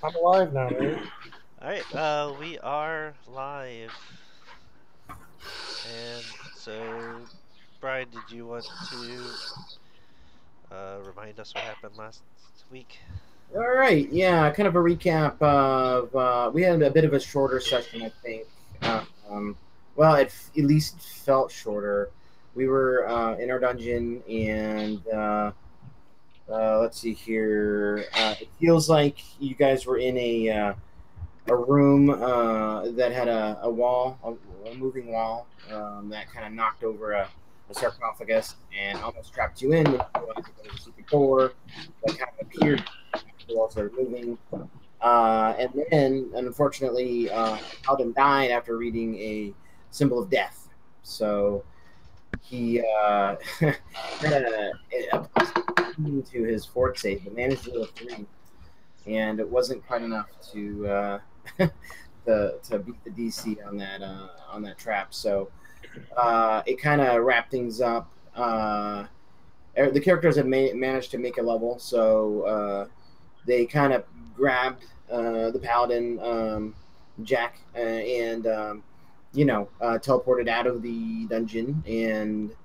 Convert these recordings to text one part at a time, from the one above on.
I'm alive now, man. Alright, we are live. And so, Brian, did you want to remind us what happened last week? All right, yeah, kind of a recap of we had a bit of a shorter session, I think. Well, at least felt shorter. We were in our dungeon, and let's see here. It feels like you guys were in a room that had a wall, a moving wall that kind of knocked over a sarcophagus and almost trapped you in. And you realized that there was a secret door that kind of appeared. The wall started moving. And then, unfortunately, Alden died after reading a symbol of death. So he had a to his fort save, but managed to roll a 3, and it wasn't quite enough to to beat the DC on that trap. So it kind of wrapped things up. The characters had managed to make a level, so they kind of grabbed the paladin Jack and teleported out of the dungeon and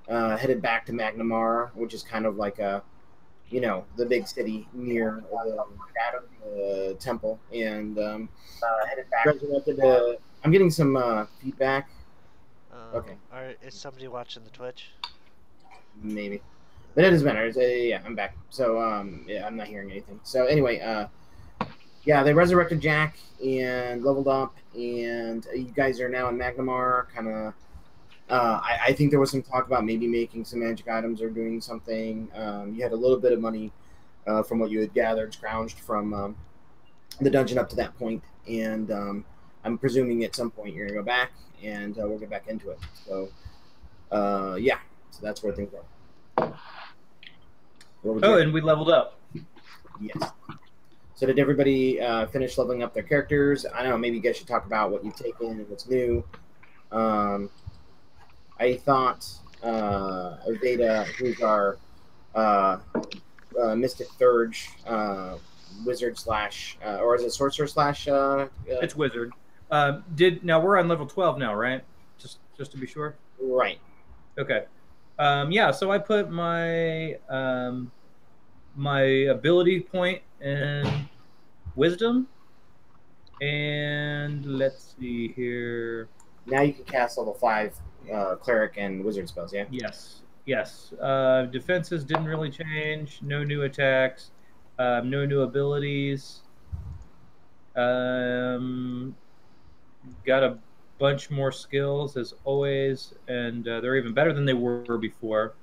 headed back to Magnamar, which is kind of like the big city near the temple, and headed back. Resurrected. I'm getting some feedback. Okay. Is somebody watching the Twitch? Maybe. But it doesn't matter. Yeah, I'm back. So, yeah, I'm not hearing anything. So, anyway, yeah, they resurrected Jack and leveled up, and you guys are now in Magnamar. Kind of, I think there was some talk about maybe making some magic items or doing something. You had a little bit of money from what you had gathered, scrounged from the dungeon up to that point, and I'm presuming at some point you're going to go back, and we'll get back into it. So, yeah, so that's where things are. Oh, and we leveled up. Yes. So did everybody finish leveling up their characters? I don't know, maybe you guys should talk about what you've taken and what's new. I thought Veda, who's our Mystic Thurge wizard slash, or is it sorcerer slash? It's wizard. Now we're on level 12 now, right? Just to be sure. Right. Okay. Yeah. So I put my my ability point in wisdom, and let's see here. Now you can cast level 5 cleric and wizard spells. Yeah. Yes. Yes. Defenses didn't really change. No new attacks. No new abilities. Got a bunch more skills as always, and they're even better than they were before.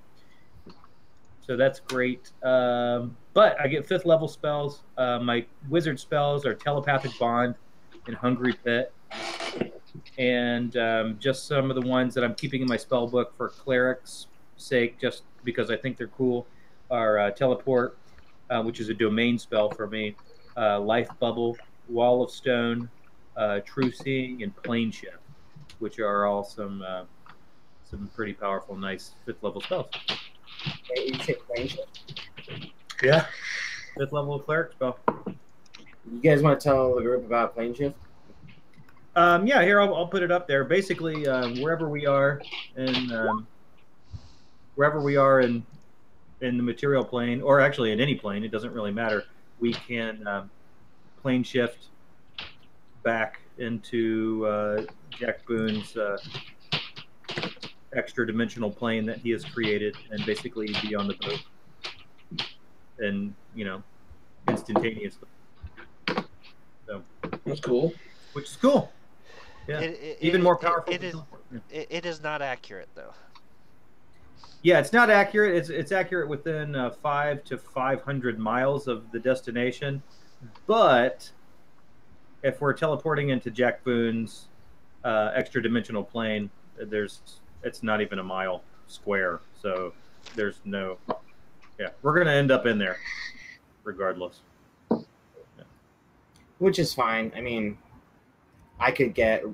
So that's great. But I get 5th level spells. My wizard spells are Telepathic Bond and Hungry Pit. And just some of the ones that I'm keeping in my spell book for cleric's sake, just because I think they're cool, are Teleport, which is a domain spell for me, Life Bubble, Wall of Stone, True Seeing, and Plane Shift, which are all some pretty powerful, nice 5th level spells. You say plane shift? Yeah. 5th level cleric spell. You guys want to tell the group about plane shift? Yeah, here I'll put it up there. Basically, wherever we are in the material plane, or actually in any plane, it doesn't really matter. We can plane shift back into Jack Boone's extra dimensional plane that he has created, and basically be on the boat, and instantaneously. So that's cool. Which is cool. Yeah, even more powerful. It is not accurate though. Yeah, it's not accurate. It's accurate within 5 to 500 miles of the destination, but if we're teleporting into Jack Boone's extra dimensional plane, it's not even a mile square, so there's no. Yeah, we're gonna end up in there, regardless. Yeah. Which is fine. I mean, I could get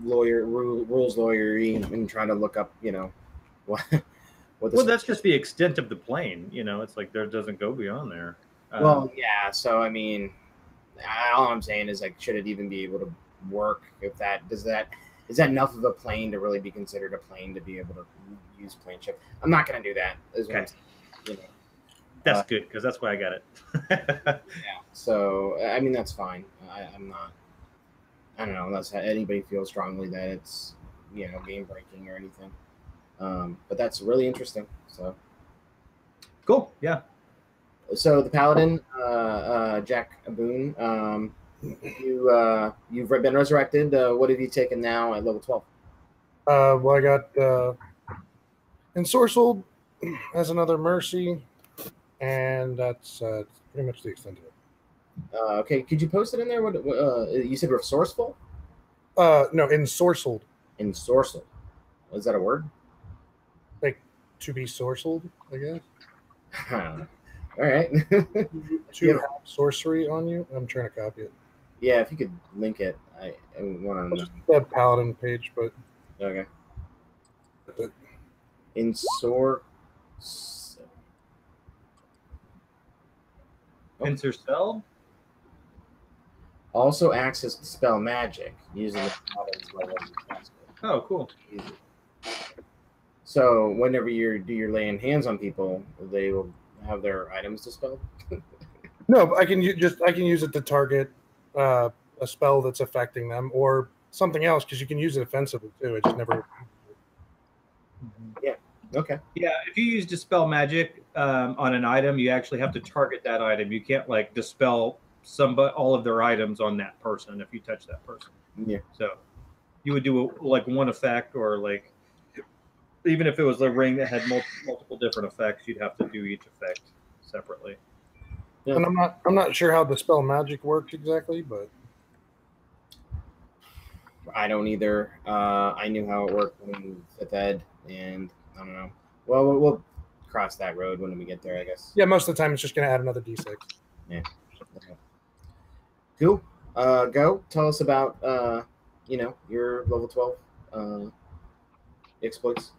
rules lawyery and try to look up, what. Well, that's just the extent of the plane. It's like there doesn't go beyond there. Well, yeah. So I mean, all I'm saying is like, should it even be able to work? If that is that enough of a plane to really be considered a plane to be able to use plane shift? I'm not going to do that. Is what I'm saying, you know. That's good because that's why I got it. Yeah. So I mean, that's fine. I'm not. I don't know unless anybody feels strongly that it's game breaking or anything. But that's really interesting. So Cool. Yeah. So the paladin, Jack Boone, you've been resurrected. What have you taken now at level 12? Well, I got ensorcelled as another mercy, and that's pretty much the extent of it. Okay, could you post it in there? What you said? Resourceful? No, ensorcelled. Ensorcelled. Is that a word? Like to be sorcelled, I guess. All right. To have sorcery on you. I'm trying to copy it. Yeah, if you could link it, I want to know. The paladin page, but Okay. Ensor. Ensorcelled? Also access to spell magic using the paladin's level to cast it. Oh, cool. So whenever you do your laying hands on people, they will have their items dispelled. No, I can use it to target a spell that's affecting them or something else because you can use it offensively too. It just never. Yeah. Okay. Yeah, if you use dispel magic on an item, you actually have to target that item. You can't like dispel all of their items on that person if you touch that person. Yeah. So you would do like one effect, or like even if it was a ring that had multiple different effects, you'd have to do each effect separately. Yeah. And I'm not sure how the spell magic works exactly, but I don't either. I knew how it worked when fifth ed, and I don't know. Well, we'll cross that road when we get there, I guess. Yeah, most of the time it's just going to add another d6. Yeah. Okay. Cool. Go. Tell us about your level 12 exploits.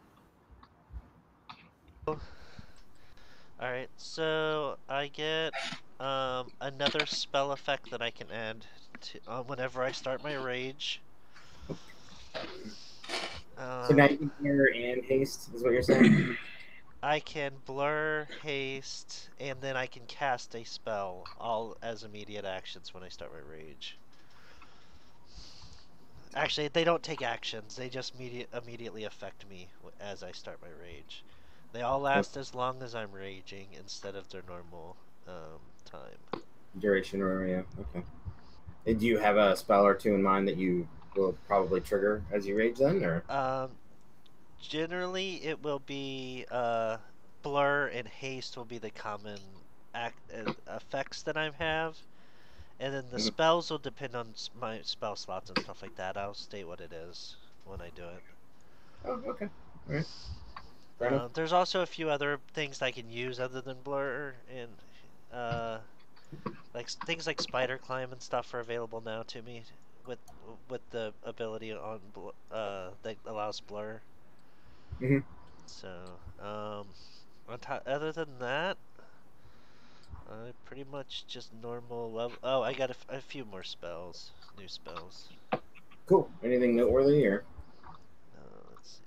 Alright, so I get another spell effect that I can add to whenever I start my rage. So now you can blur and haste, is what you're saying? I can blur, haste, and then I can cast a spell, all as immediate actions when I start my rage. Actually, they don't take actions, they just immediately affect me as I start my rage. They all last as long as I'm raging instead of their normal time. Duration, or yeah, okay. And do you have a spell or two in mind that you will probably trigger as you rage then, or? Generally, it will be blur and haste will be the common effects that I have, and then the spells will depend on my spell slots and stuff like that. I'll state what it is when I do it. Oh, okay. All right. There's also a few other things I can use other than blur, and like things like spider climb and stuff are available now to me with the ability on that allows blur. Mm-hmm. So other than that, I pretty much just normal level. Oh, I got a few more spells, new spells. Cool. Anything noteworthy or? Let's see.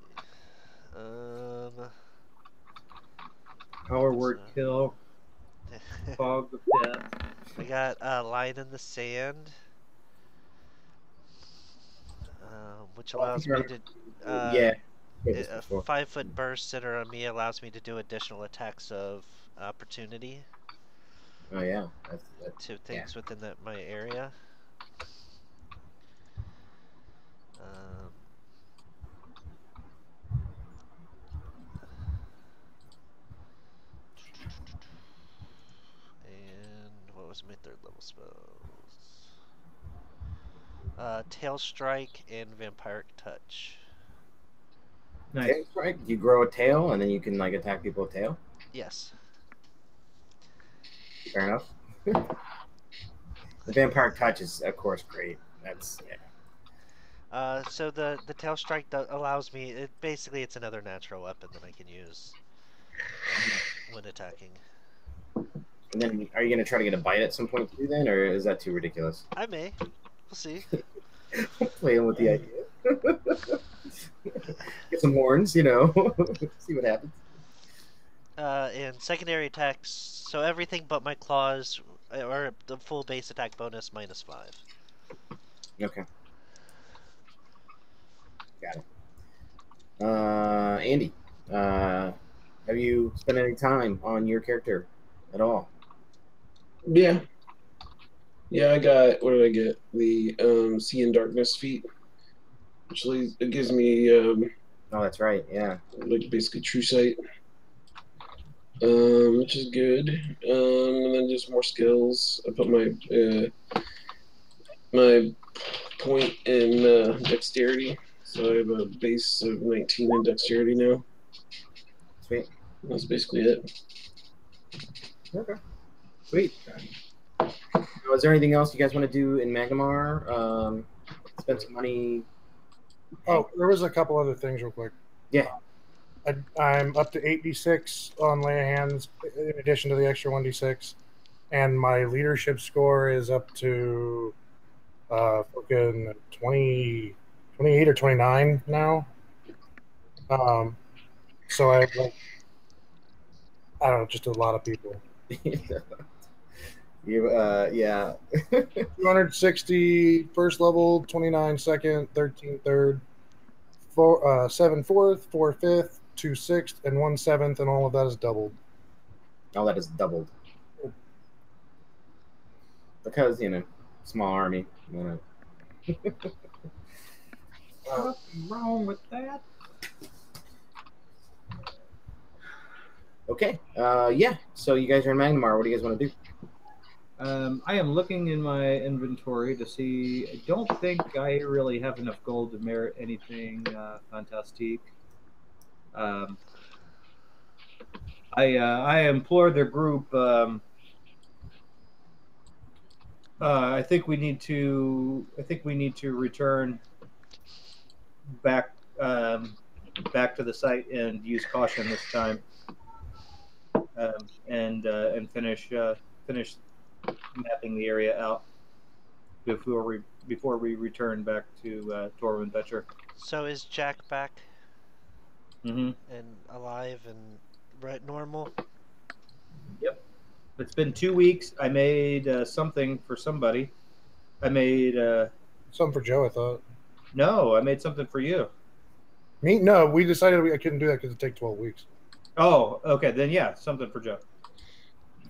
Power word kill. Fog of death. I got line in the sand, which allows me to. Yeah. A 5-foot burst center on me allows me to do additional attacks of opportunity. Oh yeah. To things within my area. And what was my third level spells? Tail Strike and Vampiric Touch. Nice. Tail Strike? You grow a tail and then you can like attack people with tail? Yes. Fair enough. The Vampiric Touch is of course great. That's yeah. So the Tail Strike allows me. Basically, it's another natural weapon that I can use when attacking. And then, are you going to try to get a bite at some point too, then, or is that too ridiculous? I may. We'll see. Playing with the idea. Get some horns, you know. See what happens. And secondary attacks, so everything but my claws, or the full base attack bonus -5. Okay. Got it. Andy, have you spent any time on your character at all? Yeah. Yeah, I got, what did I get? The See in Darkness feat. Which it gives me, Oh, that's right. Yeah. like, basically true sight. Which is good. And then just more skills. I put my point in dexterity. So I have a base of 19 in dexterity now. Sweet. That's basically it. Okay. Sweet. Now, is there anything else you guys want to do in Magnamar? Spend some money. Oh, there was a couple other things real quick. Yeah. I'm up to 8d6 on lay of hands in addition to the extra 1d6. And my leadership score is up to fucking 20, 28 or 29 now. So I have, like, I don't know, just a lot of people. Yeah. 260 first level, 29 second, 13 third, 7 fourth, 4 fifth, 2 sixth, and 1 seventh, and all of that is doubled. All that is doubled. Because, small army. Nothing wrong with that. Okay. Yeah. So you guys are in Magnamar. What do you guys want to do? I am looking in my inventory to see. I don't think I really have enough gold to merit anything fantastique. I implore the group. I think we need to return back back to the site and use caution this time, and finish mapping the area out before we return back to Tormund Fetcher. So is Jack back Mm-hmm. and alive and normal? Yep. It's been 2 weeks. I made something for somebody. I made Something for Joe, I thought. no. I made something for you. Me? No, we decided I couldn't do that because it take 12 weeks. Oh, okay. Then yeah, something for Joe.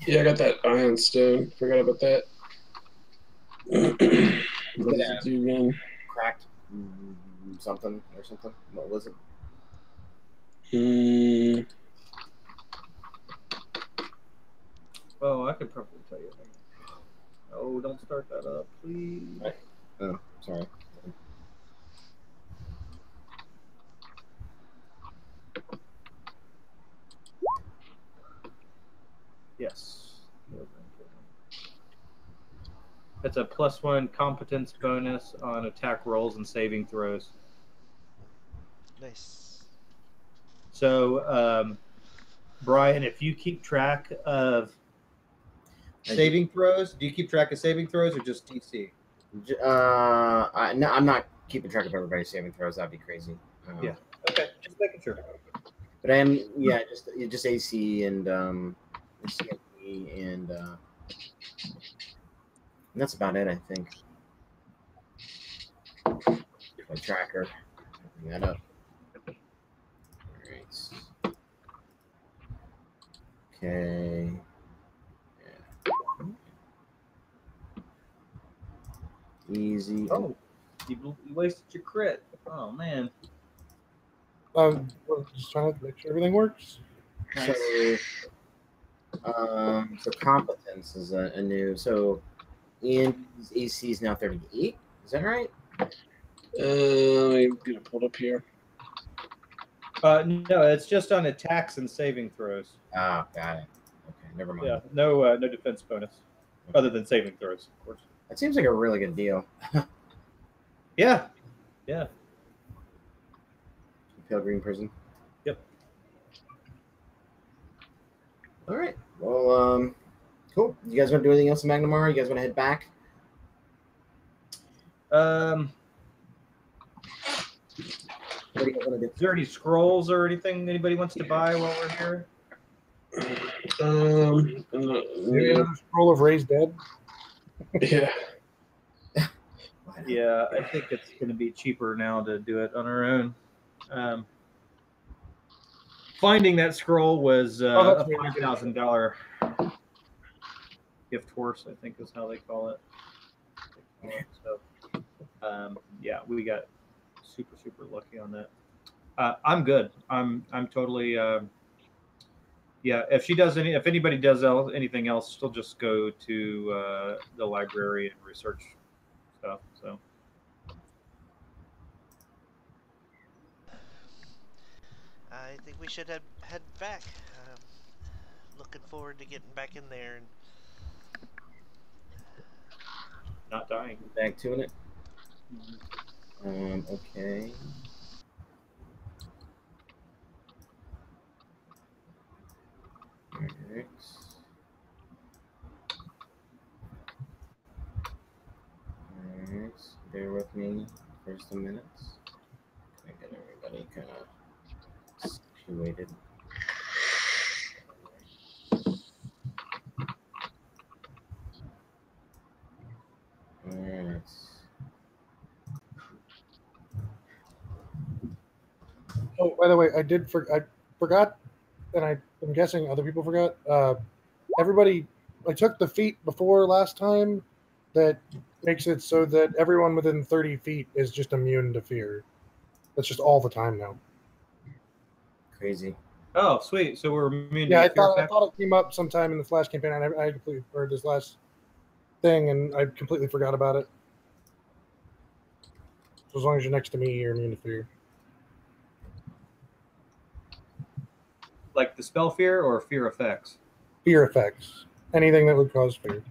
Yeah, I got that iron stone. Forgot about that. What does it do again? Cracked something or something. What was it? Oh, I could probably tell you. Oh, don't start that up, please. Oh, sorry. Yes. It's a +1 competence bonus on attack rolls and saving throws. Nice. So, Brian, if you keep track of saving throws, do you keep track of saving throws or just DC? No, I'm not keeping track of everybody's saving throws. That'd be crazy. Yeah. Okay, just making sure. But I am, yeah, just AC and CMP and that's about it, I think. My tracker. Bring that up. All right. Okay. Yeah. Easy. Oh, you wasted your crit. Oh man. We're just trying to make sure everything works. Nice. So competence is a new. So Ian's AC is now 38. Is that right? Let me get it pulled up here. No, it's just on attacks and saving throws. Ah, got it. Okay, never mind. Yeah, no defense bonus, other than saving throws, of course. That seems like a really good deal. Yeah, yeah. Pilgrim Prison. Yep. All right. Well, Cool. You guys want to do anything else in Magnamara? You guys want to head back? What do you guys want to do? Is there any scrolls or anything anybody wants to buy while we're here? Maybe another scroll of Raised Dead. Yeah. Yeah, I think it's going to be cheaper now to do it on our own. Finding that scroll was a $5,000 gift horse, I think is how they call it. So, yeah, we got super lucky on that. I'm good. I'm totally. Yeah, if anybody does anything else, she'll just go to the library and research stuff. So. I think we should head back. Looking forward to getting back in there and Not dying. Back to it. Okay. Alright. Alright. Bear with me for just a minute. I get everybody kind of situated. Alright. Oh, by the way, I forgot, and I'm guessing other people forgot. Everybody, I took the feat before last time that makes it so that everyone within 30 feet is just immune to fear. That's just all the time now. Crazy. Oh, sweet. So we're immune Yeah, to fear I thought it came up sometime in the Flash campaign, and I completely heard this last thing, and I completely forgot about it. So as long as you're next to me, you're immune to fear. Like the spell fear or fear effects? Fear effects. Anything that would cause fear.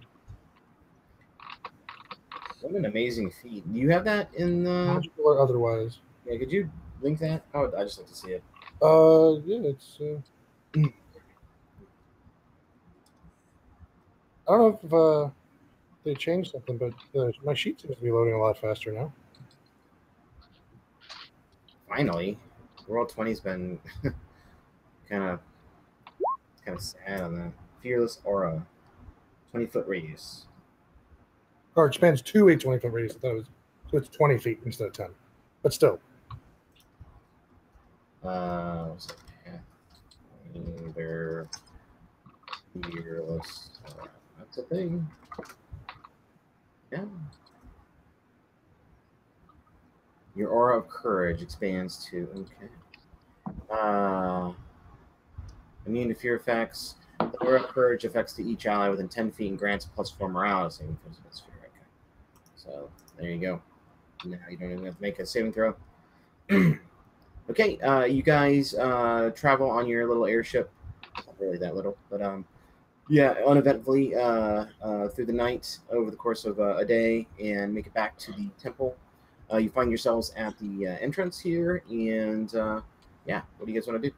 What an amazing feat. Do you have that in the... Magical or otherwise. Yeah, could you link that? Oh, I just like to see it. Yeah, it's... I don't know if they changed something, but my sheet seems to be loading a lot faster now. Finally. World 20's been kind of sad on that. Fearless Aura. 20-foot radius. Or it spans to a 20-foot radius. I thought it was, so it's 20 feet instead of 10. But still. What's that? Pathfinder. Fearless Aura. That's a thing. Yeah. Your aura of courage expands to immune to fear effects. The aura of courage affects to each ally within 10 feet and grants +4 morale saving throws against fear. Okay. So there you go. Now you don't even have to make a saving throw. Okay, you guys travel on your little airship. Not really that little, but yeah, uneventfully through the night over the course of a day and make it back to the temple. You find yourselves at the entrance here, and yeah, what do you guys want to do?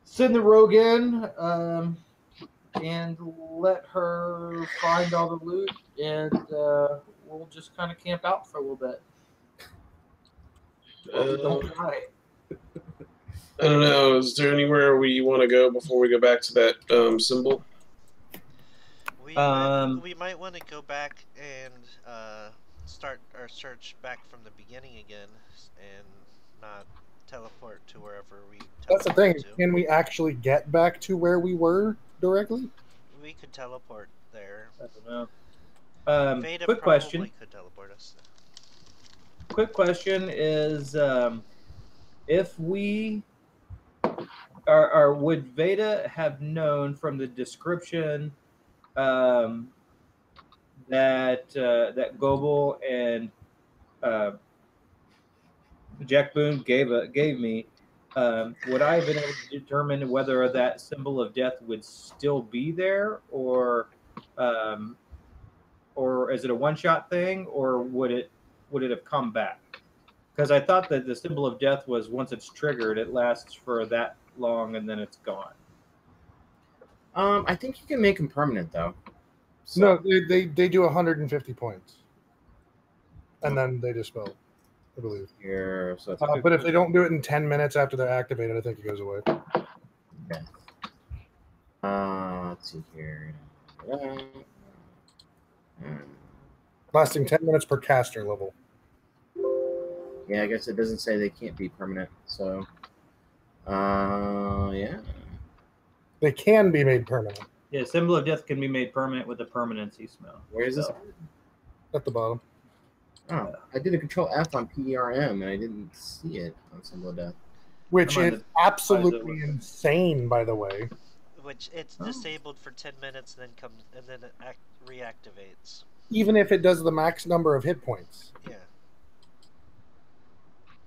Send the rogue in and let her find all the loot, and we'll just kind of camp out for a little bit. Don't die. I don't know. Is there anywhere we want to go before we go back to that symbol? we might want to go back and start our search back from the beginning again and not teleport to wherever we That's the thing. to. Can we actually get back to where we were directly? We could teleport there. I don't know. Veda Quick probably question. could teleport us. Quick question is, if we are would Veda have known from the description that Goebel and Jack Boone gave me, would I have been able to determine whether that symbol of death would still be there, or is it a one-shot thing, or would it have come back? Because I thought that the symbol of death was once it's triggered, it lasts for that long and then it's gone. I think you can make them permanent though. So, No, they do 150 points, and then they dispel, I believe. here, so it's But if they don't do it in 10 minutes after they're activated, I think it goes away. okay. Let's see here. Lasting 10 minutes per caster level. Yeah, I guess it doesn't say they can't be permanent. So, yeah. They can be made permanent Yeah, Symbol of Death can be made permanent with a permanency spell. Where is this? So, at the bottom. Oh, I did a Control F on PERM and I didn't see it on Symbol of Death. Which Come on, is absolutely insane, by the way. Which it's disabled for 10 minutes and then comes and then it reactivates. Even if it does the max number of hit points. Yeah.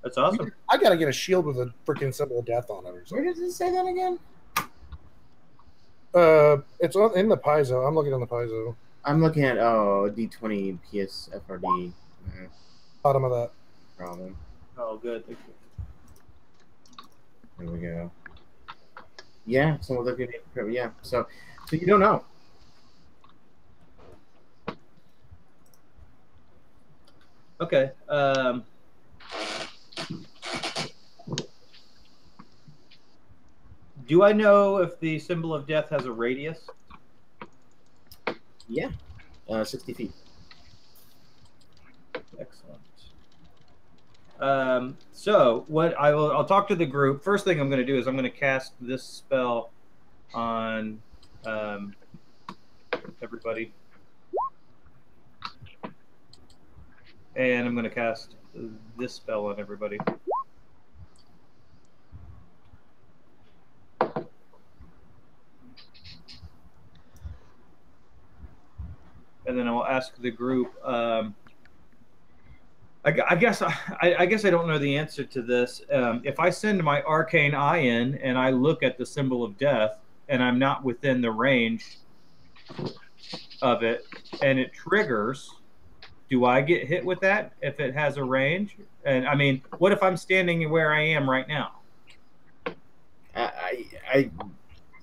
That's awesome. I gotta get a shield with a freaking Symbol of Death on it or something. Where does it say that again? It's in the Paizo. I'm looking on the Paizo. I'm looking at D20 PSFRD. Bottom of that. Problem. Oh, good. Thank you. There we go. Yeah, so we're looking at, yeah. So you don't know. Okay. Do I know if the Symbol of Death has a radius? Yeah, 60 feet. Excellent. So what I'll talk to the group. First thing I'm going to do is I'm going to cast this spell on everybody, and I'm going to cast this spell on everybody. And then I'll ask the group. I guess I don't know the answer to this. If I send my Arcane Eye in and I look at the Symbol of Death and I'm not within the range of it and it triggers, do I get hit with that if it has a range? And I mean, what if I'm standing where I am right now?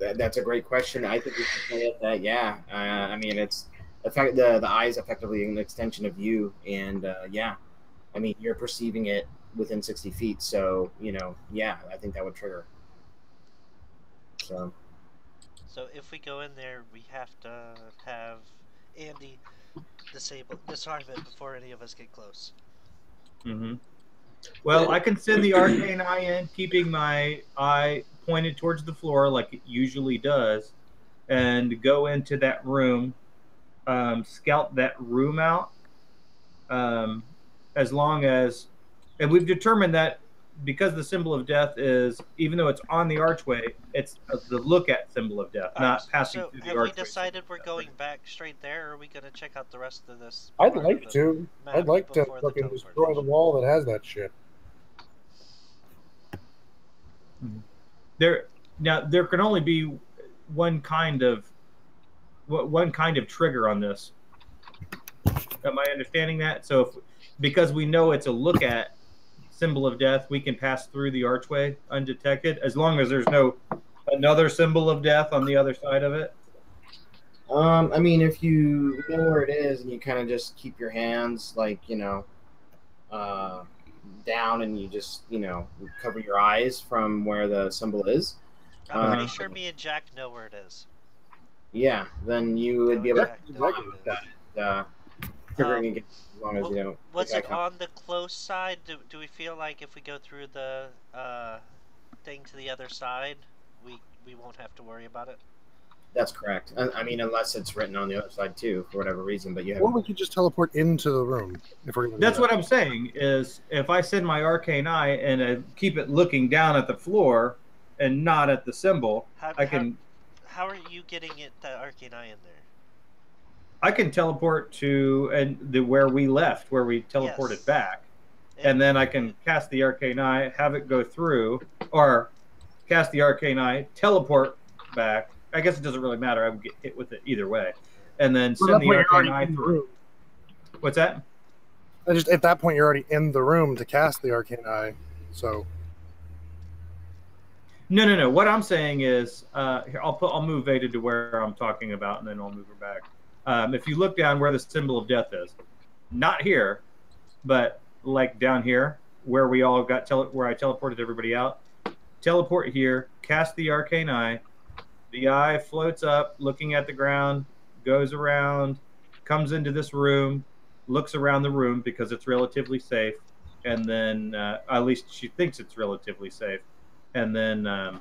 That's a great question. I think we should play at that. Yeah, I mean, it's the eye is effectively an extension of you, and yeah, I mean, you're perceiving it within 60 feet. So yeah, I think that would trigger. So if we go in there, we have to have Andy disarm it before any of us get close. Mm-hmm. Well, I can send the Arcane Eye in, keeping my eye pointed towards the floor like it usually does, and go into that room, scout that room out, as long as... And we've determined that because the Symbol of Death is, even though it's on the archway, it's the look-at Symbol of Death, not passing through the archway. Have we decided we're going back straight there, or are we going to check out the rest of this? I'd like to. I'd like to fucking destroy the wall that has that shit. There can only be one kind of trigger on this. Am I understanding that? So because we know it's a look at Symbol of Death, we can pass through the archway undetected, as long as there's no another Symbol of Death on the other side of it. I mean, if you know where it is and you kind of just keep your hands like down and you just cover your eyes from where the symbol is. I'm pretty sure me and Jack know where it is. Yeah, then you would be able to triggering again as long as you know. Was it on the close side? Do we feel like if we go through the thing to the other side, we won't have to worry about it? That's correct. I mean, unless it's written on the other side too, for whatever reason. But or we could just teleport into the room if we're. That's what I'm saying. Is if I send my Arcane Eye and keep it looking down at the floor and not at the symbol, I can. How are you getting the Arcane Eye in there? I can teleport to where we left, where we teleported back, and then I can cast the Arcane Eye, have it go through, or cast the Arcane Eye, teleport back. I guess it doesn't really matter. I would get hit with it either way, and then send the Arcane Eye through. What's that? At that point, you're already in the room to cast the Arcane Eye. So, No. What I'm saying is, here, I'll move Veda to where I'm talking about, and then I'll move her back. If you look down where the symbol of death is, not here, but like down here where we all got where I teleported everybody out. Teleport here, cast the arcane eye. The eye floats up, looking at the ground, goes around, comes into this room, looks around the room because it's relatively safe, and then at least she thinks it's relatively safe, and then and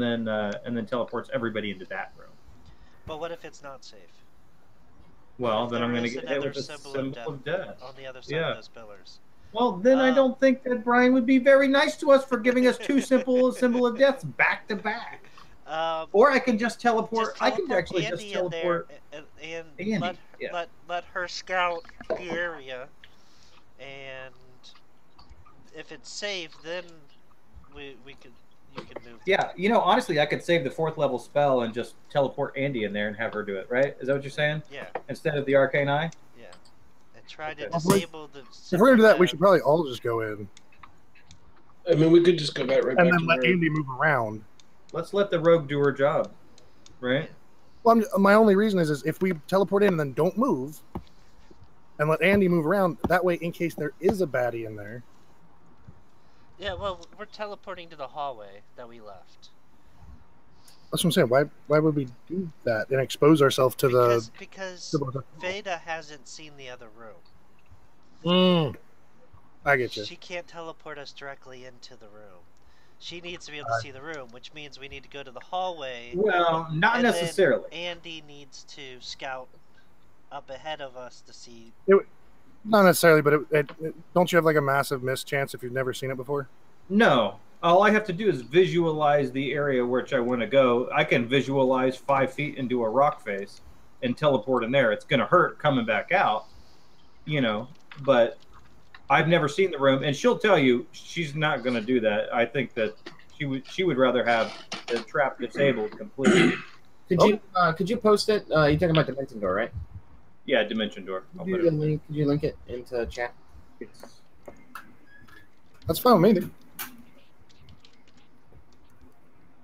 then teleports everybody into that room. But what if it's not safe? Well, If then I'm there going to is get hit another with a symbol of death on the other side Yeah. of those pillars. Well, then I don't think that Brian would be very nice to us for giving us two symbol of deaths back to back. Or I can just teleport. I can actually Andy just teleport in there and Andy. let her scout the area, and if it's safe, then you can move. Yeah, honestly, I could save the 4th level spell and just teleport Andy in there and have her do it. Right? Is that what you're saying? Yeah. Instead of the arcane eye. Yeah. And try to Okay. disable the. If we're gonna do that, we should probably all just go in, I mean, we could just go back right and back then to let where. Andy move around. Let's let the rogue do her job. Right? Well, my only reason is if we teleport in and then don't move, and let Andy move around, that way, in case there is a baddie in there. Yeah, well, we're teleporting to the hallway that we left. That's what I'm saying. Why would we do that and expose ourselves to because Veda hasn't seen the other room. I get you. She can't teleport us directly into the room. She needs to be able to see the room, which means we need to go to the hallway. Well, not necessarily. Andy needs to scout up ahead of us to see. Not necessarily, but don't you have like a massive miss chance if you've never seen it before? No. All I have to do is visualize the area which I want to go. I can visualize 5 feet into a rock face and teleport in there. It's going to hurt coming back out, but I've never seen the room, and she'll tell you she's not going to do that. I think that she would rather have the trap disabled completely. Could you post it? You're talking about Dimension Door, right? Yeah, Dimension Door. Could you link it into chat? That's fine with me.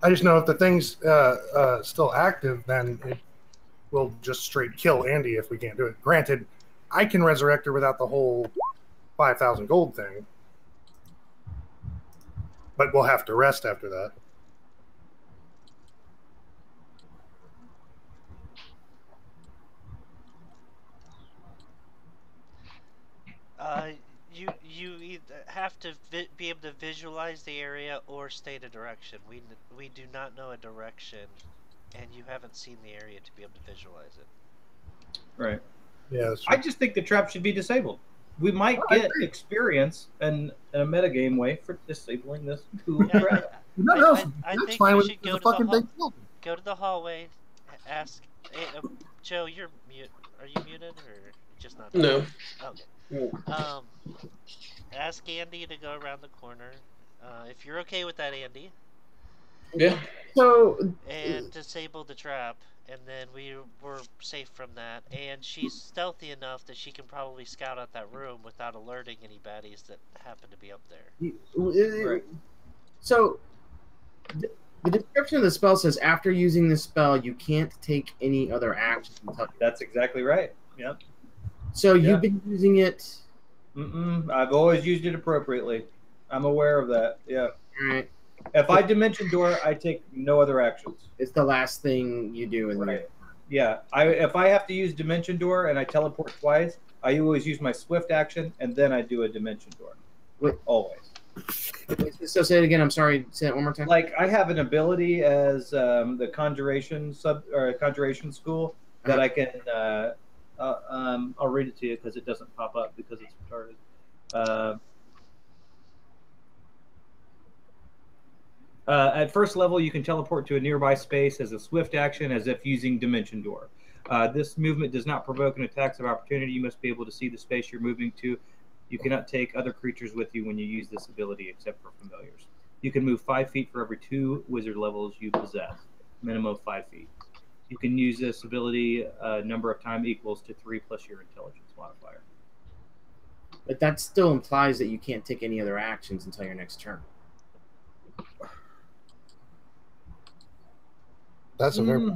I just know if the thing's still active, then it will just straight kill Andy if we can't do it. Granted, I can resurrect her without the whole 5,000 gold thing, but we'll have to rest after that. You either have to be able to visualize the area or state a direction. We do not know a direction, and you haven't seen the area to be able to visualize it. Right. Yeah. I just think the trap should be disabled. We might get experience in a metagame way for disabling this cool trap. I think we should go to the hallway. Ask Joe, you're mute. Are you muted or just not? No. Okay. Ask Andy to go around the corner. If you're okay with that, Andy. Yeah. And disable the trap, and then we're safe from that. And she's stealthy enough that she can probably scout out that room without alerting any baddies that happen to be up there. Right. So, the description of the spell says after using the spell, you can't take any other action. That's exactly right. Yep. So you've been using it. I've always used it appropriately. I'm aware of that. Yeah. All right. If I Dimension Door, I take no other actions. It's the last thing you do in right. Yeah. If I have to use Dimension Door and I teleport twice, I always use my Swift action and then I do a Dimension Door. Wait. Always. So say it again. I'm sorry. Say it one more time. Like I have an ability as the Conjuration Conjuration School that I can. I'll read it to you because it doesn't pop up because it's retarded. At first level, you can teleport to a nearby space as a swift action as if using Dimension Door. This movement does not provoke an attack of opportunity. You must be able to see the space you're moving to. You cannot take other creatures with you when you use this ability except for familiars. You can move 5 feet for every 2 wizard levels you possess, minimum of 5 feet. You can use this ability number of time equals to 3 plus your intelligence modifier. But that still implies that you can't take any other actions until your next turn. That's a very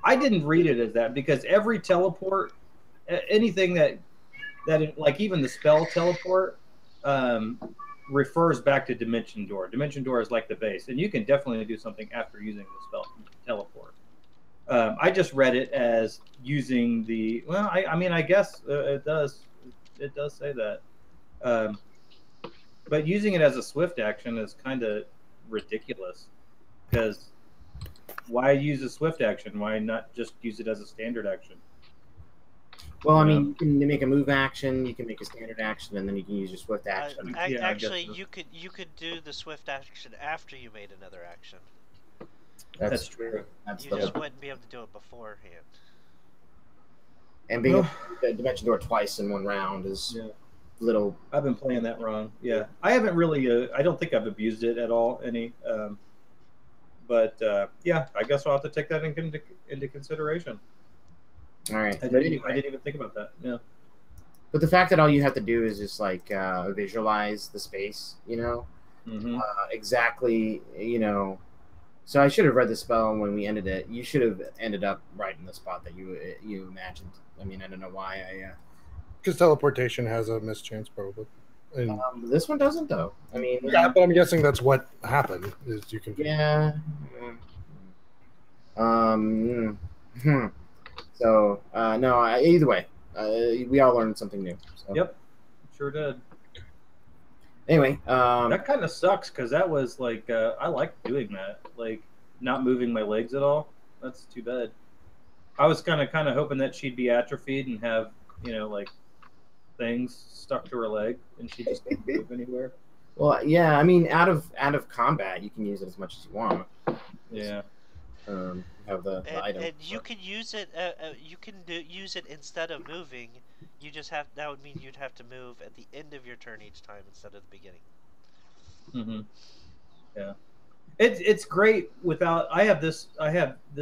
I didn't read it as that because every teleport, anything that like even the spell teleport, refers back to Dimension Door. Dimension Door is like the base, and you can definitely do something after using the spell teleport. I just read it as using the. Well, I mean, I guess it does say that, but using it as a swift action is kind of ridiculous because why use a swift action? Why not just use it as a standard action? Well, I mean, you can make a move action, you can make a standard action, and then you can use your swift action. Actually, so. you could do the swift action after you made another action. That's true. You just wouldn't be able to do it beforehand. And being able to Dimension Door twice in one round is little. I've been playing that wrong. Yeah, I haven't really. I don't think I've abused it at all. But yeah, I guess I'll have to take that into consideration. All right. I didn't even think about that. Yeah. But the fact that all you have to do is just like visualize the space, you know, exactly, you know. So I should have read the spell when we ended it. You should have ended up right in the spot that you imagined. I mean, I don't know why because teleportation has a mischance probably. And this one doesn't though. I mean, yeah, but I'm guessing that's what happened. Is you can So no, either way, we all learned something new. So. Yep, sure did. Anyway, that kind of sucks because that was like I like doing that, like not moving my legs at all. That's too bad. I was kind of hoping that she'd be atrophied and have like things stuck to her leg and she just can't move anywhere. Well, yeah, I mean, out of combat, you can use it as much as you want. Yeah. Have the item. And you can use it. You can use it instead of moving. You just have. That would mean you'd have to move at the end of your turn each time instead of the beginning. Yeah. It's great without. I have this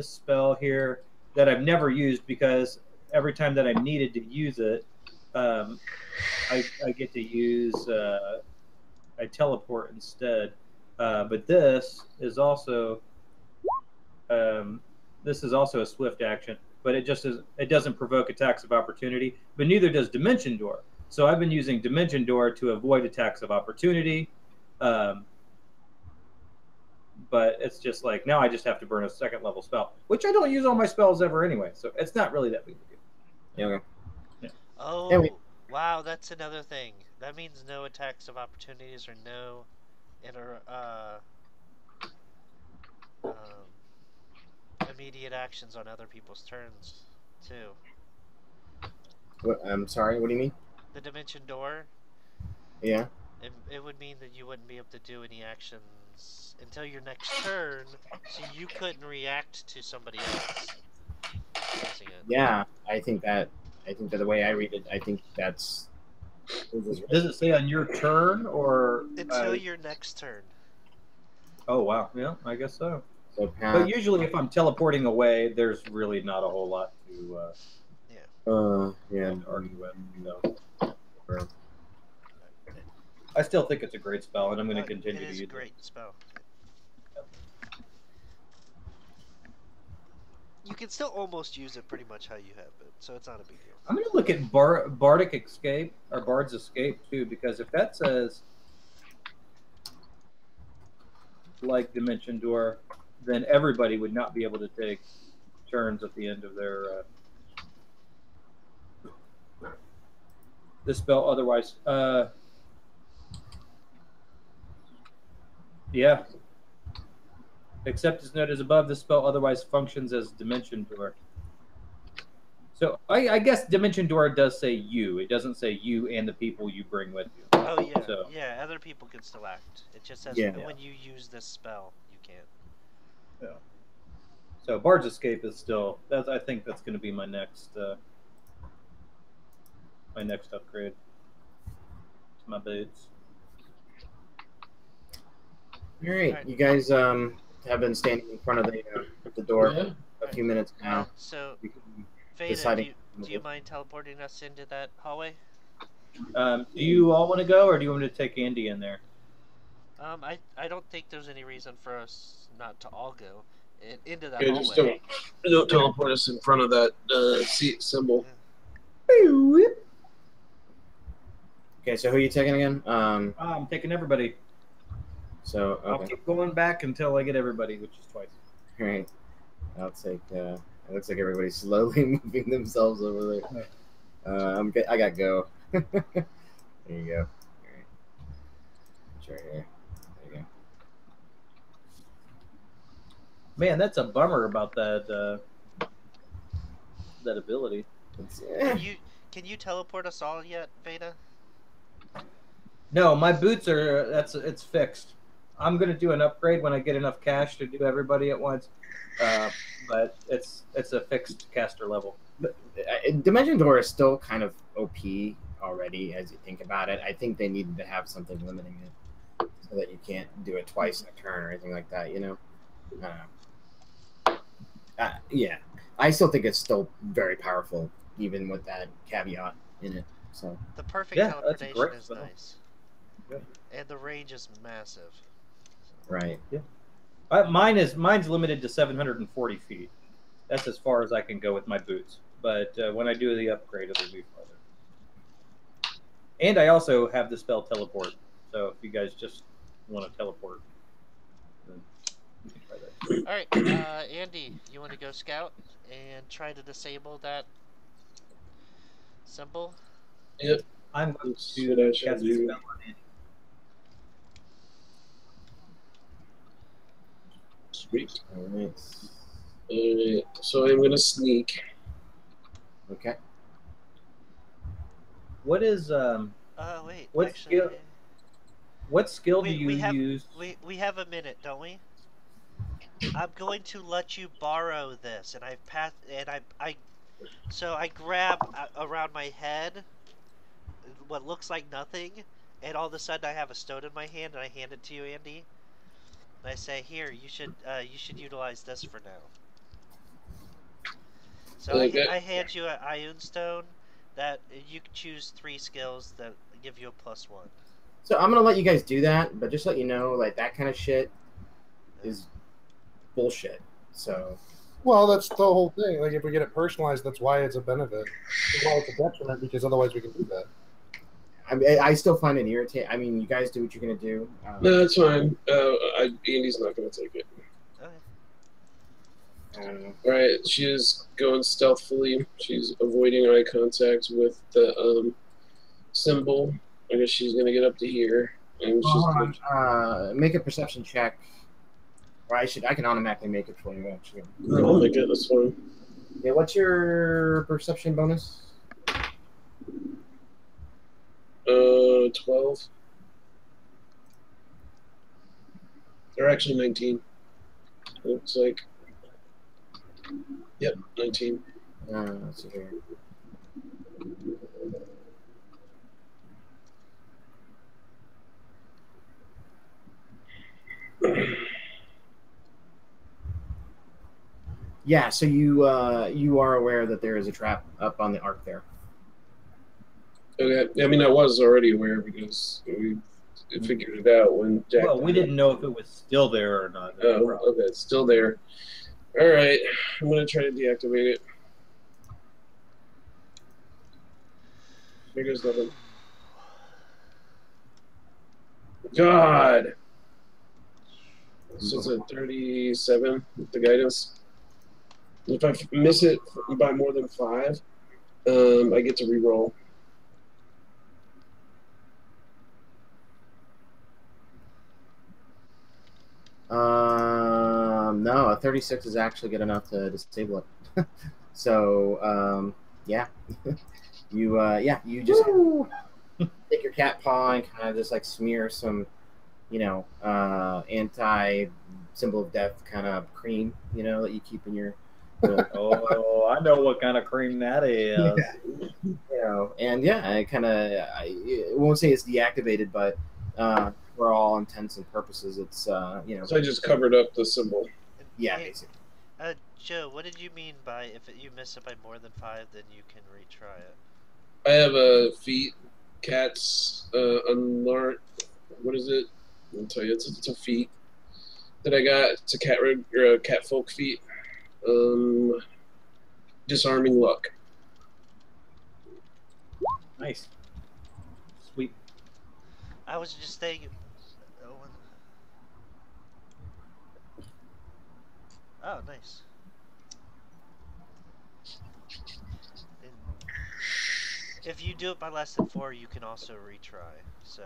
spell here that I've never used because every time that I needed to use it, I get to use I teleport instead. But this is also. This is also a swift action, but it doesn't provoke attacks of opportunity, but neither does Dimension Door. So I've been using Dimension Door to avoid attacks of opportunity. But it's just like now I just have to burn a second level spell, which I don't use all my spells ever anyway, so it's not really that big a deal. Okay. Yeah. Oh, wow, that's another thing. That means no attacks of opportunities or no immediate actions on other people's turns, too. I'm sorry, what do you mean? The Dimension Door? Yeah. It would mean that you wouldn't be able to do any actions until your next turn, so you couldn't react to somebody else using it. Yeah, I think that the way I read it, I think that's... Does it say on your turn, or... Until your next turn. Oh, wow. Yeah, I guess so. But usually if I'm teleporting away, there's really not a whole lot to argue with. So. I still think it's a great spell, and I'm going to continue to use it. It is a great spell. You can still almost use it pretty much how you have it, so it's not a big deal. I'm going to look at Bardic Escape, or Bard's Escape, too, because if that says, like Dimension Door, then everybody would not be able to take turns at the end of their this spell otherwise. Yeah. Except as noted as above, this spell otherwise functions as Dimension Door. So I guess Dimension Door does say you. It doesn't say you and the people you bring with you. Oh, yeah. So. Yeah, other people can still act. It just says when you use this spell, you can't. Yeah. So Bard's Escape is still. I think that's going to be my next upgrade to my boots. All right, you guys have been standing in front of the door for a few minutes now. So, Veda, do you mind teleporting us into that hallway? Do you all want to go, or do you want me to take Andy in there? I don't think there's any reason for us not to all go into that Okay, just hallway. don't teleport us in front of that seat symbol. Okay, so who are you taking again? I'm taking everybody. So I'll okay, keep going back until I get everybody, which is twice. all right. I'll take. It looks like everybody's slowly moving themselves over there. I got go. There you go. All right. It's right here. There you go. Man, that's a bummer about that ability. Can you teleport us all yet, Veda? No, my boots are it's fixed. I'm gonna do an upgrade when I get enough cash to do everybody at once, but it's a fixed caster level. But Dimension Door is still kind of OP already, as you think about it. I think they needed to have something limiting it so that you can't do it twice in a turn or anything like that. You know. Yeah, I still think it's still very powerful, even with that caveat in it. So The perfect Yeah, that's a teleportation great is spell. nice, Yeah. and the range is massive. right. Mine's limited to 740 feet. That's as far as I can go with my boots. But when I do the upgrade, it'll be farther. And I also have the spell teleport. So if you guys just want to teleport, then you can try that. All right, Andy, you want to go scout and try to disable that symbol? Yep. I'm going That's what I to shall cast a do. spell on Andy. Sweet. All right. Alright, so I'm gonna sneak. Okay. What is Wait, what actually, skill do you we have use? we have a minute, don't we? I'm going to let you borrow this, and so I grab around my head what looks like nothing, and all of a sudden I have a stone in my hand, and I hand it to you, Andy. And I say, "Here, you should utilize this for now." So Okay. I hand you an Ioun stone that you can choose 3 skills that give you a +1. So I'm gonna let you guys do that, but just let you know, like that kind of shit is bullshit. So Well, that's the whole thing. Like, if we get it personalized, that's why it's a benefit. Why it's a detriment, because otherwise we can do that. I still find it irritating. I mean, you guys do what you're gonna do. No, that's fine. Andy's not gonna take it. Okay. Alright, she is going stealthily. She's avoiding eye contact with the symbol. I guess she's gonna get up to here. And she's Make a perception check. Or I can automatically make it for you actually. Oh my goodness, one. Yeah, what's your perception bonus? 12. They're actually 19. Looks like. Yep, 19. Let's see here. Yeah, so you are aware that there is a trap up on the arc there. Okay, I mean, I was already aware because we figured it out when Jack. Well, we didn't know if it was still there or not. Oh, okay, it's still there. All right, I'm gonna try to deactivate it. Here goes nothing. God. So it's a 37 with the guidance. If I miss it by more than 5, I get to re-roll. No, a 36 is actually good enough to disable it. So, yeah. You just take your cat paw and kind of just like smear some, anti symbol of death kind of cream, that you keep in your. Oh, I know what kind of cream that is. Yeah. And yeah, I won't say it's deactivated, but for all intents and purposes, it's So I just covered up the symbol. Yeah, Hey, basically. Joe, what did you mean by if you miss it by more than 5, then you can retry it? I have a feat, cats, unlearned. What is it? I'll tell you, it's a feat that I got. It's a cat folk feat. Disarming luck. Nice. Sweet. I was just saying. Owen. Oh, nice. And if you do it by less than 4, you can also retry. So.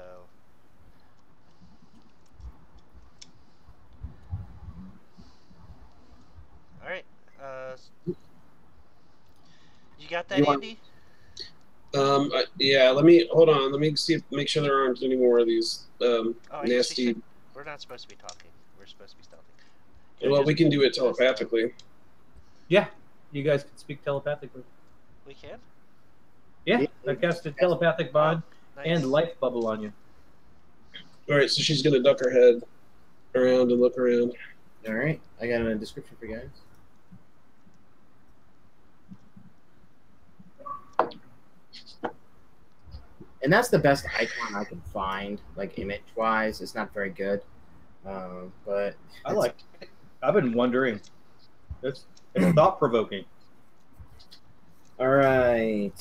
All right. You got that, Andy? Yeah. Let me hold on. Let me make sure there aren't any more of these nasty. We're not supposed to be talking. We're supposed to be stealthing. Well, we can do it telepathically. Yeah, you guys can speak telepathically. We can? Yeah, I cast a telepathic bond Nice. and life bubble on you. All right, so she's gonna duck her head around and look around. All right, I got a description for you guys. And that's the best icon I can find, like image-wise. It's not very good, but I like it. I've been wondering. It's thought-provoking. All right.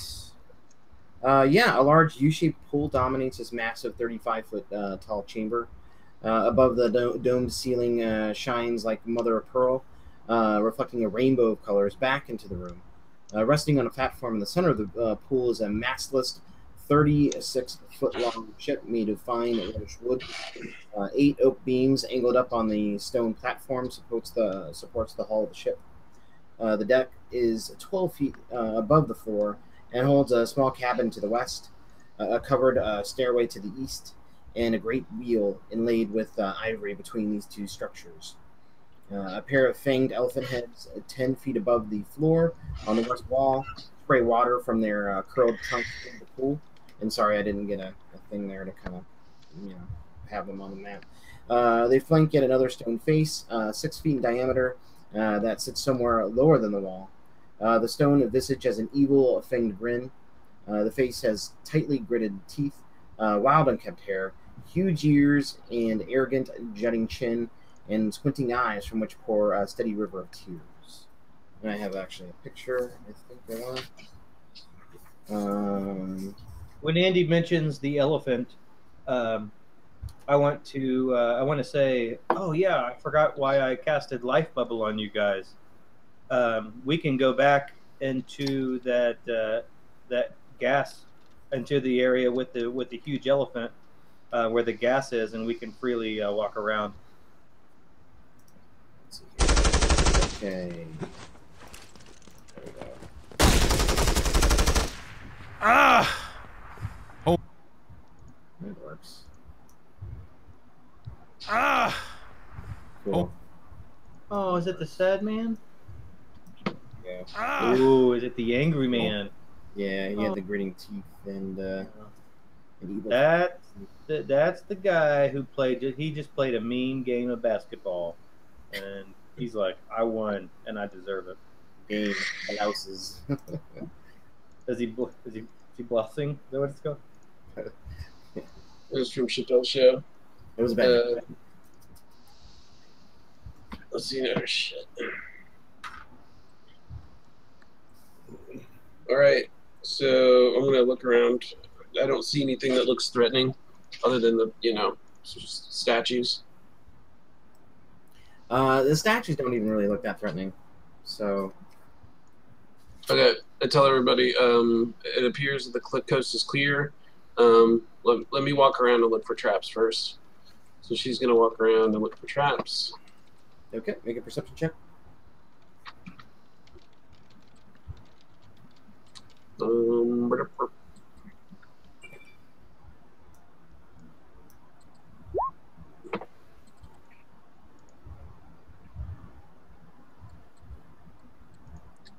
Yeah, a large U-shaped pool dominates this massive 35-foot tall chamber. Above the domed ceiling shines like mother of pearl, reflecting a rainbow of colors back into the room. Resting on a platform in the center of the pool is a mastless 36-foot-long ship made of fine reddish wood. 8 oak beams angled up on the stone platform supports the hull of the ship. The deck is 12 feet above the floor and holds a small cabin to the west, a covered stairway to the east, and a great wheel inlaid with ivory between these two structures. A pair of fanged elephant heads 10 feet above the floor on the west wall spray water from their curled trunks into the pool. And sorry, I didn't get a thing there to kind of, have them on the map. They flank yet another stone face, 6 feet in diameter, that sits somewhere lower than the wall. The stone visage has an evil, fanged grin. The face has tightly gritted teeth, wild, unkempt hair, huge ears, and arrogant, jutting chin, and squinting eyes from which pour a steady river of tears. And I have actually a picture, I think, When Andy mentions the elephant, I want to say, oh yeah, I forgot why I casted life bubble on you guys. We can go back into that gas, into the area with the huge elephant where the gas is, and we can freely walk around. Okay. There we go. That works. Cool. Oh, is it the sad man? Yeah. Ooh, is it the angry man? Yeah, he had the gritting teeth and evil. That's the guy who he just played a mean game of basketball, and he's like, I won and I deserve it. Game blouses. Is he bluffing? Is that what it's called? It was from Chappelle's show. It was bad. Let's see another shit. All right, so I'm gonna look around. I don't see anything that looks threatening, other than the statues. The statues don't even really look that threatening. So. Okay, I tell everybody. It appears that the coast is clear. Let me walk around and look for traps first. So she's gonna walk around and look for traps. Okay, make a perception check.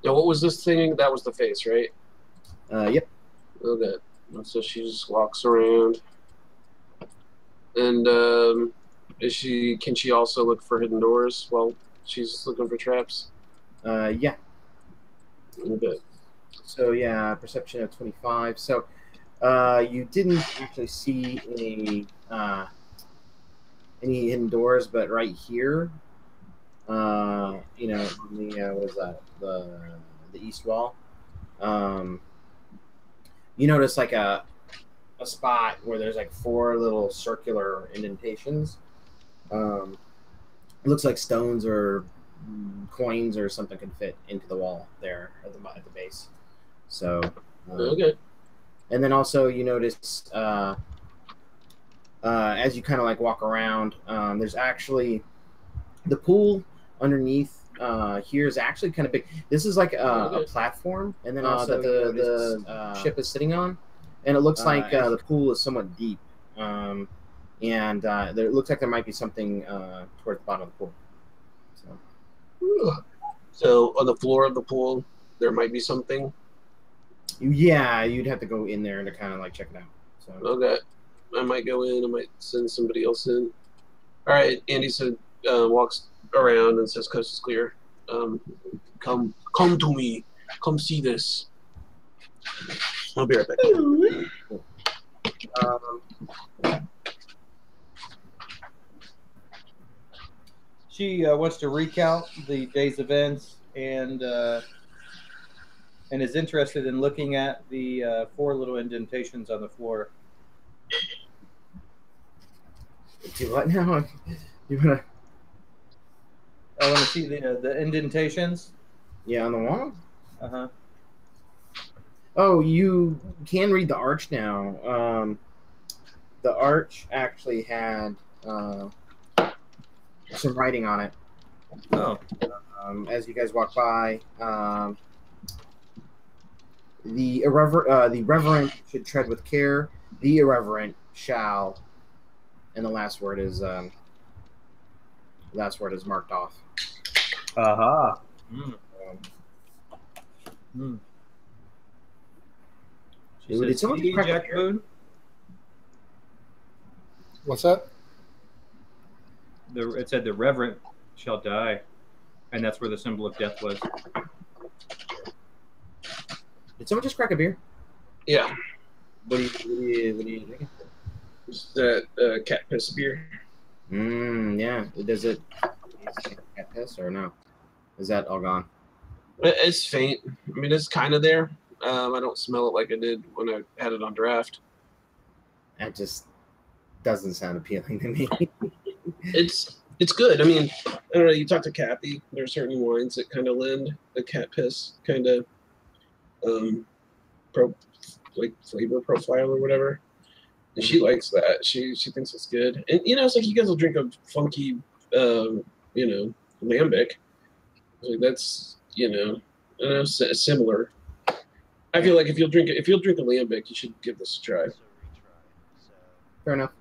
Now, what was this thing? That was the face, right? Yep. Okay. So she just walks around. And can she also look for hidden doors while she's looking for traps? Yeah. Okay. So yeah, perception of 25. So you didn't actually see any hidden doors, but right here, you know, in the what is that, the east wall, you notice like a spot where there's like 4 little circular indentations. It looks like stones or coins or something could fit into the wall there at the base. So Okay. and then also you notice as you kind of like walk around, there's actually the pool underneath here is actually kind of big. This is like a platform, and then also that the ship is sitting on, and it looks like the pool is somewhat deep, and it looks like there might be something towards the bottom of the pool. So on the floor of the pool, there might be something. Yeah, you'd have to go in there to kind of like check it out. So Okay. I might go in. I might send somebody else in. All right. Andy said walks around and says, "Coast is clear. Come to me. Come see this." I'll be right back. She wants to recount the day's events and is interested in looking at the 4 little indentations on the floor. Do what now? You wanna? I want to see the indentations. Yeah, on the wall. Uh-huh. Oh, you can read the arch now. The arch actually had some writing on it. Oh. As you guys walk by, the reverent should tread with care. The irreverent shall, and the last word is marked off. Aha. Did someone just crack Jack Boone? What's that? It said the reverend shall die, and that's where the symbol of death was. Did someone just crack a beer? Yeah. What are you drinking? Just that cat piss beer. Yeah. Does it cat piss or no? Is that all gone? It's faint. I mean, it's kind of there. I don't smell it like I did when I had it on draft. That just doesn't sound appealing to me. It's good. I mean, I don't know. You talk to Kathy. There are certain wines that kind of lend the cat piss kind of flavor profile or whatever. And she likes that. She thinks it's good. And it's like you guys will drink a funky, lambic. Like that's similar. I feel like if you'll drink a lambic, you should give this a try. Fair enough.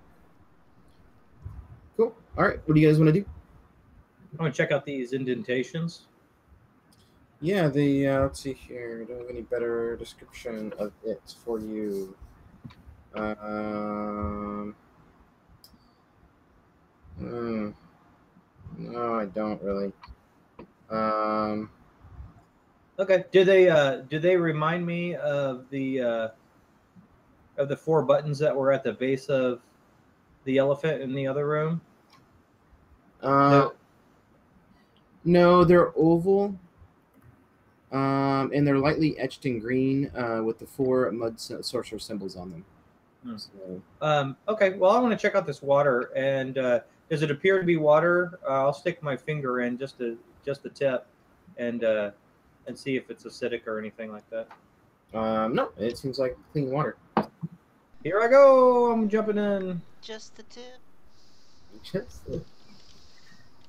Cool. All right. What do you guys want to do? I want to check out these indentations. Yeah, let's see here. I don't have any better description of it for you. No, I don't really. Okay. Do they remind me of the 4 buttons that were at the base of the elephant in the other room? No, they're oval. And they're lightly etched in green with the 4 mud sorcerer symbols on them. So. Okay, well, I want to check out this water, and does it appear to be water? I'll stick my finger in just the tip, and see if it's acidic or anything like that. No, it seems like clean water. Here I go. I'm jumping in. Just the tip.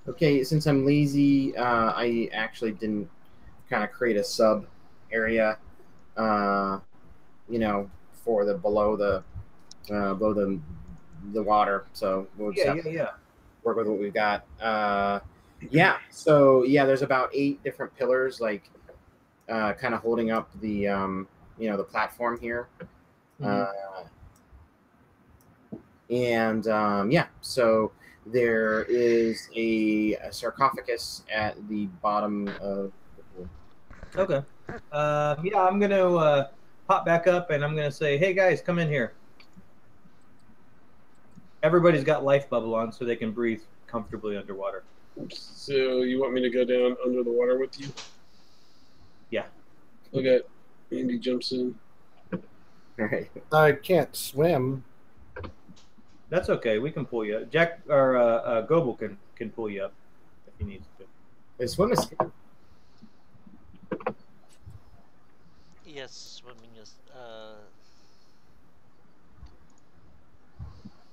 Okay, since I'm lazy, I actually didn't kind of create a sub area, for the below the water. So we'll just work with what we've got. So there's about 8 different pillars, like kind of holding up the the platform here. So there is a sarcophagus at the bottom of the pool. Okay. I'm gonna pop back up, and I'm gonna say, "Hey guys, come in here." everybody's got life bubble on, so they can breathe comfortably underwater. So you want me to go down under the water with you? Yeah. Okay. Andy jumps in. All right. I can't swim. That's okay. We can pull you up. Jack or Goebel can pull you up if he needs to. Is swim is Yes, swimming is.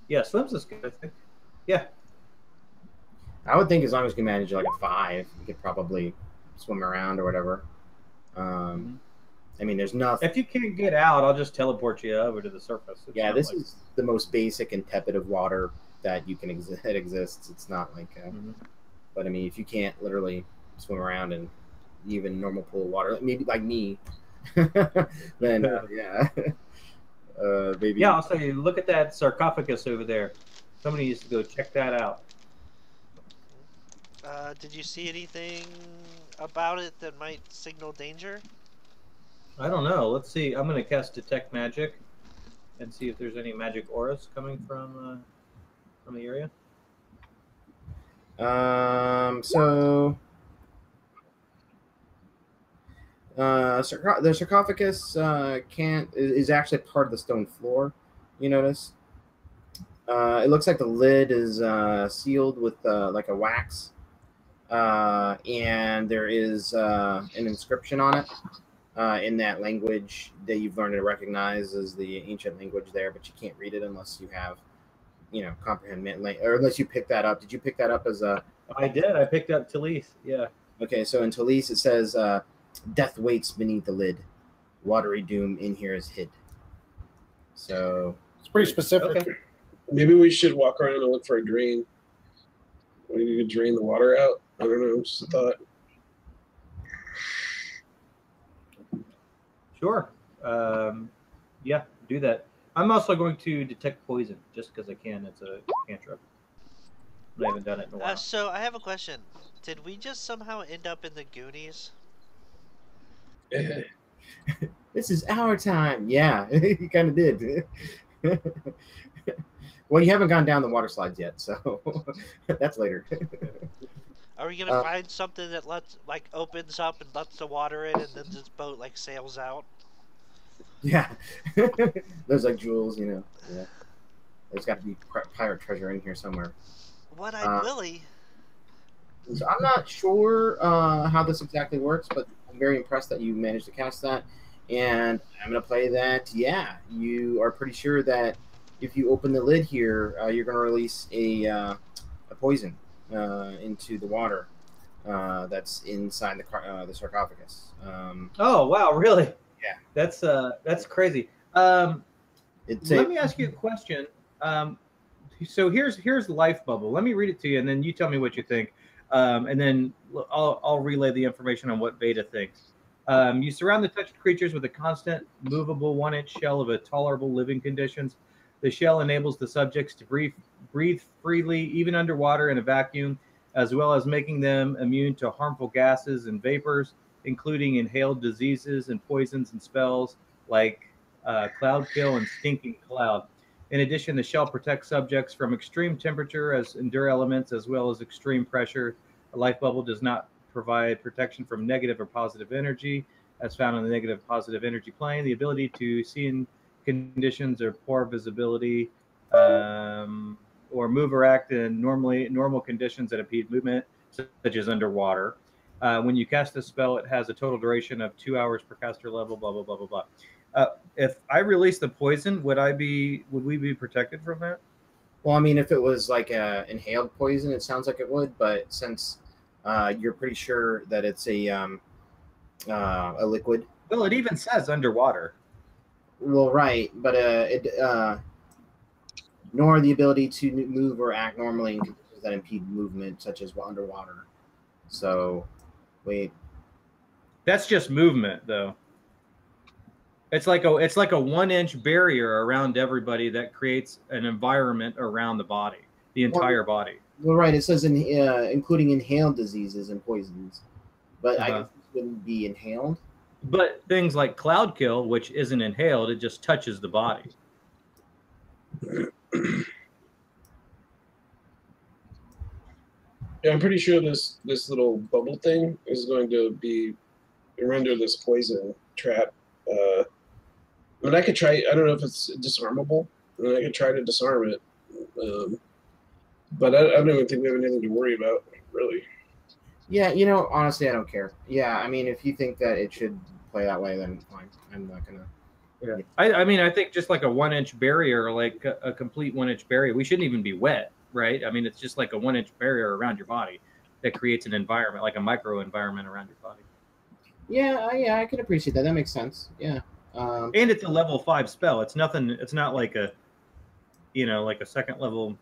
Yeah, swims is good, I think. Yeah. I would think as long as you can manage like a 5, you could probably swim around or whatever. I mean, there's nothing. If you can't get out, I'll just teleport you over to the surface. It's Yeah, not this like- is the most basic and tepid of water that you can that exists. It's not like, but I mean, if you can't literally swim around in even normal pool of water, maybe like me, then yeah, maybe. Yeah, I'll say, look at that sarcophagus over there. Somebody needs to go check that out. Did you see anything about it that might signal danger? I don't know. Let's see. I'm going to cast Detect Magic and see if there's any magic auras coming from the area. So the sarcophagus is actually part of the stone floor. You notice? It looks like the lid is sealed with like a wax, and there is an inscription on it in that language that you've learned to recognize as the ancient language there, but you can't read it unless you have, comprehend or unless you pick that up. Did you pick that up as a? I did. I picked up Talith. Yeah. Okay, so in Talith it says, "Death waits beneath the lid. Watery doom in here is hid." So It's pretty specific. Okay. Maybe we should walk around and look for a drain. We could drain the water out. I don't know. Just a thought. Sure. Yeah, do that. I'm also going to detect poison just because I can. It's a cantrip. I haven't done it in a while. So I have a question. Did we just somehow end up in the Goonies? this is our time. Yeah, you kind of did. Well, you haven't gone down the water slides yet, so that's later. Are we gonna find something that opens up and lets the water in, and then this boat sails out? Yeah, there's like jewels, Yeah, there's got to be pirate treasure in here somewhere. One-eyed Willie. So I'm not sure how this exactly works, but I'm very impressed that you managed to cast that. And I'm going to play that. Yeah, you are pretty sure that if you open the lid here, you're going to release a poison into the water that's inside the sarcophagus. Oh wow, really? Yeah, that's crazy. Let me ask you a question. So here's life bubble. Let me read it to you, and then you tell me what you think, and then I'll relay the information on what Beta thinks. You surround the touched creatures with a constant, movable 1-inch shell of a tolerable living conditions. The shell enables the subjects to breathe freely, even underwater in a vacuum, as well as making them immune to harmful gases and vapors, including inhaled diseases and poisons and spells like cloud kill and stinking cloud. In addition, the shell protects subjects from extreme temperature as endure elements, as well as extreme pressure. A life bubble does not provide protection from negative or positive energy, as found on the negative positive energy plane. The ability to see in conditions or poor visibility, or move or act in normal conditions that impede movement, such as underwater. When you cast a spell, it has a total duration of 2 hours per caster level. Blah blah blah blah blah. If I release the poison, would we be protected from that? Well, I mean, if it was like a inhaled poison, it sounds like it would. But since you're pretty sure that it's a liquid. Well, it even says underwater. Well, right, but nor the ability to move or act normally in conditions that impede movement, such as underwater. So, wait. That's just movement, though. It's like a 1-inch barrier around everybody that creates an environment around the body, the entire body. Well, right. It says including inhaled diseases and poisons, but I guess this wouldn't be inhaled. But things like cloud kill, which isn't inhaled, it just touches the body. Yeah, I'm pretty sure this little bubble thing is going to be render this poison trap. I mean, I could try. I don't know if it's disarmable. I mean, I could try to disarm it, but I don't even think we have anything to worry about, really. Yeah, honestly, I don't care. Yeah, I mean, if you think that it should play that way, then fine. I'm not gonna. Yeah. I mean, I think just like a 1-inch barrier, like a complete 1-inch barrier, we shouldn't even be wet, right? I mean, it's just like a 1-inch barrier around your body that creates an environment, like a micro environment around your body. Yeah, I can appreciate that. That makes sense. Yeah. And it's a level 5 spell. It's nothing. It's not like a, like a second level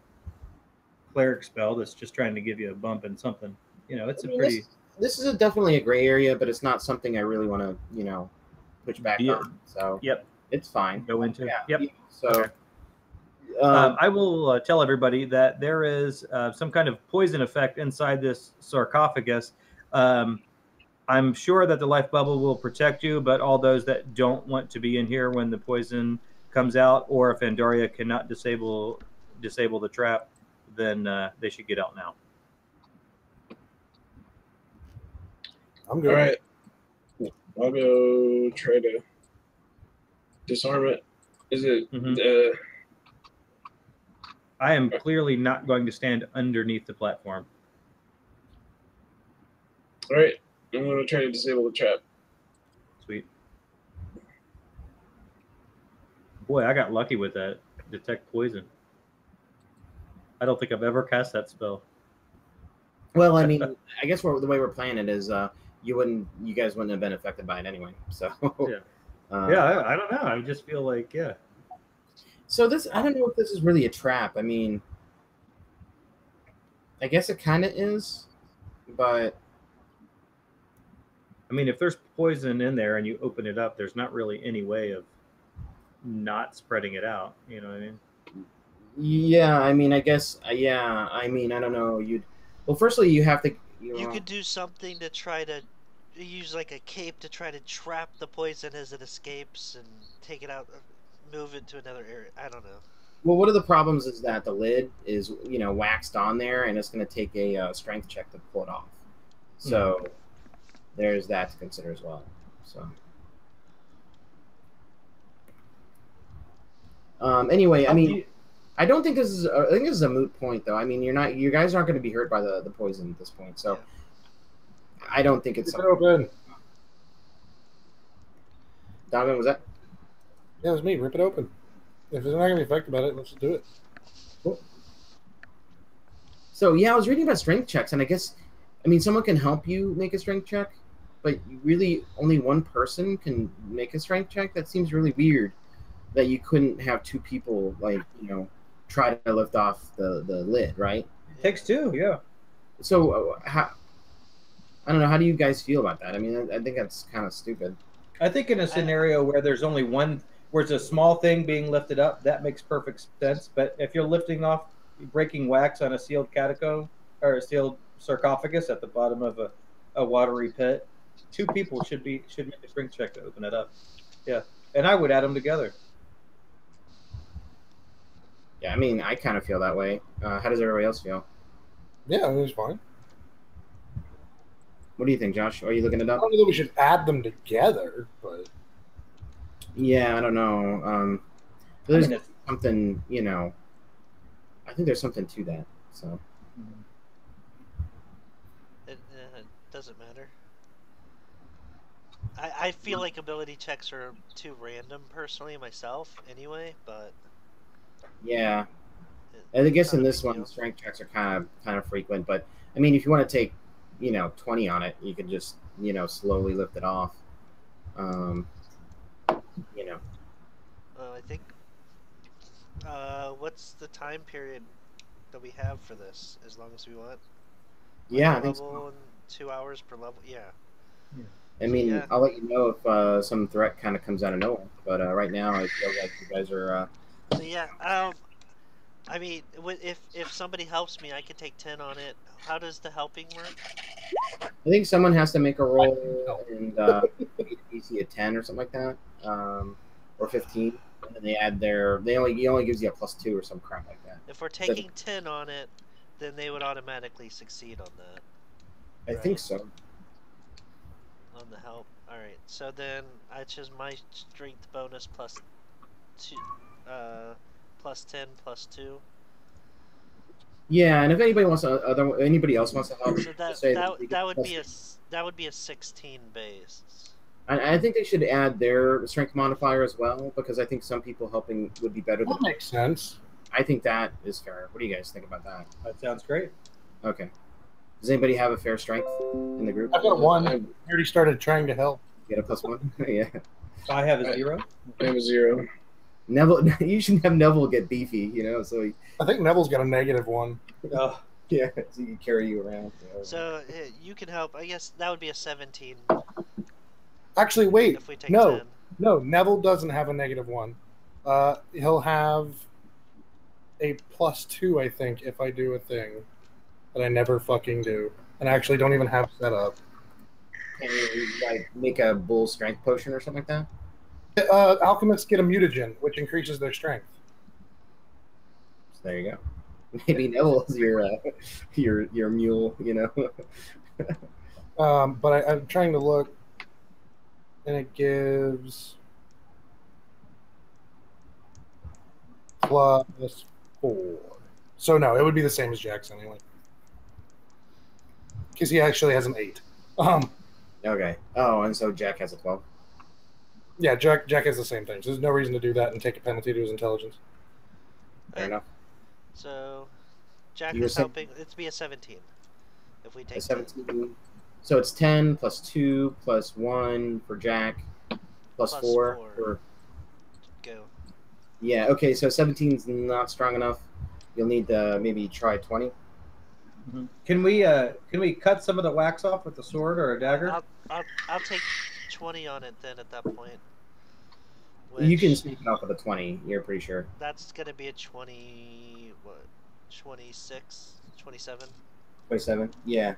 cleric spell that's just trying to give you a bump in something. It's pretty. This is definitely a gray area, but it's not something I really want to, push back on. So yep, it's fine. Go into. Yeah. Yep. So. Okay. I will tell everybody that there is some kind of poison effect inside this sarcophagus. I'm sure that the life bubble will protect you, but all those that don't want to be in here when the poison comes out, or if Andaria cannot disable the trap, then they should get out now. I'm good. All right. I'll go try to disarm it. Is it? I am clearly not going to stand underneath the platform. All right. I'm going to try to disable the trap. Sweet. Boy, I got lucky with that. Detect poison. I don't think I've ever cast that spell. Well, I mean, I guess the way we're playing it is you guys wouldn't have been affected by it anyway. So yeah, I don't know. I just feel like So I don't know if this is really a trap. I mean, I guess it kind of is, but I mean, if there's poison in there and you open it up, there's not really any way of not spreading it out. You know what I mean? Yeah, I mean, I guess, yeah. I mean, I don't know. Well, firstly, you have to. You could do something to try to use like a cape to try to trap the poison as it escapes and take it out, move it to another area. I don't know. Well, one of the problems is that the lid is, waxed on there, and it's going to take a strength check to pull it off. So there's that to consider as well. So anyway, I mean, I don't think this is. I think this is a moot point, though. I mean, you guys aren't going to be hurt by the poison at this point. So I don't think it's open. Donovan, was that? Yeah, it was me. Rip it open. If it's not going to be affected by it, let's just do it. Cool. So, yeah, I was reading about strength checks, and I guess, I mean, someone can help you make a strength check, but really only one person can make a strength check? That seems really weird that you couldn't have two people, try to lift off the lid, right? It takes two, yeah. So, I don't know. How do you guys feel about that? I mean, I think that's kind of stupid. I think in a scenario where there's only one, where it's a small thing being lifted up, that makes perfect sense. But if you're breaking wax on a sealed catacomb or a sealed sarcophagus at the bottom of a watery pit, two people should make a strength check to open it up. Yeah, and I would add them together. Yeah, I mean, I kind of feel that way. How does everybody else feel? Yeah, it was fine. What do you think, Josh? Are you looking it I up? don't know that we should add them together, but yeah, I don't know. There's something, I think there's something to that. So it doesn't matter. I feel like ability checks are too random, personally, myself, anyway. But yeah, I guess in this one, strength checks are kind of frequent. But I mean, if you want to take 20 on it, you can just slowly lift it off. I think what's the time period that we have for this? As long as we want. Yeah, I think so. And 2 hours per level. Yeah. I mean, I'll let you know if some threat kind of comes out of nowhere. But right now, I feel like you guys are. So yeah. I mean, if somebody helps me, I can take 10 on it. How does the helping work? I think someone has to make a roll and DC a 10 or something like that, or 15, and then they add he only gives you a +2 or some crap like that. If we're taking 10 on it, then they would automatically succeed on that. I think so. On the help. Alright, so then I choose my strength bonus plus 2, plus 10, plus 2. Yeah, and if anybody wants to, anybody else wants to help, So that say that would be a 16 base. I think they should add their strength modifier as well, because I think some people helping would be better than. That makes sense. I think that is fair. What do you guys think about that? That sounds great. Okay. Does anybody have a fair strength in the group? I've got a 1. I already started trying to help. Get a +1? Yeah. I have a 0. I have a 0. Neville, you should have Neville get beefy, so I think Neville's got a -1. Oh, yeah, so he can carry you around. So you can help. I guess that would be a 17. Actually, wait. If we take no, 10. no, Neville doesn't have a -1. He'll have a +2, I think, if I do a thing that I never fucking do, and I actually don't even have set up. Can you make a bull strength potion or something like that? Alchemists get a mutagen, which increases their strength. So there you go. Maybe Neville's your mule, But I'm trying to look, and it gives +4. So no, it would be the same as Jack's anyway, because he actually has an 8. Okay. Oh, and so Jack has a 12. Yeah, Jack has the same thing. So there's no reason to do that and take a penalty to his intelligence. Fair enough. So Jack You were is saying- helping. It'd be a 17 if we take A 10. 17. So it's 10 plus 2 plus 1 for Jack plus 4 for. Go. Yeah. Okay. So 17 is not strong enough. You'll need to maybe try 20. Can we cut some of the wax off with a sword or a dagger? I'll take 20 on it then at that point. You can Which- sneak it off with a 20. You're pretty sure. That's gonna be a 26, 27. 27. Yeah.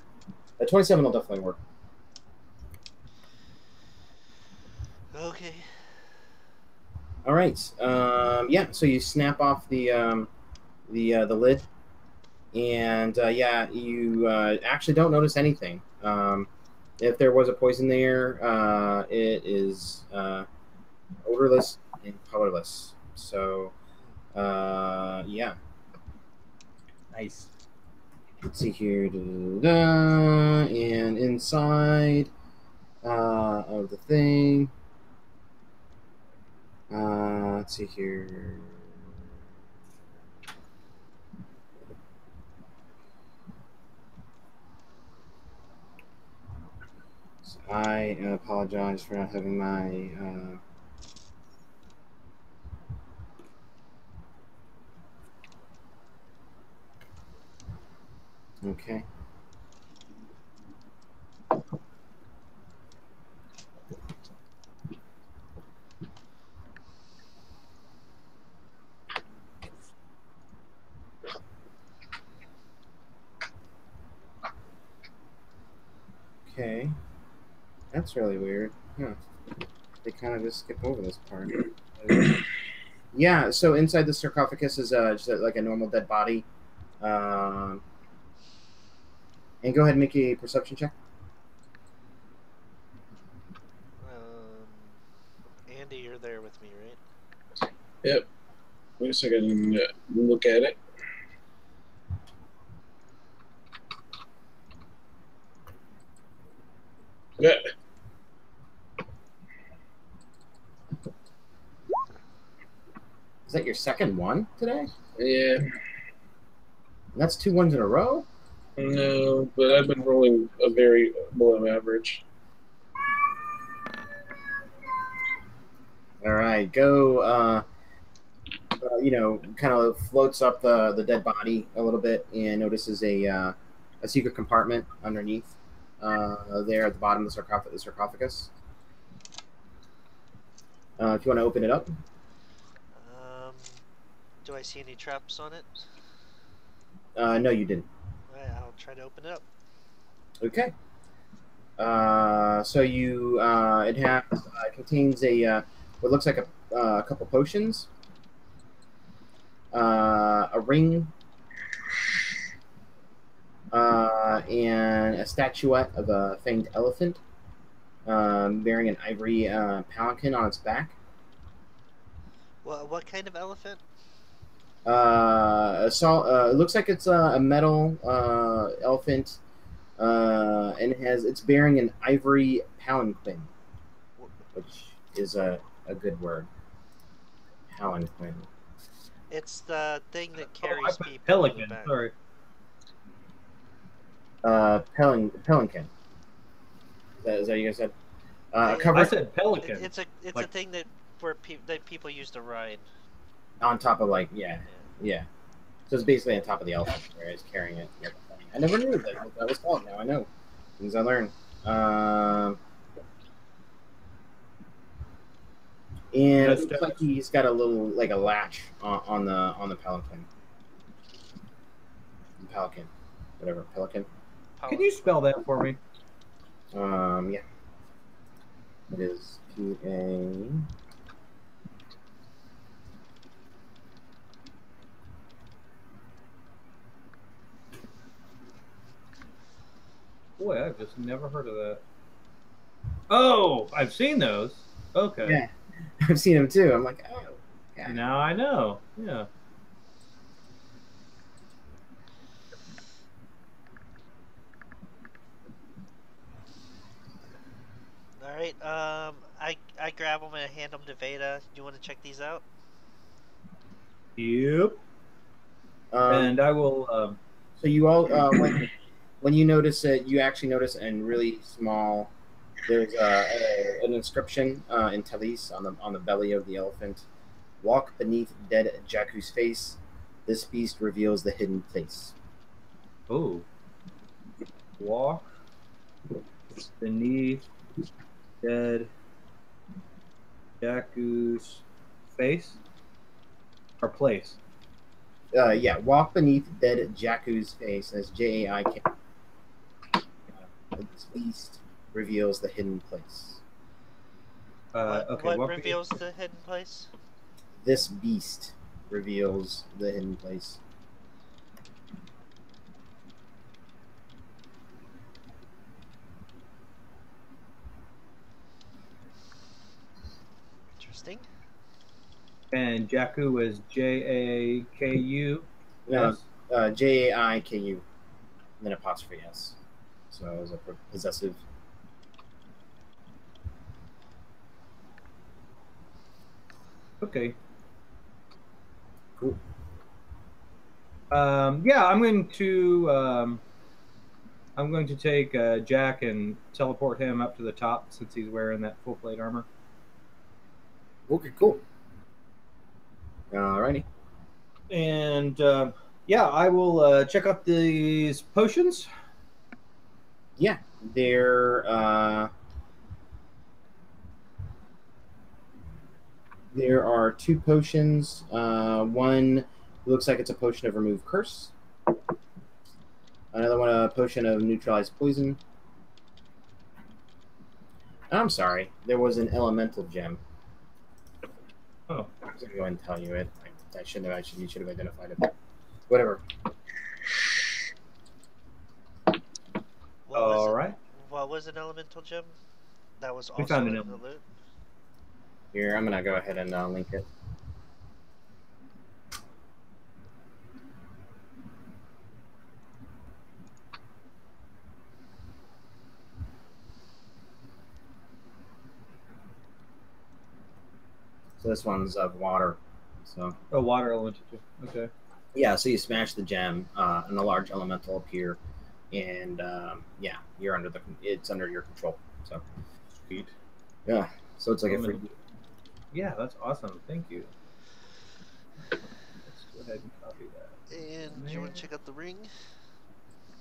A 27 will definitely work. Okay. All right. Yeah. So you snap off the lid, and yeah, you actually don't notice anything. If there was a poison there, it is odorless and colorless. So, yeah. Nice. Let's see here. Da-da-da. And inside of the thing. Let's see here. So I apologize for not having my okay. Okay. That's really weird. Huh. They kind of just skip over this part. Yeah, so inside the sarcophagus is just like a normal dead body. And go ahead and make a perception check. Andy, you're there with me, right? Yep. Wait a second and look at it. Yeah. Is that your second one today? Yeah. That's 2 ones in a row? No, but I've been rolling a very below average. All right, go. Kind of floats up the dead body a little bit and notices a secret compartment underneath there at the bottom of the sarcophagus. If you want to open it up. Do I see any traps on it? No, you didn't. Alright, I'll try to open it up. Okay. So you it has contains what looks like a couple potions, a ring, and a statuette of a fanged elephant bearing an ivory palanquin on its back. Well, what kind of elephant? It looks like it's a metal elephant, and it's bearing an ivory palanquin, which is a good word. Palanquin. It's the thing that I carries put people. pelican. on the back. Sorry. Palanquin. Is that what you guys said? I Covered said pelican. It's a Like- thing that that people use to ride. on top of yeah. So it's basically on top of the elephant, where it's carrying it. I never knew that was called. Now I know things I learn. And it looks like he's got a little like a latch on the palanquin. Pelican, whatever, pelican. Can you spell that for me? Yeah. It is PA. Boy, I've just never heard of that. Oh, I've seen those. Okay. Yeah, I've seen him too. I'm like, oh. Yeah. Now I know. Yeah. All right. I grab them and hand them to Veda. Do you want to check these out? Yep. And I will. So you all, when you notice it, you actually notice in really small. There's an inscription in Talis on the belly of the elephant. Walk beneath dead Jakku's face. This beast reveals the hidden place. Oh. Walk beneath dead Jakku's face or place. Yeah, walk beneath dead Jakku's face. As Jaik. This beast reveals the hidden place. Okay. What reveals the hidden place? This beast reveals the hidden place. Interesting. And Jakku is Jakku. No, Jaiku, then apostrophe S. So it was a possessive. Okay. Cool. Yeah, I'm going to take Jack and teleport him up to the top since he's wearing that full plate armor. Okay, cool. Alrighty. And yeah, I will check out these potions. Yeah, there are 2 potions. One looks like it's a potion of remove curse. Another one, a potion of neutralize poison. I'm sorry, there was an elemental gem. Oh, I was gonna go and tell you it. You should have identified it. Whatever. all right. What was an elemental gem? That was We also found an in the elemental. loot. Here, I'm gonna go ahead and link it. So this one's of water. So Oh, water elemental. Okay. yeah, so you smash the gem, and a large elemental appear, and yeah, it's under your control. So Sweet. yeah, so it's like a free. Yeah, that's awesome. Thank you. Let's go ahead and copy that. And do you want to check out the ring?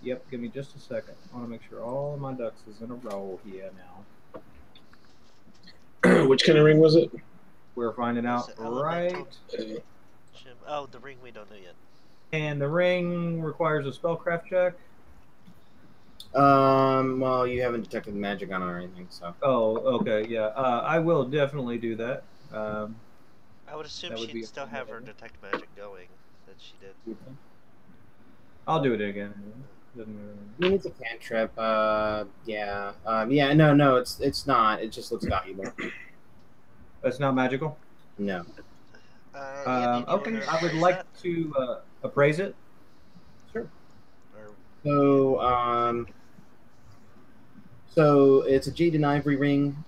Yep, give me just a second. I want to make sure all of my ducks is in a row here now. Which kind of ring was it? We're finding out It's an elemental right. gem. Oh, the ring we don't know yet. And the ring requires a spellcraft check. Well, you haven't detected magic on it or anything, so. Oh, okay, yeah. I will definitely do that. I would assume That would be she'd a still fun have her idea. detect magic going that she did. I'll do it again. mean, it's a cantrip. Yeah. Yeah. No. It's not. It just looks valuable. That's not magical. No. Andy, do you Okay, want to I would appraise like that? to appraise it. Sure. Or So it's a jade and ivory ring.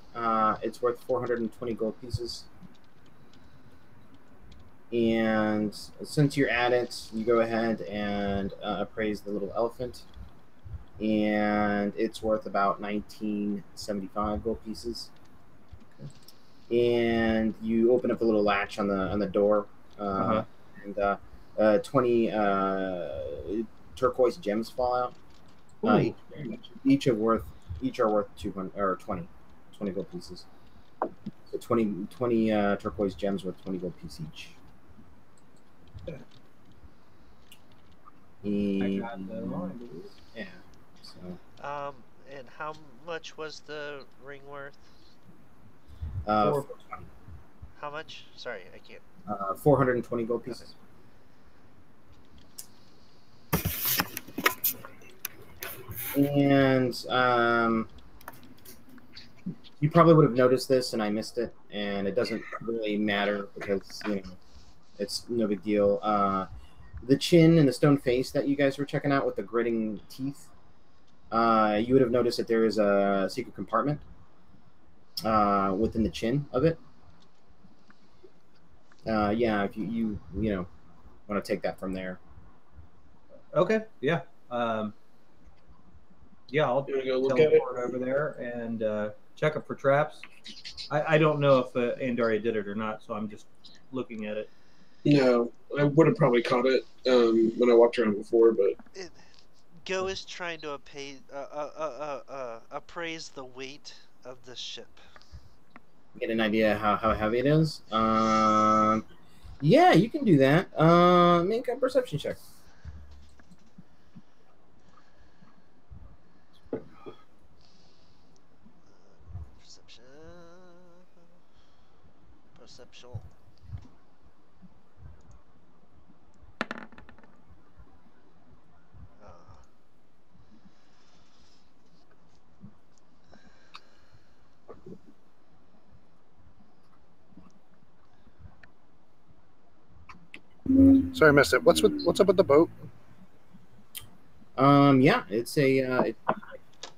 It's worth 420 gold pieces. And since you're at it, you go ahead and appraise the little elephant. And it's worth about 1975 gold pieces. And you open up the little latch on the door, and 20 turquoise gems fall out. Ooh. Each are worth 200 or 20 gold pieces. So 20 turquoise gems worth 20 gold piece each. I got that line, dude. Yeah. So. And how much was the ring worth? 420. How much? Sorry, I can't. 420 gold pieces. And you probably would have noticed this, and I missed it, and it doesn't really matter because it's no big deal. The chin and the stone face that you guys were checking out with the gritting teeth, you would have noticed that there is a secret compartment within the chin of it. Yeah, if you want to take that from there. Okay. Yeah. Yeah, I'll You wanna go look at it? teleport over there and check up for traps. I don't know if Andaria did it or not, so I'm just looking at it. No, I would have probably caught it when I walked around before, but Go is trying to appraise the weight of the ship. Get an idea how heavy it is. Yeah, you can do that. Make a perception check. Perceptual. Sorry, I missed it. What's up with the boat? Yeah, it's a.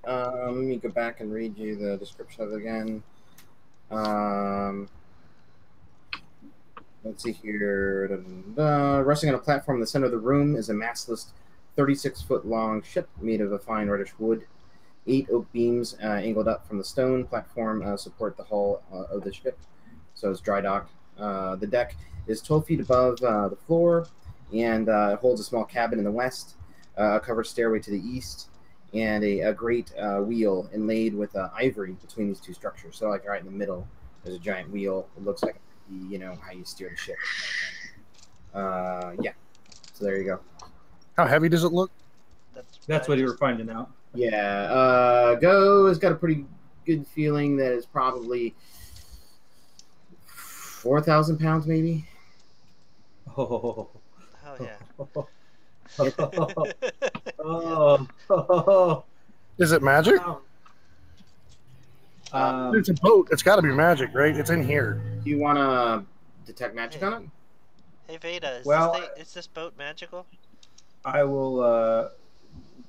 Let me go back and read you the description of it again. Let's see here. Resting on a platform in the center of the room is a mastless, 36-foot-long ship made of a fine reddish wood. 8 oak beams angled up from the stone platform support the hull of the ship, so it's dry docked. The deck is 12 feet above the floor, and it holds a small cabin in the west, a covered stairway to the east, and a great wheel inlaid with ivory between these two structures. So, like right in the middle, there's a giant wheel. It looks like how you steer the ship. Yeah. So there you go. How heavy does it look? That's what you were finding out. Yeah. Go has got a pretty good feeling that it's probably 4,000 pounds, maybe. Oh. Hell yeah. Oh. Is it magic? It's a boat. It's got to be magic, right? It's in here. Do you want to detect magic on it? Hey Veda, is this boat magical? I will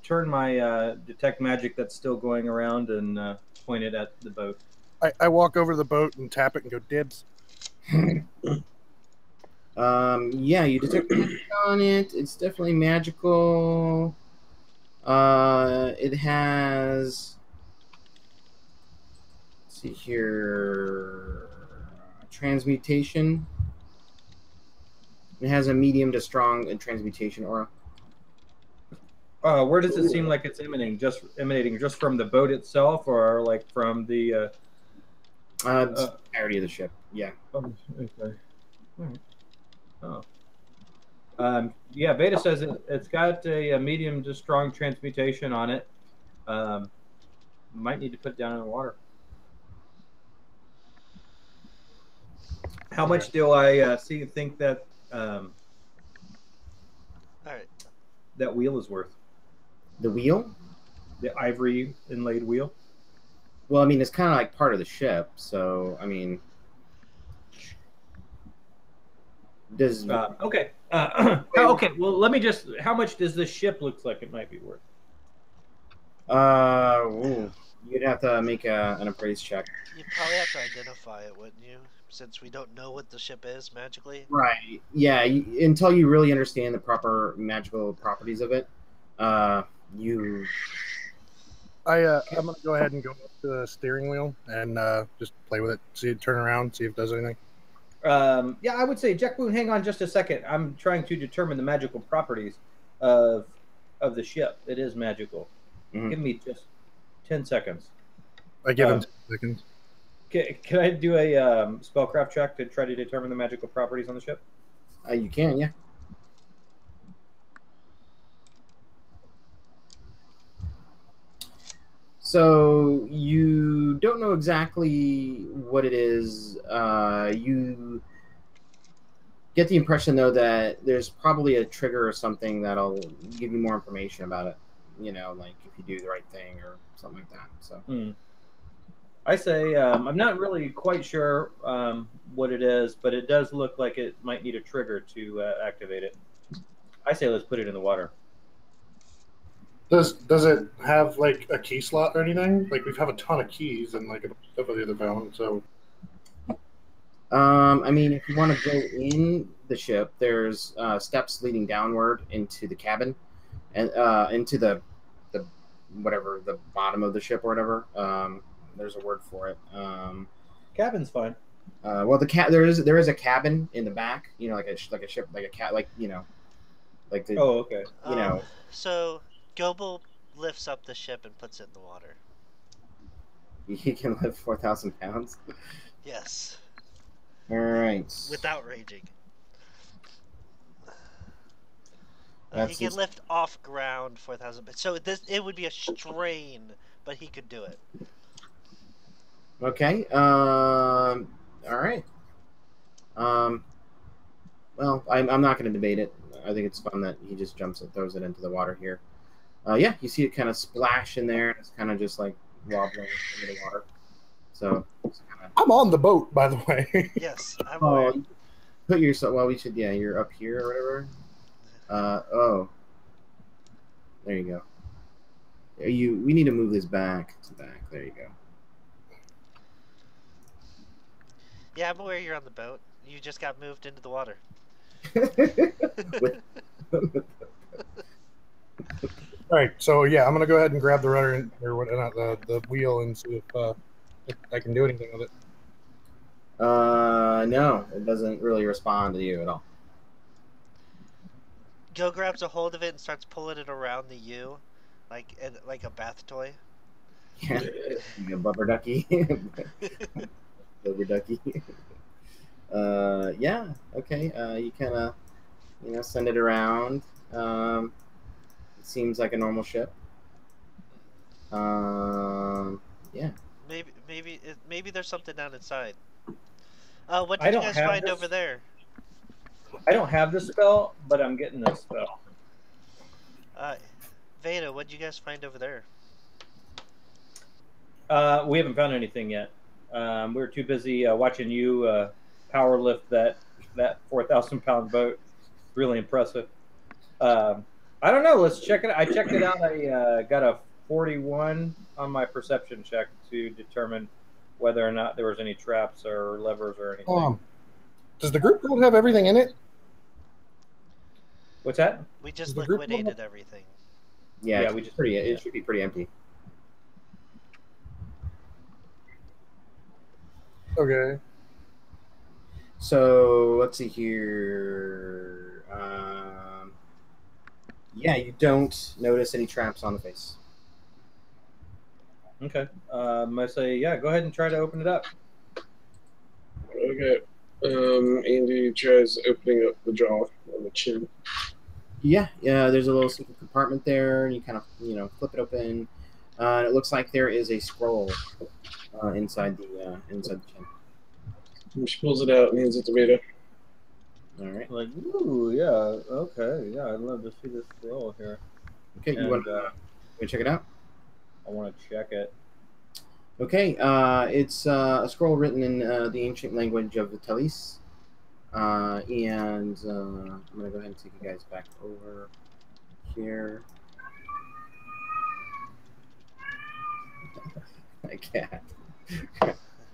turn my detect magic that's still going around and point it at the boat. I walk over to the boat and tap it and go dibs. Yeah, you detect magic on it. It's definitely magical. It has. Let's see here. Transmutation. It has a medium to strong transmutation aura. Where does it seem like it's emanating? Just from the boat itself, or like from the entirety of the ship? Yeah. Okay. All right. Oh. Yeah, Beta says it's got a medium to strong transmutation on it. Might need to put it down in the water. How much do I think that All right. that wheel is worth? The wheel? The ivory inlaid wheel. Well, I mean, it's kind of like part of the ship, so I mean, does Okay. Okay. Well, let me just. How much does this ship looks like it might be worth? ooh, you'd have to make an appraise check. You'd probably have to identify it, wouldn't you? Since we don't know what the ship is magically. Right. Yeah. Until you really understand the proper magical properties of it, you. I'm gonna go ahead and go up to the steering wheel and just play with it. See it turn around, see if it does anything. Yeah, I would say, Jack Boone, hang on just a second. I'm trying to determine the magical properties of the ship. It is magical. Mhm. Give me just 10 seconds. I give him 10 seconds. Can I do a spellcraft check to try to determine the magical properties on the ship? You can, yeah. So you don't know exactly what it is. You get the impression, though, that there's probably a trigger or something that'll give you more information about it. You know, like if you do the right thing or something like that. So. I say I'm not really quite sure what it is, but it does look like it might need a trigger to activate it. I say let's put it in the water. Does it have like a key slot or anything? Like we have a ton of keys and like a bunch of stuff on the other phone. So I mean, if you want to go in the ship, there's steps leading downward into the cabin and into the whatever the bottom of the ship or whatever. There's a word for it. Cabin's fine. Well, there is a cabin in the back. You know, like a ship, like a cat, like you know, like the. Oh, okay. You know. So Goebel lifts up the ship and puts it in the water. He can lift 4,000 pounds. Yes. All right. Without raging. He can That's lift off ground 4,000. So it would be a strain, but he could do it. Okay. All right. Well, I'm not going to debate it. I think it's fun that he just jumps and throws it into the water here. Yeah, you see it kind of splash in there. It's kind of just like wobbling into the water. So it's kinda... I'm on the boat, by the way. Yes, I'm aware. Put yourself. Well, we should. Yeah, you're up here or whatever. Oh, there you go. We need to move this back to back. There you go. Yeah, I'm aware you're on the boat. You just got moved into the water. All right, so yeah, I'm gonna go ahead and grab the rudder or whatnot, the wheel, and see if I can do anything with it. No, it doesn't really respond to you at all. Joe grabs a hold of it and starts pulling it around the U, like a bath toy. Yeah, a rubber ducky. Rubber ducky. Yeah. Okay. You kind of, send it around. It seems like a normal ship. Yeah. Maybe there's something down inside. What did you guys find over there? I don't have the spell, but I'm getting this spell. Veda, what did you guys find over there? We haven't found anything yet. We were too busy watching you power lift that 4,000-pound boat. Really impressive. I don't know. Let's check it. I checked it out. I got a 41 on my perception check to determine whether or not there was any traps or levers or anything. Does the group gold have everything in it? What's that? We just liquidated everything. Yeah, we just it should be pretty empty. Okay. So let's see here. Yeah, you don't notice any traps on the face. Okay. I say, yeah, go ahead and try to open it up. Okay. Andy tries opening up the jaw on the chin. Yeah. There's a little secret compartment there, and you kind of, flip it open. And it looks like there is a scroll inside the chin. And she pulls it out and hands it to Veda. All right. Like, ooh, yeah, okay, yeah, I'd love to see this scroll here. Okay, you want to You check it out. I want to check it. Okay, it's a scroll written in the ancient language of the Talis. And I'm going to go ahead and take you guys back over here. My cat.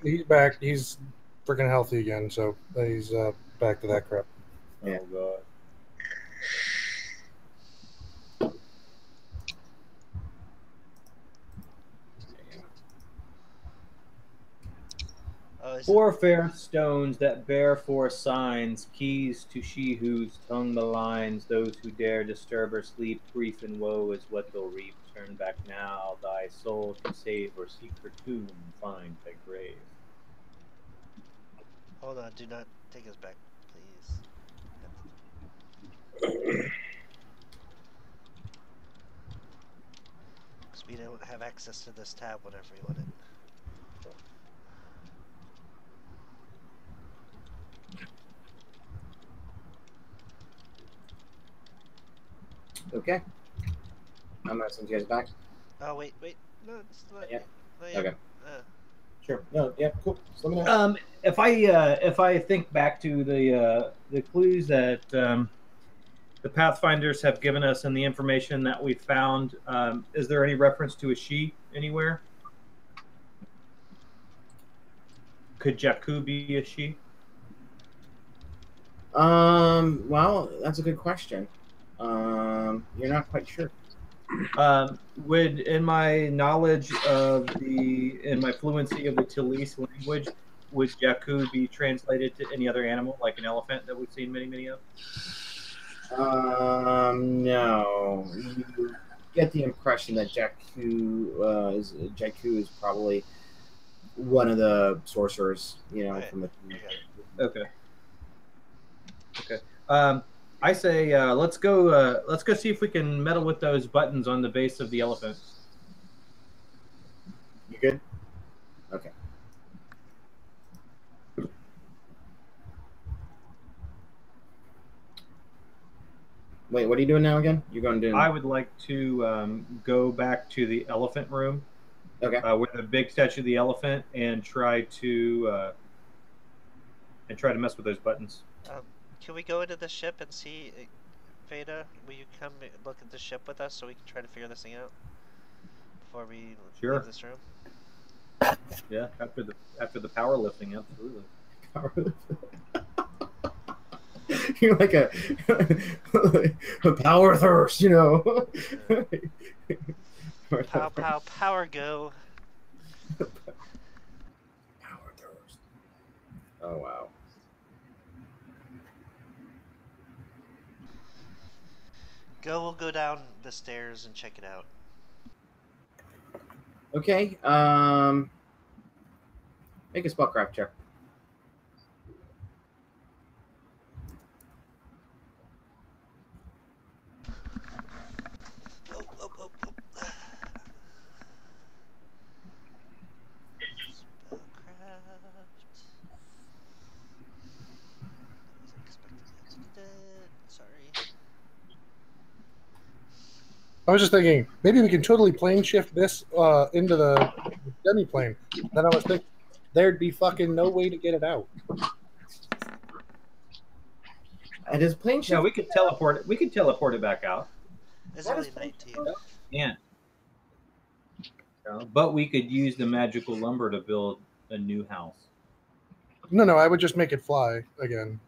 He's back. He's freaking healthy again, so he's back to that crap. Yeah. Oh god. Oh, is Four fair stones that bear four signs, keys to she whose tongue maligns those who dare disturb her sleep. Grief and woe is what they'll reap. Turn back now, thy soul to save, or seek her tomb, find thy grave. Hold on, do not take us back, please. Because we don't have access to this tab whenever we want it. Okay. I'm going to send you guys back. Oh, wait. No, it's not yet. Not yet. Okay. Sure. No, yeah, cool. Just let me know. If I think back to the clues that the Pathfinders have given us and the information that we found, is there any reference to a she anywhere? Could Jakku be a she? Well, that's a good question. You're not quite sure. Would, in my knowledge of in my fluency of the Talese language, would Jakku be translated to any other animal, like an elephant that we've seen many of? No. You get the impression that Jakku is probably one of the sorcerers, Right. from the. Okay. I say let's go see if we can meddle with those buttons on the base of the elephant. You good? Okay. Wait, what are you doing now again? You're going to do. I would like to go back to the elephant room. Okay. With a big statue of the elephant and try to mess with those buttons. Can we go into the ship and see, Veda? Will you come look at the ship with us so we can try to figure this thing out before we leave this room? Yeah, after the powerlifting, absolutely. You're like a power thirst, Power go. Power thirst. Oh wow. We'll go down the stairs and check it out. Okay. Make a spellcraft check. Oh. I was just thinking, maybe we can totally plane shift this into the demi-plane. Then I was thinking, there'd be fucking no way to get it out. And his plane shift. Yeah, we could teleport it. We could teleport it back out. It's only 19. Yeah. But we could use the magical lumber to build a new house. No, I would just make it fly again.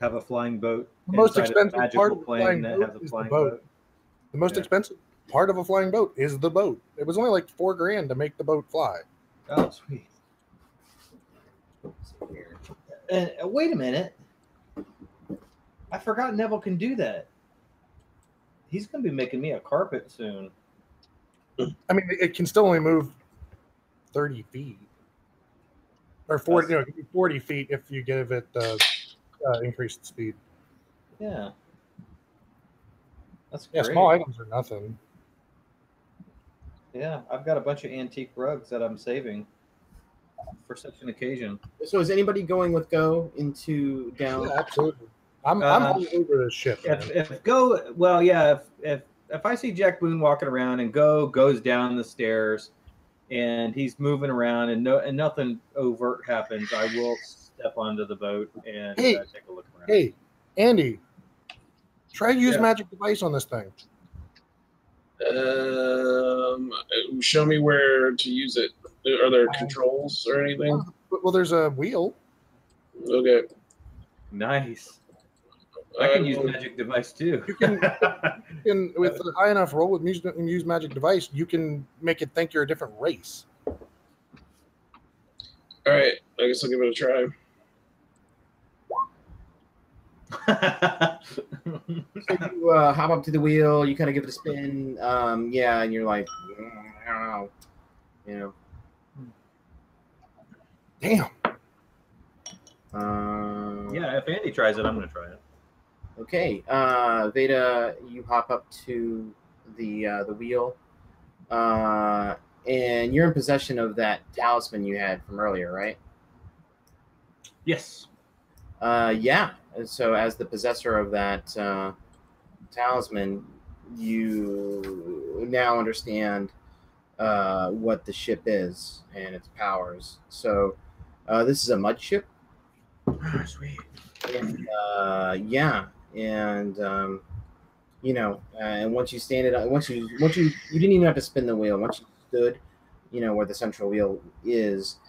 Have a flying boat. The most expensive part of magical the plane flying that boat has a is the flying boat. boat. The most expensive part of a flying boat is the boat. It was only like $4,000 to make the boat fly. Oh, sweet. And wait a minute. I forgot Neville can do that. He's going to be making me a carpet soon. I mean, it can still only move 30 feet. Or 40 feet if you give it increased speed. Yeah. That's great. Yeah, small items are nothing. Yeah, I've got a bunch of antique rugs that I'm saving for such an occasion. So is anybody going with Go into down? Yeah, absolutely. I'm all over this shit. If Go, well, yeah. If if I see Jack Boone walking around and goes down the stairs, and he's moving around and nothing overt happens, I will step onto the boat and Hey. take a look around. Hey, Andy, try to use Yeah. magic device on this thing. Show me where to use it. Are there controls or anything? Well, there's a wheel. Okay. Nice. I can use magic device too. You can with a high enough roll with use magic device, you can make it think you're a different race. All right. I guess I'll give it a try. So you hop up to the wheel, you kind of give it a spin, yeah, and you're like, I don't know, you know. Damn. Yeah, if Andy tries it, I'm going to try it. Okay, Veda, you hop up to the wheel, and you're in possession of that talisman you had from earlier, right? Yes. Yeah. So as the possessor of that talisman, you now understand what the ship is and its powers. So this is a mud ship. Oh, sweet. And, yeah, and you know, and once you stand it, once you didn't even have to spin the wheel. Once you stood, you know, where the central wheel is,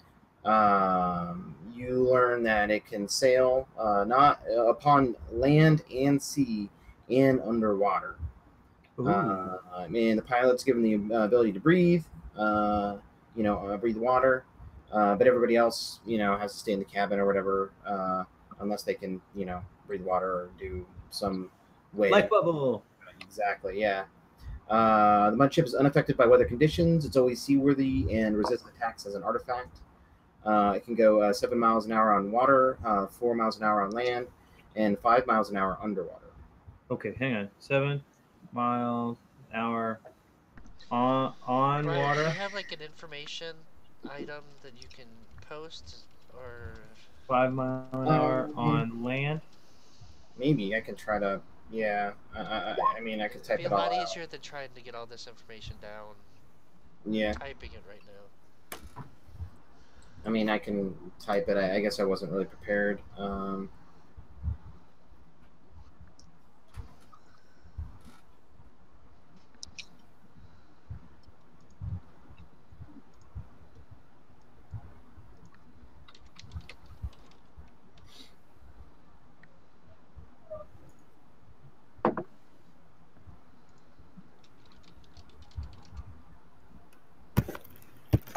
you learn that it can sail not upon land and sea and underwater. And the pilot's given the ability to breathe, breathe water, but everybody else, you know, has to stay in the cabin or whatever, unless they can, you know, breathe water or do some way. Life bubble. Exactly, yeah. The mud ship is unaffected by weather conditions. It's always seaworthy and resists attacks as an artifact. It can go 7 miles an hour on water, 4 miles an hour on land, and 5 miles an hour underwater. Okay, hang on. 7 miles an hour on Brian, water. do you have like an information item that you can post, or 5 miles an hour on land? Maybe I can try to. Yeah, I mean, I could type it'd it be a all lot out. easier than trying to get all this information down. Yeah. Typing it right now. I mean, I can type it. I guess I wasn't really prepared.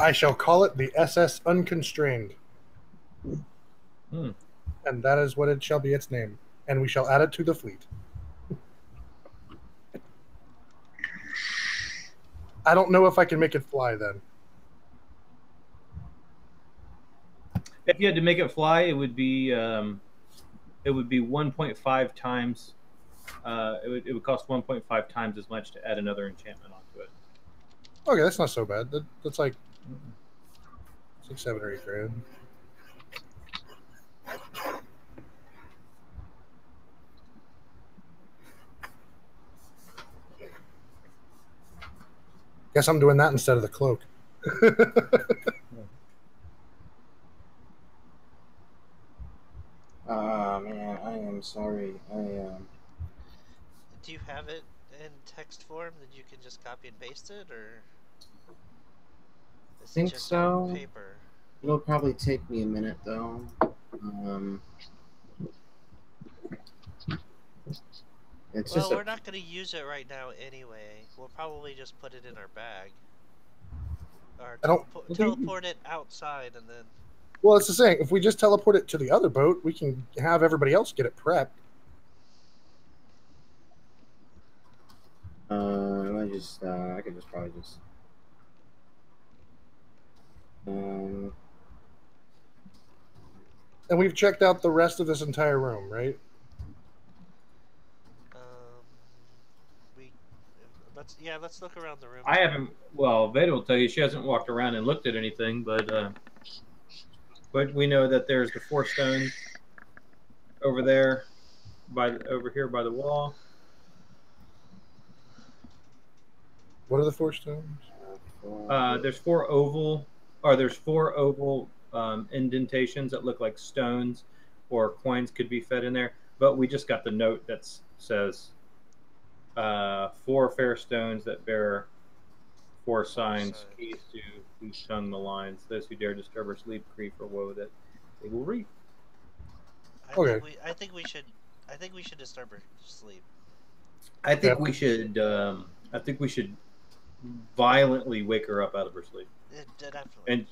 I shall call it the SS Unconstrained. Hmm. And that is what it shall be its name. And we shall add it to the fleet. I don't know if I can make it fly then. If you had to make it fly, it would be 1.5 times. It would cost 1.5 times as much to add another enchantment onto it. Okay, that's not so bad. That's like 7 or 8 grand. Guess I'm doing that instead of the cloak. Man, I am sorry. Do you have it in text form that you can just copy and paste it, or is Think it just so. on paper? It'll probably take me a minute though. It's Well, just we're not going to use it right now anyway. We'll probably just put it in our bag. Or teleport it outside and then... Well, it's the same. If we just teleport it to the other boat, we can have everybody else get it prepped. I could just probably just. And we've checked out the rest of this entire room, right? Let's look around the room. I haven't. Well, Veda will tell you she hasn't walked around and looked at anything, but we know that there's the 4 stones over there, over here by the wall. What are the 4 stones? There's four oval indentations that look like stones or coins could be fed in there. But we just got the note that says 4 fair stones that bear 4 signs, keys to whose tongue the lines. Those who dare disturb or sleep, grief or woe that they will reap. I think we should disturb her sleep. I think we should. I think we should violently wake her up out of her sleep. Definitely.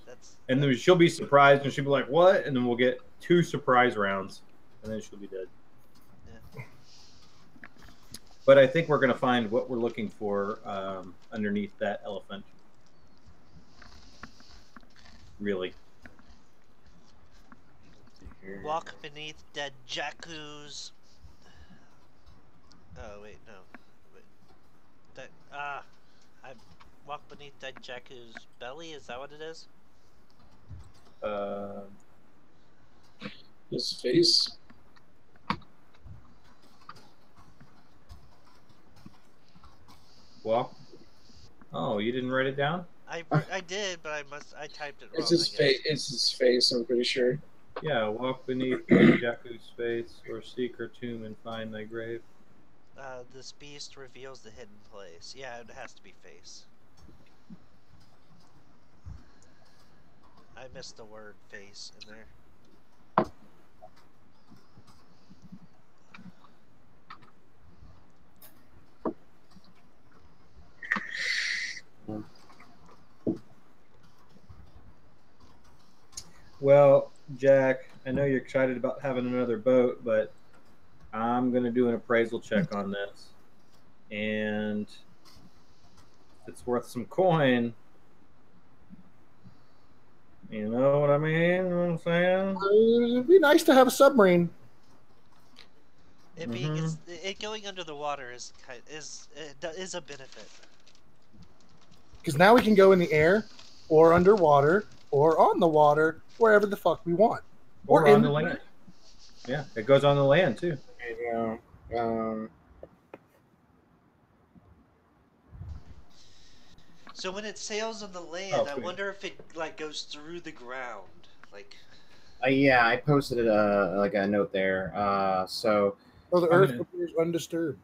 And then she'll be surprised, and she'll be like, "What?" And then we'll get 2 surprise rounds, and then she'll be dead. Yeah. But I think we're going to find what we're looking for underneath that elephant. Really. Walk beneath dead Jakku's. Oh wait, no. Wait. I walk beneath dead Jakku's belly. Is that what it is? His face. Well, oh, you didn't write it down? I did, but I typed it wrong. It's his face. It's his face. I'm pretty sure. Yeah, walk beneath Jakku's face, or seek her tomb and find thy grave. This beast reveals the hidden place. Yeah, it has to be face. I missed the word face in there. Well, Jack, I know you're excited about having another boat, but I'm going to do an appraisal check on this. And if it's worth some coin, you know what I mean? You know what I'm saying? It'd be nice to have a submarine. It going under the water is a benefit. Because now we can go in the air, or underwater, or on the water, wherever the fuck we want. Or on the land. Yeah, it goes on the land too. So when it sails on the land, I wonder if it goes through the ground, Yeah, I posted it a note there. So the Earth appears undisturbed.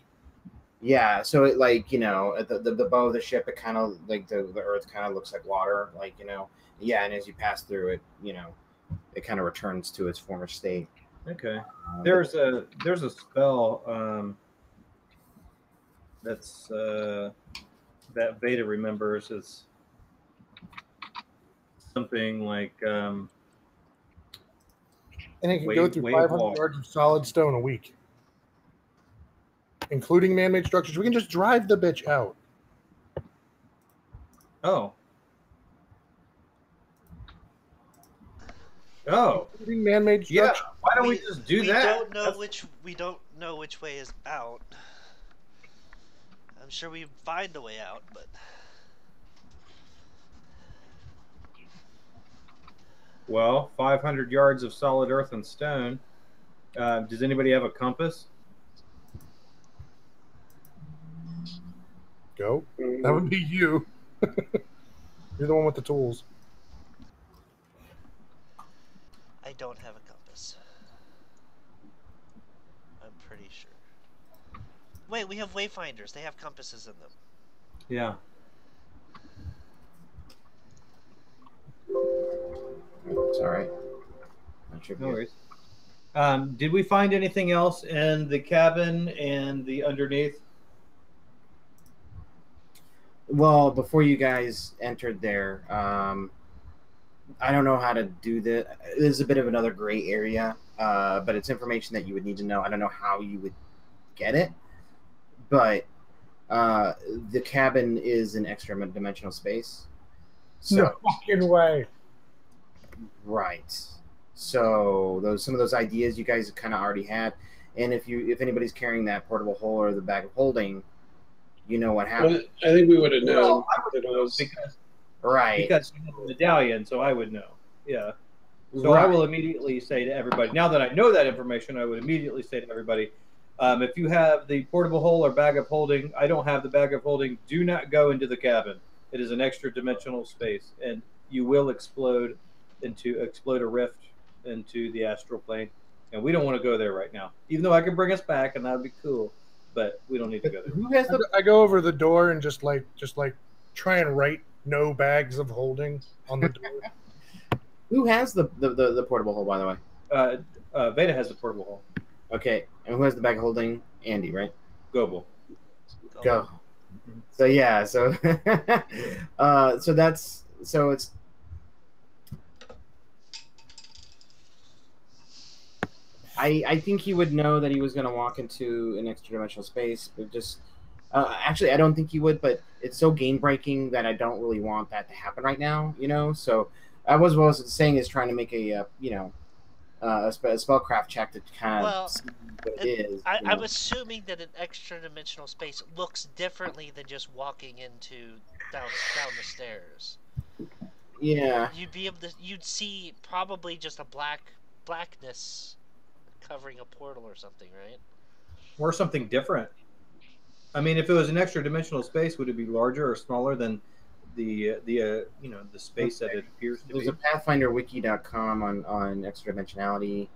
Yeah, so it the bow of the ship, it kind of the Earth kind of looks like water, Yeah, and as you pass through it, it kind of returns to its former state. Okay. There's a spell that's that Veda remembers is something like and it can go through 500 yards of solid stone a week, including man-made structures. We can just drive the bitch out. Oh, including man-made structures. Yeah. Why don't we just do that? We don't know which way is out. I'm sure we find a way out, but well, 500 yards of solid earth and stone. Does anybody have a compass? Go. That would be you. You're the one with the tools. I don't have a compass. I'm pretty sure. Wait, we have wayfinders. They have compasses in them. Yeah. It's all right. No worries. Did we find anything else in the cabin and the underneath? Well, before you guys entered there, I don't know how to do this. This is a bit of another gray area, but it's information that you would need to know. I don't know how you would get it, but the cabin is an extra dimensional space. So, no fucking way. Right. So some of those ideas you guys kind of already had, and if anybody's carrying that portable hole or the bag of holding, you know what happened. Well, I think we would have known. Well, I would know because you had the medallion, so I would know. Yeah. So I will immediately say to everybody, now that I know that information, I would immediately say to everybody, If you have the portable hole or bag of holding, I don't have the bag of holding. Do not go into the cabin. It is an extra dimensional space, and you will explode a rift into the astral plane. And we don't want to go there right now. Even though I could bring us back, and that would be cool, but we don't need to go there. Who has the I go over the door and just like try and write no bags of holding on the door. Who has the portable hole, by the way? Veda has the portable hole. Okay, and who has the bag of holding? Andy, right? Goble. Go. So yeah, so so it's I think he would know that he was going to walk into an extra dimensional space, but just actually I don't think he would, but it's so game breaking that I don't really want that to happen right now, you know. So what I was saying is trying to make a a spellcraft check to kind of see what it is. I'm assuming that an extra dimensional space looks differently than just walking into down the stairs. Yeah. You'd see probably just a blackness covering a portal or something, right? Or something different. I mean, if it was an extra dimensional space, would it be larger or smaller than the space that it appears to There's be? a pathfinderwiki.com on extra dimensionality.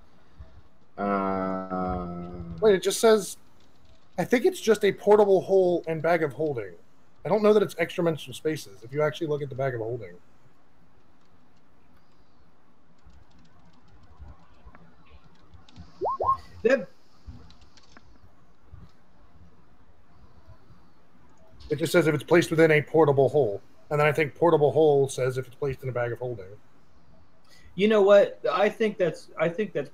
Wait, it just says, I think it's just a portable hole and bag of holding. I don't know that it's extra dimensional spaces. If you actually look at the bag of holding. It just says if it's placed within a portable hole. And then I think portable hole says if it's placed in a bag of holding. You know what? I think that's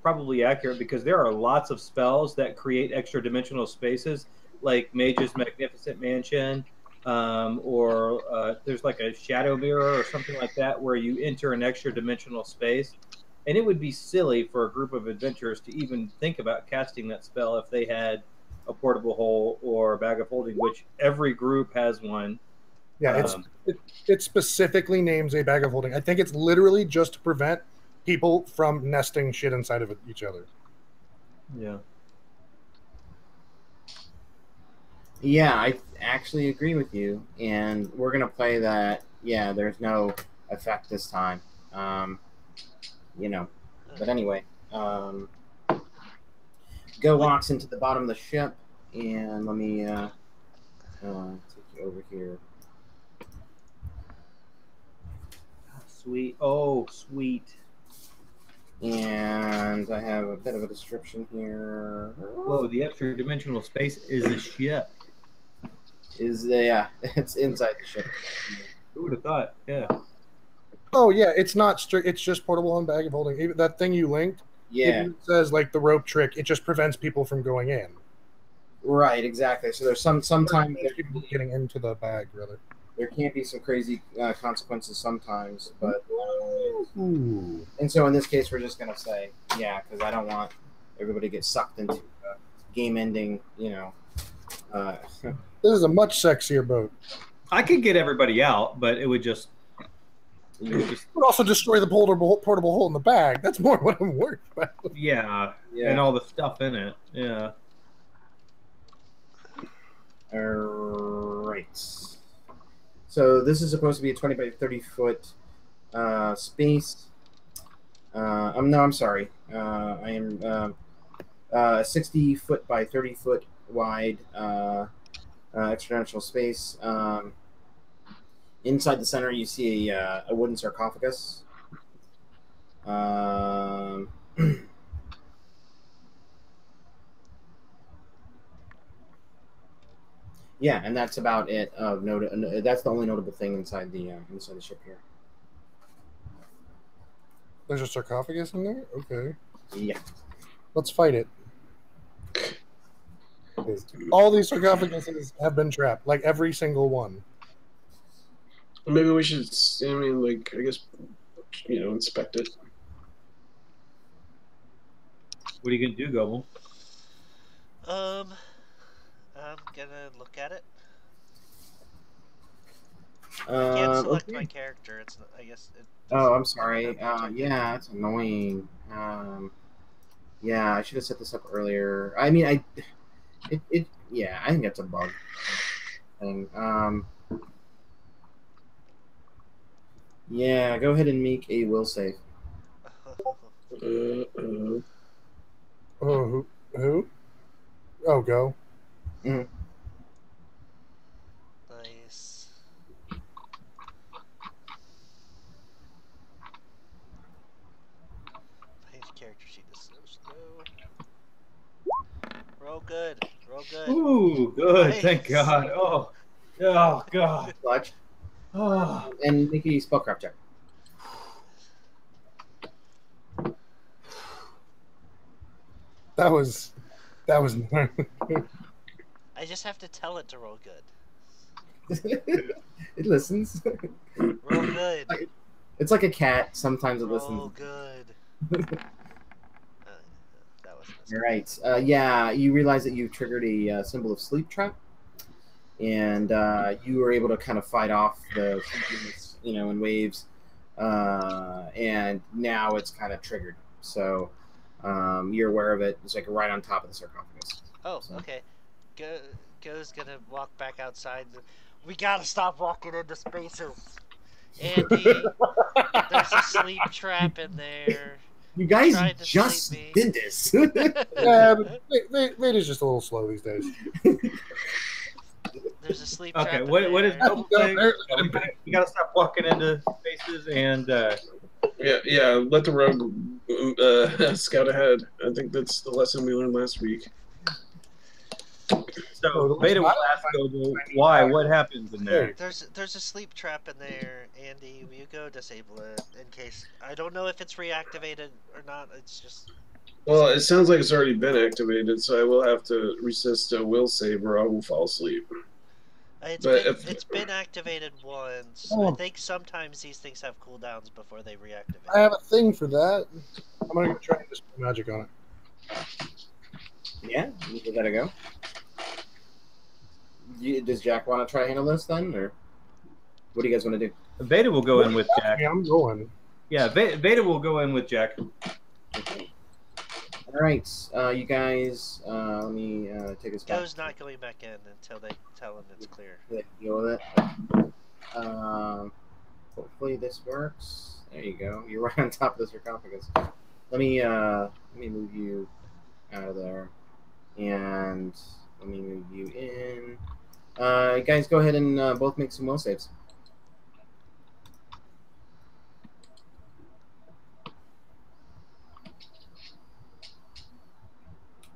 probably accurate because there are lots of spells that create extra dimensional spaces, like Mage's Magnificent Mansion, or there's like a Shadow Mirror or something like that, where you enter an extra dimensional space, and it would be silly for a group of adventurers to even think about casting that spell if they had a portable hole or a bag of holding, which every group has one. Yeah, it specifically names a bag of holding. I think it's literally just to prevent people from nesting shit inside of each other. Yeah. Yeah, I actually agree with you, and we're gonna play that. Yeah, there's no effect this time. But anyway, Go walks into the bottom of the ship, and let me take you over here. Sweet. Oh, sweet. And I have a bit of a description here. Whoa, the extra dimensional space is a ship. It's inside the ship. Who would have thought? Yeah. Oh yeah, it's not strict. It's just portable and bag of holding. Even that thing you linked, Yeah, it says like the rope trick. It just prevents people from going in. right, exactly. So there's sometimes People getting into the bag, rather. there can't be some crazy consequences sometimes, but Ooh. and so in this case we're just gonna say because I don't want everybody to get sucked into game-ending. This is a much sexier boat. I could get everybody out, but it would just. It would also destroy the portable hole in the bag. That's more what I'm worried about. Yeah, and all the stuff in it. Yeah. All right. So this is supposed to be a 20 by 30 foot space. I'm sorry. I am 60 foot by 30 foot wide exponential space. Inside the center, you see a wooden sarcophagus. Yeah, and that's about it. That's the only notable thing inside the ship here. There's a sarcophagus in there? Okay. Yeah. Let's fight it. Okay. All these sarcophaguses have been trapped, like every single one. Maybe we should, I guess, inspect it. What are you gonna do, Gobble? I'm gonna look at it. I can't select my character. It's not, I guess. Oh, I'm sorry. Yeah, it's annoying. Yeah, I should have set this up earlier. I mean, Yeah, I think that's a bug thing. Yeah, go ahead and make a will save. Uh, Oh, who? Oh, go. Nice. My character sheet is so slow. Roll good. Roll good. Ooh, good. Thank Nice. God. Oh, oh God. Clutch. Oh. And make a spellcraft check. That was. I just have to tell it to roll good. It listens. Roll good. It's like a cat. Sometimes it Roll listens. good. That wasn't as All good. right. Yeah, you realize that you've triggered a symbol of sleep trap, and you were able to kind of fight off the sleepiness, in waves, and now it's kind of triggered. So you're aware of it. It's like right on top of the sarcophagus. Oh, So- okay. Go's gonna walk back outside. We gotta stop walking into spaces. Andy, there's a sleep trap in there. You guys tried to just sleep me. did this. Yeah, but Vader's just a little slow these days. There's a sleep trap Okay, in what is there. Noble saying? We gotta stop walking into spaces and yeah. Let the rogue scout ahead. I think that's the lesson we learned last week. so Beta will ask Noble why. What happens in there? There's a sleep trap in there, Andy. Will you go disable it in case? I don't know if it's reactivated or not. It's just. Well, it sounds like it's already been activated, so I will have to resist a will save, or I will fall asleep. It's been activated once. Oh. I think sometimes these things have cooldowns before they reactivate. I have a thing for that. I'm gonna try and dispel magic on it. Yeah, you give that a go. Does Jack want to try handle this then, or what do you guys want to do? Beta will go in with Jack. Yeah, I'm going. Yeah, Beta will go in with Jack. Okay. All right, you guys. Let me take us back. Go's not going back in until they tell him it's clear. Deal with it. Hopefully this works. There you go. You're right on top of the sarcophagus. Let me move you out of there, and let me move you in. You guys, go ahead and both make some will saves.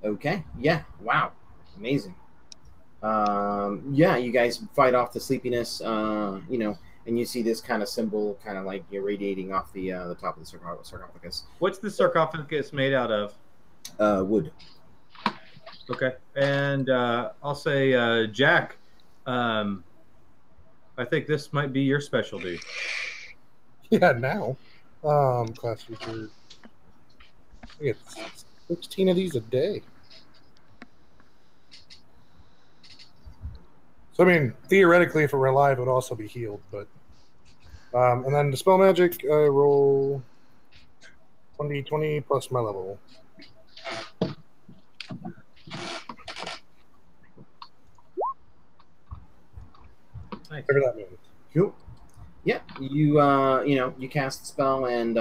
Okay. Yeah. Wow. Amazing. Yeah, you guys fight off the sleepiness. And you see this kind of symbol, kind of like radiating off the top of the sarcophagus. What's the sarcophagus made out of? Wood. Okay, and I'll say, Jack, I think this might be your specialty. Yeah, now. Class feature. We get 16 of these a day. So, I mean, theoretically, if it were alive, it would also be healed. But, and then dispel magic, I roll 20 plus my level. Nice. Whatever that means. Cool. Yeah, you cast the spell, and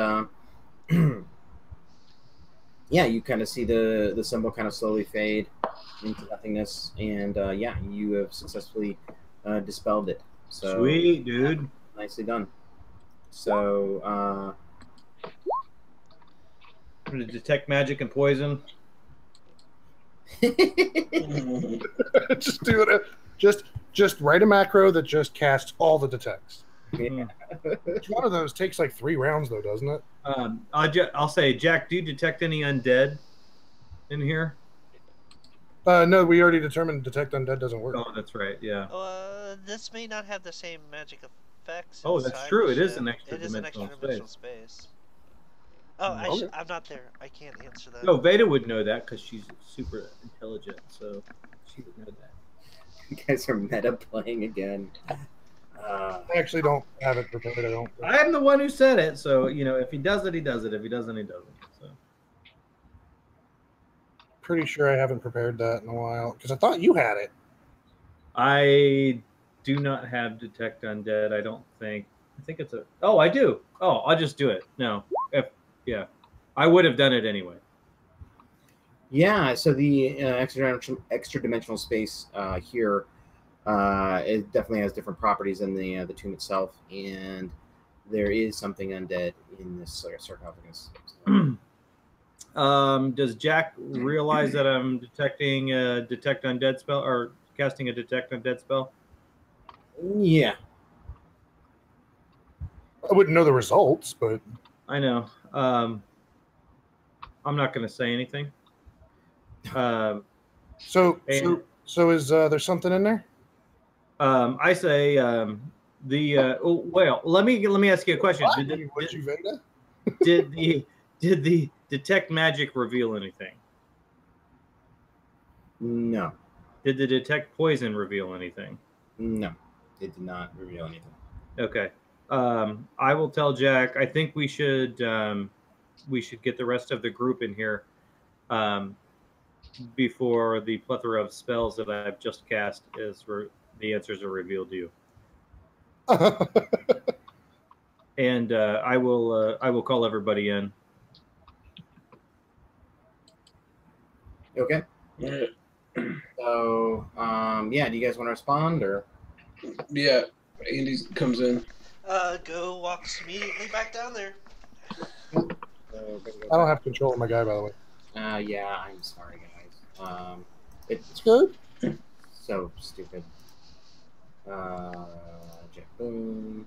yeah, you kind of see the symbol kind of slowly fade into nothingness, and yeah, you have successfully dispelled it. So Sweet, dude. nicely done. So I'm going to detect magic and poison. Just do it. Just write a macro that just casts all the detects. Yeah. Each one of those takes like 3 rounds, though, doesn't it? I'll say, Jack, do you detect any undead in here? No, we already determined detect undead doesn't work. Oh, that's right. Yeah. This may not have the same magic effects. Oh, that's inside true. the It is ship. an extra It is an dimensional extra dimensional space. Oh, Okay. I'm not there. I can't answer that. No, Veda would know that because she's super intelligent, so she would know that. You guys are meta playing again. I actually don't have it prepared. I don't. I am the one who said it, so if he does it, he does it. If he doesn't, he doesn't. So pretty sure I haven't prepared that in a while because I thought you had it. I do not have detect undead. I don't think. I think it's a. Oh, I do. Oh, I'll just do it. No, yeah, I would have done it anyway. Yeah, so the extra dimensional space here it definitely has different properties than the tomb itself, and there is something undead in this sarcophagus. Does Jack realize that I'm detecting a detect undead spell or casting a detect undead spell? Yeah. I wouldn't know the results, but I know. I'm not going to say anything. So is there something in there? I say well. Let me ask you a question. Did the detect magic reveal anything? No. Did the detect poison reveal anything? No, it did not reveal anything. Okay. I will tell Jack. I think we should get the rest of the group in here before the plethora of spells that I've just cast the answers are revealed to you. And I will call everybody in. Okay. Yeah. So yeah, do you guys want to respond or? Yeah, Andy comes in. Go walks immediately back down there. I don't have control of my guy, by the way. Yeah, I'm sorry, guys. It's good. So stupid. Jack Boom.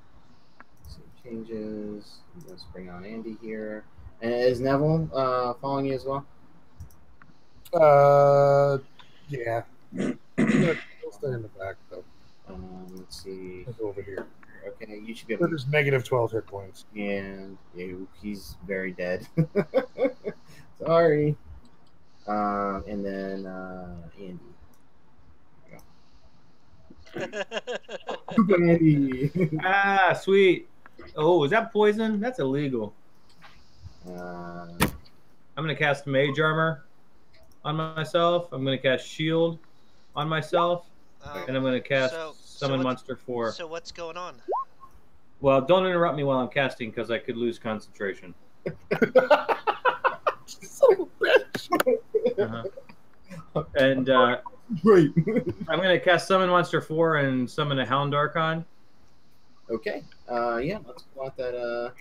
Some changes. Let's bring on Andy here. And is Neville following you as well? Yeah. He'll stay in the back though. Let's see. He'll go over here. Okay, you should be able But there's negative 12 hit points. And he's very dead. Sorry. And then Andy. Andy. Ah, sweet. Oh, is that poison? That's illegal. I'm going to cast Mage Armor on myself. I'm going to cast Shield on myself. And I'm going to cast Summon Monster 4. So what's going on? Well, don't interrupt me while I'm casting because I could lose concentration. Son of a bitch. And Great. I'm going to cast Summon Monster 4 and summon a Hound Archon. Okay. Yeah, let's pull out that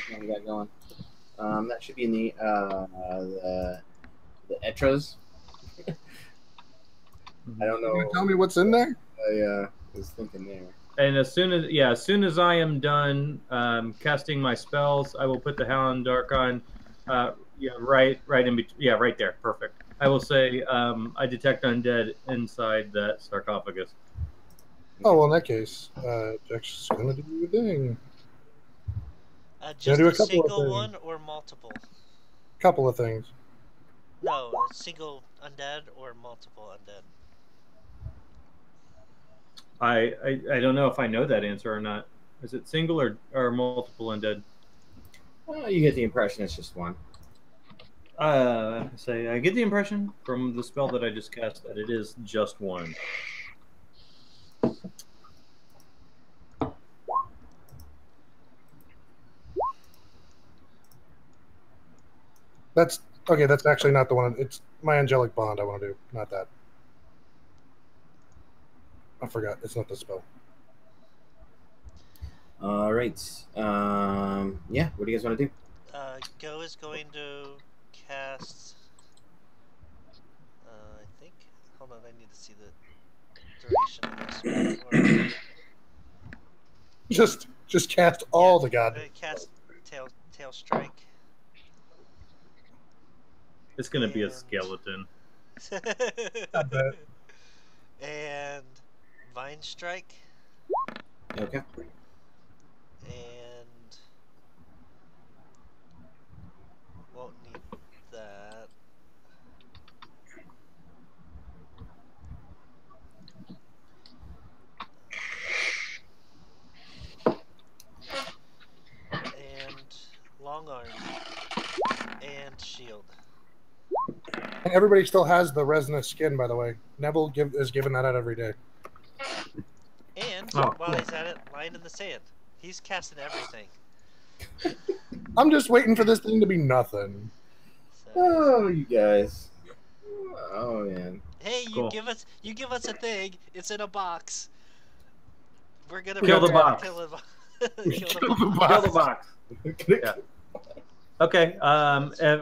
what we got going. That should be in the Etras. I don't know. Can you tell me what's in there? I was thinking there. And as soon as I am done casting my spells, I will put the Hound Archon right in between. Yeah, right there. Perfect. I will say I detect undead inside that sarcophagus. Oh, well, in that case, Jack's going to do your thing. Just do a a couple of single things. one or multiple? Couple of things. No, a single undead or multiple undead? I don't know if I know that answer or not. Is it single or multiple undead? Well, you get the impression it's just one. I get the impression from the spell that I just cast that it is just one. That's okay. That's actually not the one. It's my angelic bond. I want to do, not that. I forgot. It's not the spell. All right. Yeah. What do you guys want to do? Go is going to cast. I think. Hold on, I need to see the duration of this. Just cast all the god. Cast tail strike. It's gonna be a skeleton. Not bad. And vine strike. Okay. And won't need that. And long arm and shield. And everybody still has the resinous skin, by the way. Neville is giving that out every day. And Oh, while cool. he's at it, line in the sand. He's casting everything. I'm just waiting for this thing to be nothing. So, Oh, you guys. Oh man. hey, Cool. you give us a thing. It's in a box. We're gonna Kill the figure out box. Kill the box. Kill the box. Yeah. Okay.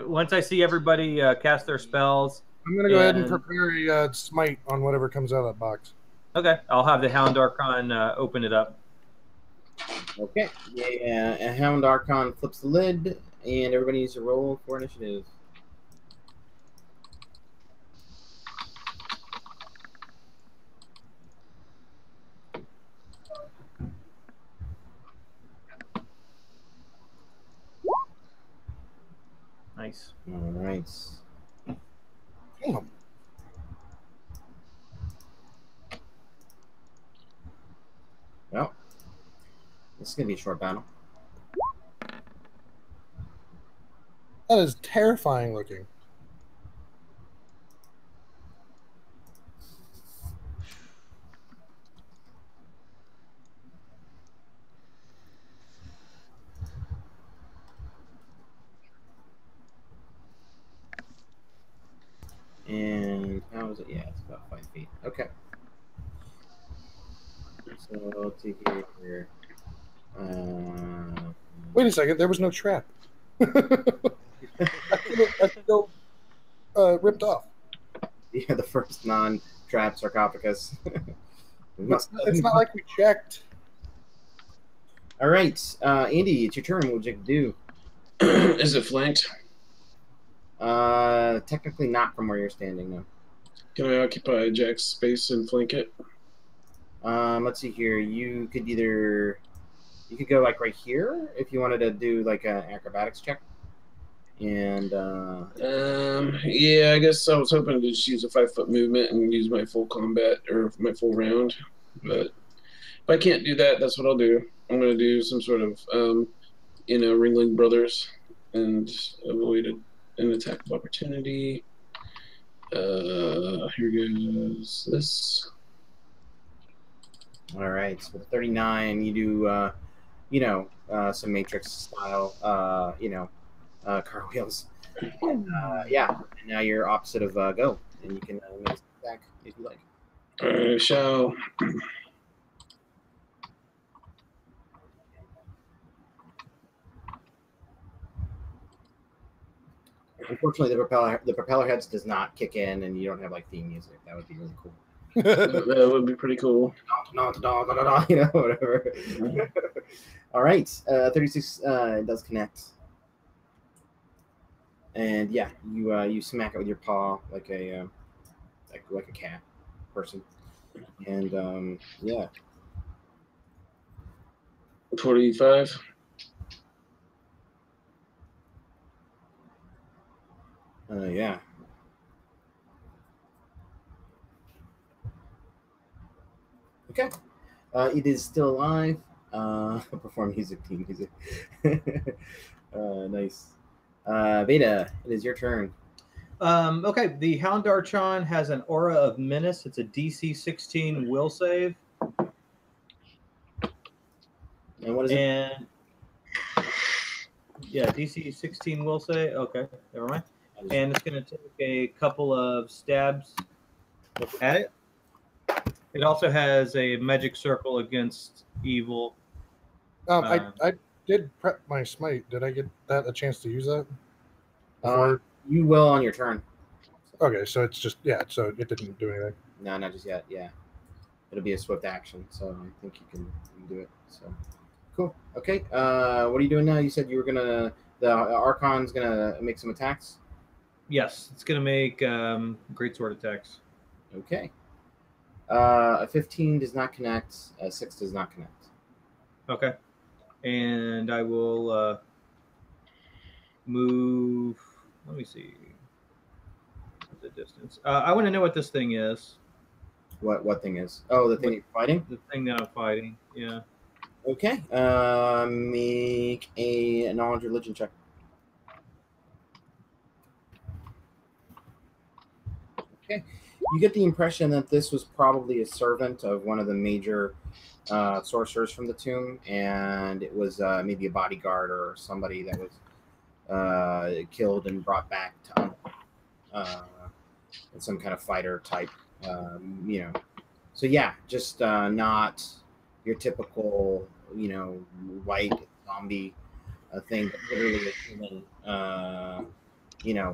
Once I see everybody cast their spells, I'm gonna go ahead and prepare a smite on whatever comes out of that box. okay, I'll have the Hound Archon open it up. Okay. Yeah. And Hound Archon flips the lid, and everybody needs to roll for initiative. Nice. All right. Damn. Well, this is gonna be a short battle. That is terrifying looking. And how is it? Yeah, it's about 5 feet. Okay. So let's see here. Wait a second, there was no trap. That's still ripped off. Yeah, the first non-trap sarcophagus. It's not like we checked. All right, Andy, it's your turn. What would you do? Is it flanked? Technically not from where you're standing, no. Can I occupy Jack's space and flank it? Let's see here. You could go like right here if you wanted to do like an acrobatics check. And yeah, I guess I was hoping to just use a 5-foot movement and use my full combat or my full round, but if I can't do that, that's what I'll do. I'm going to do some sort of, Ringling Brothers and avoid an attack of opportunity. Here goes this. all right, so with 39, you do, some Matrix style, cartwheels. And, yeah, and now you're opposite of go, and you can make an attack if you like. I shall. Unfortunately, the propeller heads does not kick in, and you don't have like theme music. That would be really cool. That would be pretty cool. Whatever. All right, 36 does connect, and yeah, you smack it with your paw like a like a cat person, and yeah. 45. Yeah. Okay. It is still alive. Perform theme music. Nice. Veda, it is your turn. Okay, the Hound Archon has an aura of menace. It's a DC 16 will save. And what is it? And yeah, DC 16 will save. Okay, never mind. And it's going to take a couple of stabs at it. It also has a magic circle against evil. I did prep my smite. Did I get a chance to use that? You will on your turn. Okay, so it's just so it didn't do anything. No, not just yet. Yeah, it'll be a swift action, so I think you can do it. So cool. Okay. What are you doing now? You said you were the Archon's gonna make some attacks. Yes, it's gonna make greatsword attacks. Okay. A 15 does not connect. A 6 does not connect. Okay. And I will move. Let me see the distance. I want to know what this thing is. What thing is? Oh, the thing you're fighting? The thing that I'm fighting. Yeah. Okay. Make a knowledge religion check. Okay. You get the impression that this was probably a servant of one of the major sorcerers from the tomb, and it was maybe a bodyguard or somebody that was killed and brought back to some kind of fighter type, So yeah, just not your typical, white zombie thing, but literally a human,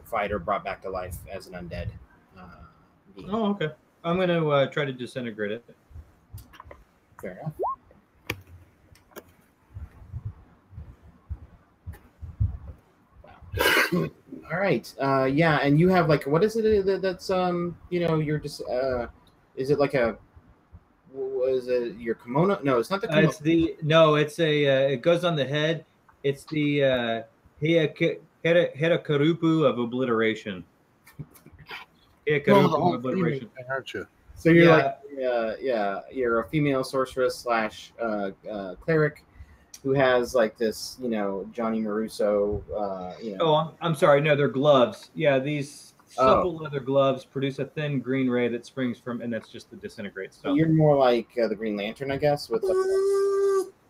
fighter brought back to life as an undead being. Oh, okay. I'm going to try to disintegrate it. Fair enough. Wow. All right. Yeah, and you have what is it that's you're just is it like a was it your kimono? No, it's not the kimono. It's it goes on the head. It's the Herakarupu of obliteration. Herakarupu of obliteration. Aren't you? So you're you're a female sorceress / cleric who has this, Johnny Maruso, Oh, I'm sorry. No, they're gloves. Yeah, these supple leather gloves produce a thin green ray that springs from, and that's just the disintegrate stuff. So you're more like the Green Lantern, I guess, with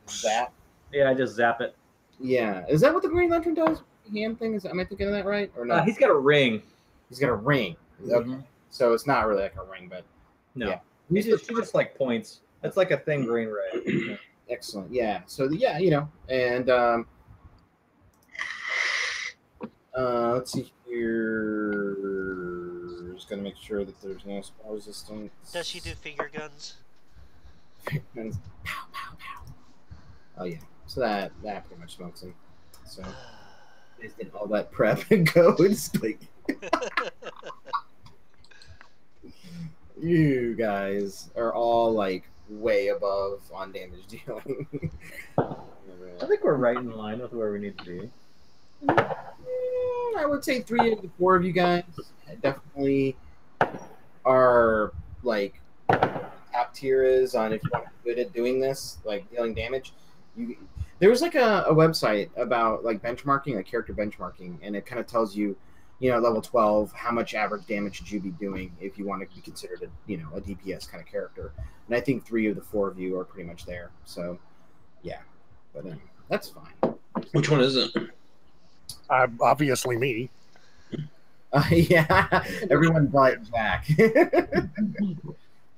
zap. Yeah, I just zap it. Yeah, is that what the Green Lantern does? Hand thing? Am I thinking of that right or not? He's got a ring. He's got a ring. Okay. Mm-hmm. So it's not really like a ring, but no, yeah. He's just like points. That's like a thin green ray. Yeah. Excellent. Yeah. So and let's see here. Just gonna make sure that there's no spell resistance. Does she do finger guns? Pow, pow, pow. Oh yeah. So that pretty much smokes him. So just did all that prep and go and like you guys are all way above on damage dealing. I think we're right in line with where we need to be. I would say 3 of the 4 of you guys definitely are top tier is on if you're good at doing this, dealing damage. There was a website about benchmarking, character benchmarking, and it kind of tells you, level 12, how much average damage should you be doing if you want to be considered a DPS kind of character. And I think 3 of the 4 of you are pretty much there. So, yeah, but that's fine. Which one is it? Obviously me. Yeah, everyone but Jack.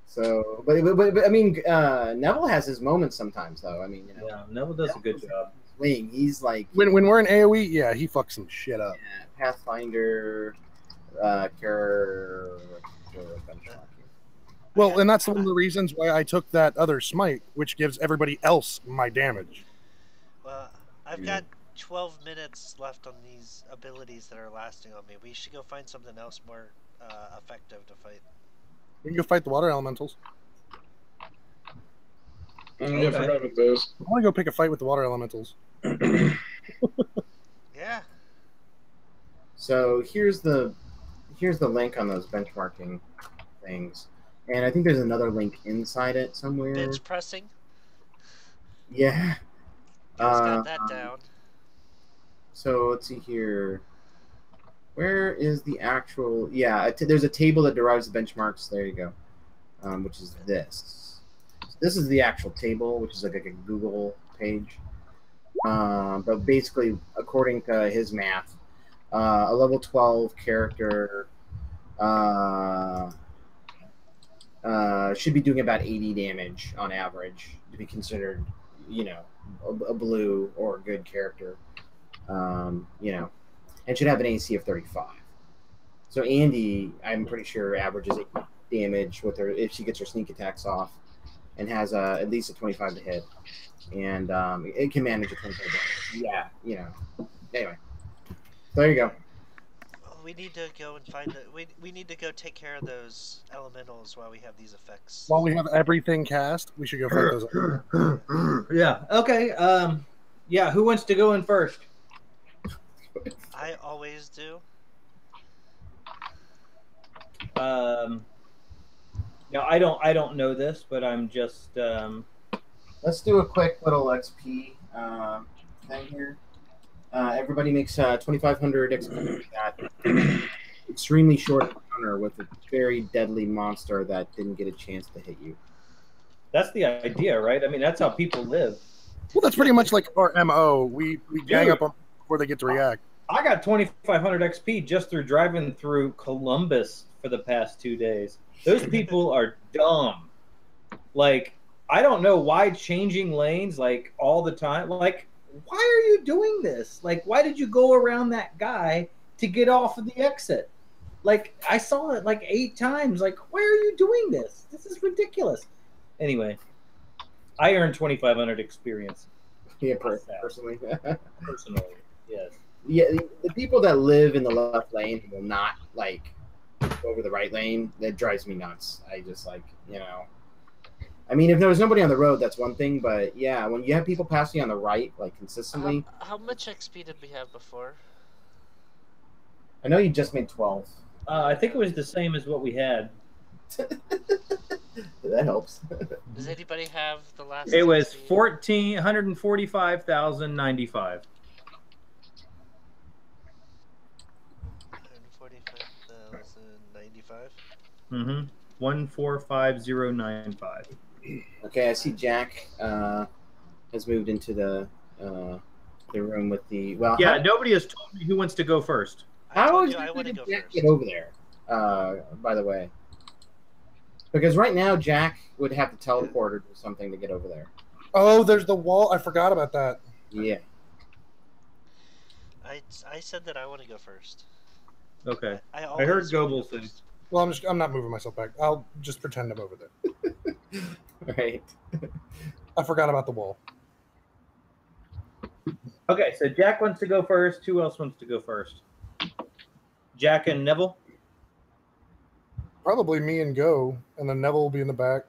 So, but I mean, Neville has his moments sometimes, though. I mean, yeah, Neville does a good job. He's when we're in AOE, yeah, he fucks some shit up. Yeah, Pathfinder, character benchmarking. Well, and that's one of the reasons why I took that other smite, which gives everybody else my damage. Well, I've got 12 minutes left on these abilities that are lasting on me. We should go find something else more effective to fight. We can go fight the water elementals. I forgot about those. I want to go pick a fight with the water elementals. Yeah. So here's the link on those benchmarking things, and I think there's another link inside it somewhere. Bench pressing. Yeah. Got that down. So let's see here. Where is the actual? Yeah, there's a table that derives the benchmarks. There you go. Which is this. So this is the actual table, which is like a Google page. But basically, according to his math, a level 12 character should be doing about 80 damage on average to be considered, a blue or good character. And should have an AC of 35. So Andy, I'm pretty sure, averages 8 damage with her if she gets her sneak attacks off, and has at least a 25 to hit, and it can manage a 25 damage. Yeah, Anyway, so there you go. We need to go and find we need to go take care of those elementals while we have these effects. While we have everything cast, we should go fight those. Yeah. Okay. Yeah. Who wants to go in first? I always do. No, I don't know this, but I'm just. Let's do a quick little XP thing here. Everybody makes 2,500 XP. Extremely short encounter corner with a very deadly monster that didn't get a chance to hit you. That's the idea, right? I mean, that's how people live. Well, that's pretty much like our MO. We gang Dude. up on before they get to react. I got 2,500 XP just through driving through Columbus for the past 2 days. Those people are dumb. Like, I don't know why changing lanes like all the time. Like, why are you doing this? Like, why did you go around that guy to get off of the exit? Like, I saw it like 8 times. Like, why are you doing this? This is ridiculous. Anyway, I earned 2,500 experience. Yeah, personally. Personally, yes. Yeah, the people that live in the left lane will not like go over the right lane. That drives me nuts. I just like, you know. I mean, if there was nobody on the road, that's one thing. But yeah, when you have people passing on the right, like consistently. How much XP did we have before? I know you just made 12. I think it was the same as what we had. That helps. Does anybody have the last? It was XP? 145,095. 145,095. Mm-hmm. 145,095. Okay, I see Jack has moved into the room with the Yeah, nobody has told me who wants to go first. How I want to go Jack first. get over there? By the way, because right now Jack would have to teleport or do something to get over there. Oh, there's the wall. I forgot about that. Yeah. I said that I want to go first. Okay. I I heard always wanna Goebel go say. first. Well, I'm not moving myself back. I'll just pretend I'm over there. Right. I forgot about the wall. Okay, so Jack wants to go first. Who else wants to go first? Jack and Neville? Probably me and Go, and then Neville will be in the back.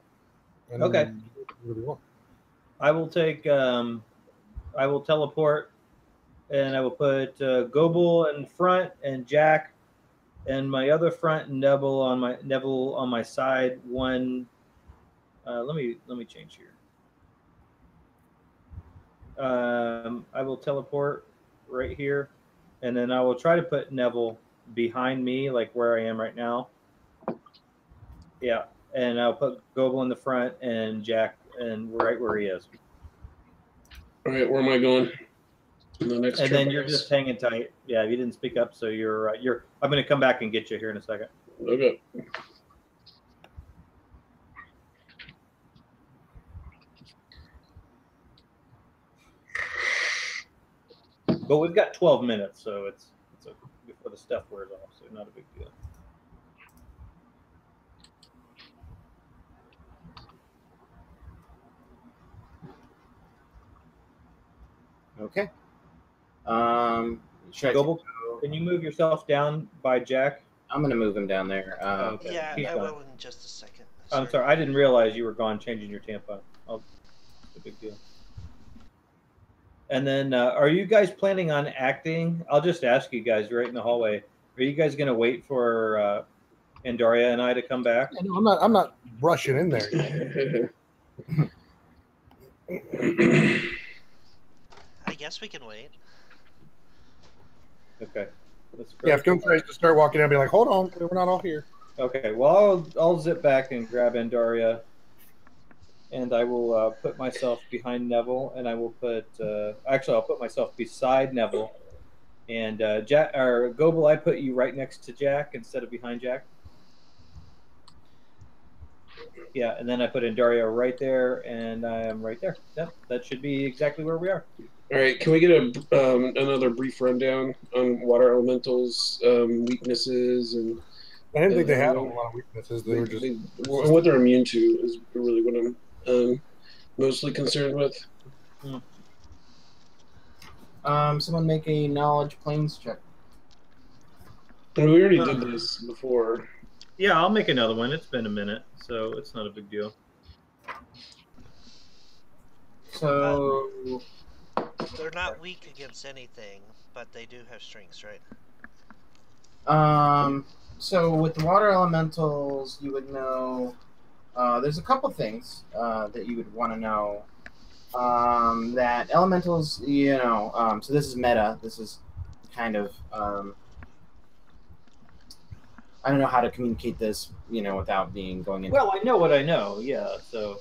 And Okay. whatever you want. I will take. I will teleport, and I will put Goebel in front and Jack, and my other front and Neville on my side. One. Let me change here. I will teleport right here, and then I will try to put Neville behind me, like where I am right now. Yeah, and I'll put Goebel in the front and Jack and right where he is. All right, where am I going? The next And trip, then I you're guess? just hanging tight. Yeah, you didn't speak up, so you're. I'm going to come back and get you here in a second. Okay. But we've got 12 minutes, so it's before the stuff wears off, so not a big deal. Okay. Should I Goebel, can you move yourself down by Jack? I'm gonna move him down there. Okay. Yeah, Keep I going. will in just a second. I'm sorry, I didn't realize you were gone changing your tampon. Oh, it's a big deal. And then, are you guys planning on acting? I'll just ask you guys right in the hallway. Are you guys going to wait for Andaria and I to come back? Yeah, no, I'm not rushing in there yet. I guess we can wait. Okay. That's Yeah, if Go tries to start walking in, I'll be like, hold on, we're not all here. Okay. Well, I'll zip back and grab Andaria, and I will put myself behind Neville, and I will put actually I'll put myself beside Neville, and Jack or Goebel, I put you right next to Jack instead of behind Jack. Yeah, and then I put Andaria right there, and I am right there. Yep, that should be exactly where we are. All right, can we get another brief rundown on water elementals' weaknesses and I didn't think they had a lot of weaknesses. They were just what they're immune to is really what I'm mostly concerned with. someone make a knowledge planes check. I mean, we already did this before. Yeah, I'll make another one. It's been a minute, so it's not a big deal. So They're not weak against anything, but they do have strengths, right? so with the water elementals, you would know. There's a couple things that you would want to know. That elementals, you know. So this is meta. This is kind of I don't know how to communicate this, without going into. Well, I know what I know. Yeah. So.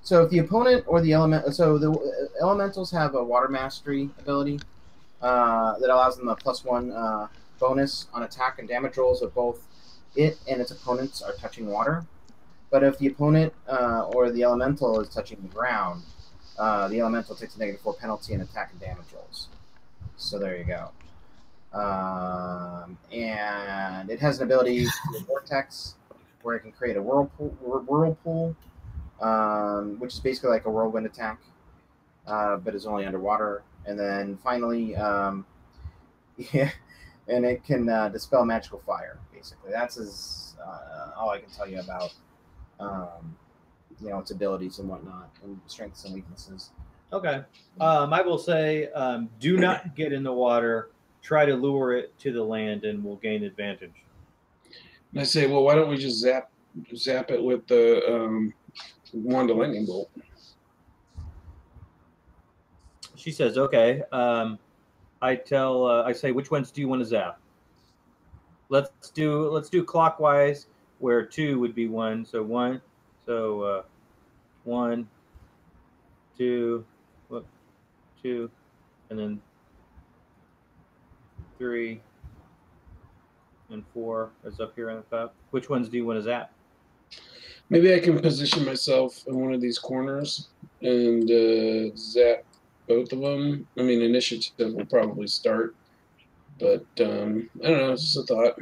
So if the opponent or the elementals have a water mastery ability that allows them a +1 bonus on attack and damage rolls if both it and its opponents are touching water. But if the opponent or the elemental is touching the ground, the elemental takes a -4 penalty in attack and damage rolls. So there you go. And it has an ability to vortex where it can create a whirlpool, which is basically like a whirlwind attack, but is only underwater. And then finally, yeah, and it can dispel magical fire. Basically, that's all I can tell you about its abilities and whatnot, and strengths and weaknesses. Okay. I will say, do not get in the water. Try to lure it to the land, and we'll gain advantage. And I say, well, why don't we just zap it with the wand of lightning bolt? She says, "Okay." I say, which ones do you want to zap? Let's do clockwise, where 2 would be 1. So 1. So 1, 2, 2, and then 3 and 4 is up here on the top. Which ones do you want to zap? Maybe I can position myself in one of these corners and zap both of them. I mean, initiative will probably start, but I don't know. It's just a thought.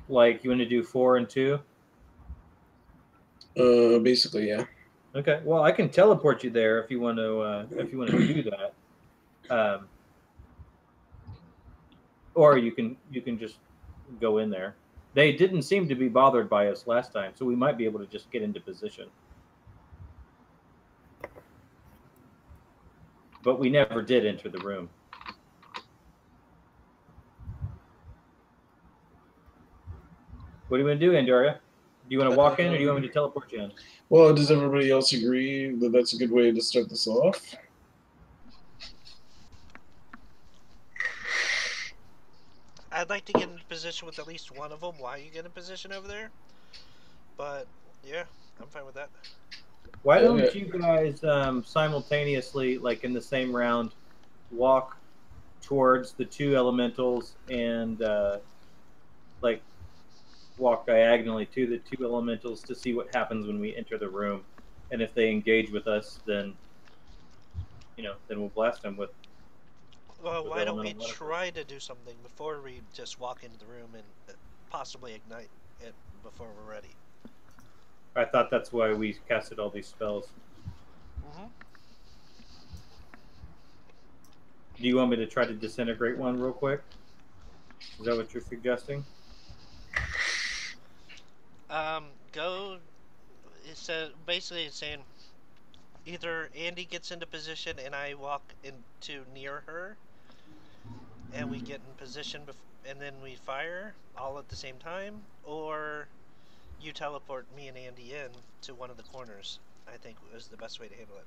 Like, you want to do 4 and 2? Basically, yeah. Okay. Well, I can teleport you there if you want to. If you want to do that, or you can just go in there. They didn't seem to be bothered by us last time, so we might be able to just get into position. But we never did enter the room. What do you want to do, Andoria? Do you want to walk in, or do you want me to teleport you in? Well, does everybody else agree that that's a good way to start this off? I'd like to get in position with at least one of them while you get in position over there. But, yeah, I'm fine with that. Why don't you guys simultaneously, like in the same round, walk towards the 2 elementals and like walk diagonally to the 2 elementals to see what happens when we enter the room, and if they engage with us, then then we'll blast them with. Well, why don't we try to do something before we just walk into the room and possibly ignite it before we're ready? I thought that's why we casted all these spells. Mm-hmm. Do you want me to try to disintegrate one real quick? Is that what you're suggesting? Go. Basically, it's saying either Andy gets into position and I walk into near her, and we get in position, and then we fire all at the same time, or you teleport me and Andy in to one of the corners. I think was the best way to handle it.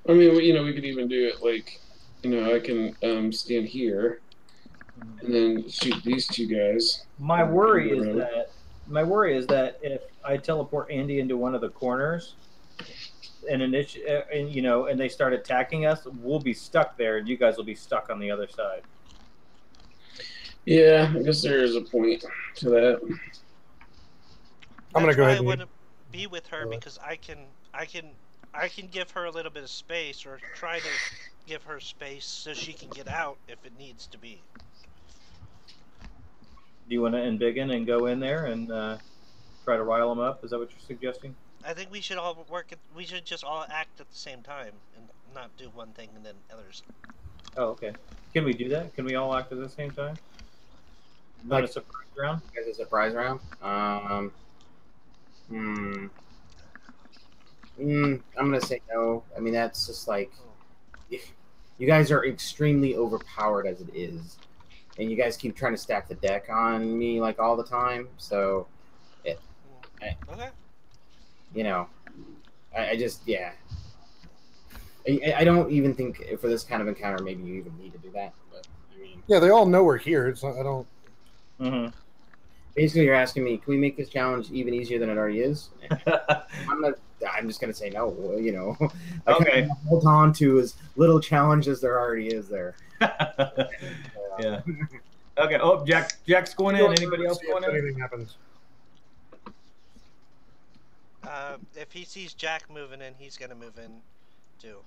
I mean, we could even do it like, I can stand here and then shoot these 2 guys. My worry is that if I teleport Andy into one of the corners, and they start attacking us, we'll be stuck there, and you guys will be stuck on the other side. Yeah, I guess there is a point to that. I'm gonna go ahead. I want to be with her because I can give her a little bit of space, or try to give her space so she can get out if it needs to be. Do you want to embiggen and go in there and try to rile them up? Is that what you're suggesting? I think we should all we should just all act at the same time and not do one thing and then others. Oh, okay. Can we do that? Can we all act at the same time? Not a surprise round? As a surprise round? I'm gonna say no. I mean, that's just like, you guys are extremely overpowered as it is, and you guys keep trying to stack the deck on me like all the time. So, Okay. I just I don't even think for this kind of encounter maybe you even need to do that. But I Yeah, they all know we're here. It's not, I don't. Mhm. Basically, you're asking me, can we make this challenge even easier than it already is? I'm just gonna say no. You know, I kind Okay. of hold on to as little challenge as there already is there. Yeah. Okay. Oh, Jack's going in. Anybody else See going if in? anything happens. If he sees Jack moving in, he's gonna move in too.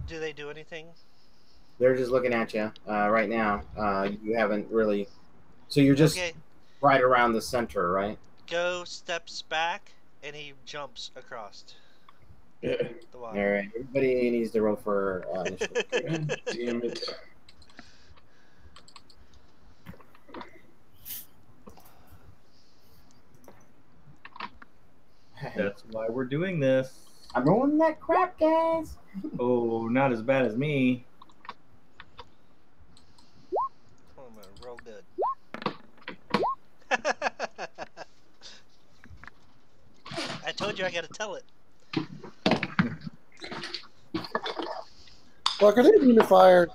Do they do anything? They're just looking at you right now. You haven't really, so you're just Okay. right around the center, right? Go steps back, and he jumps across Yeah. the All water. right. Everybody needs to roll for initiative. God damn it. That's why we're doing this. I'm rolling that crap, guys. Oh, not as bad as me. Oh, I'm gonna roll good. I told you I gotta tell it. Look, are they immune to fire?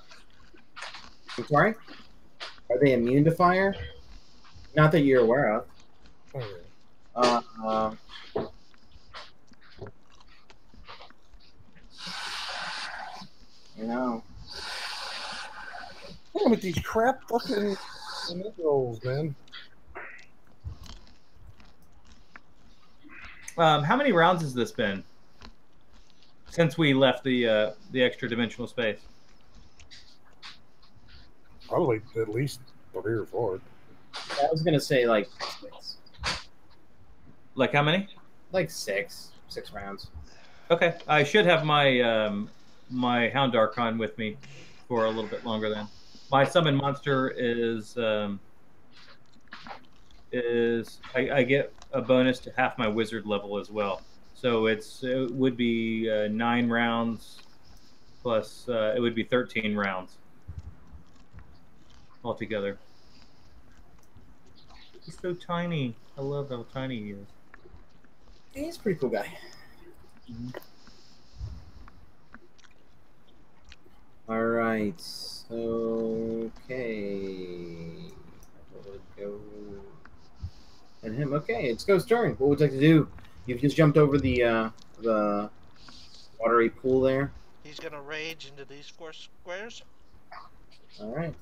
I'm sorry. Are they immune to fire? Not that you're aware of. Oh, yeah. You know. Damn with these crap fucking rolls, man. How many rounds has this been since we left the extra dimensional space? Probably at least 3 or 4. I was gonna say like 6. Like how many? Like 6 rounds. Okay, I should have my my Hound Archon with me for a little bit longer. Then my summon monster is I get a bonus to half my wizard level as well. So it would be 9 rounds plus it would be 13 rounds altogether. He's so tiny. I love how tiny he is. He's a pretty cool guy. Mm-hmm. All right. So, okay. Go. And him. Okay, it's Ghost's turn. What would you like to do? You've just jumped over the watery pool there. He's gonna rage into these 4 squares. All right.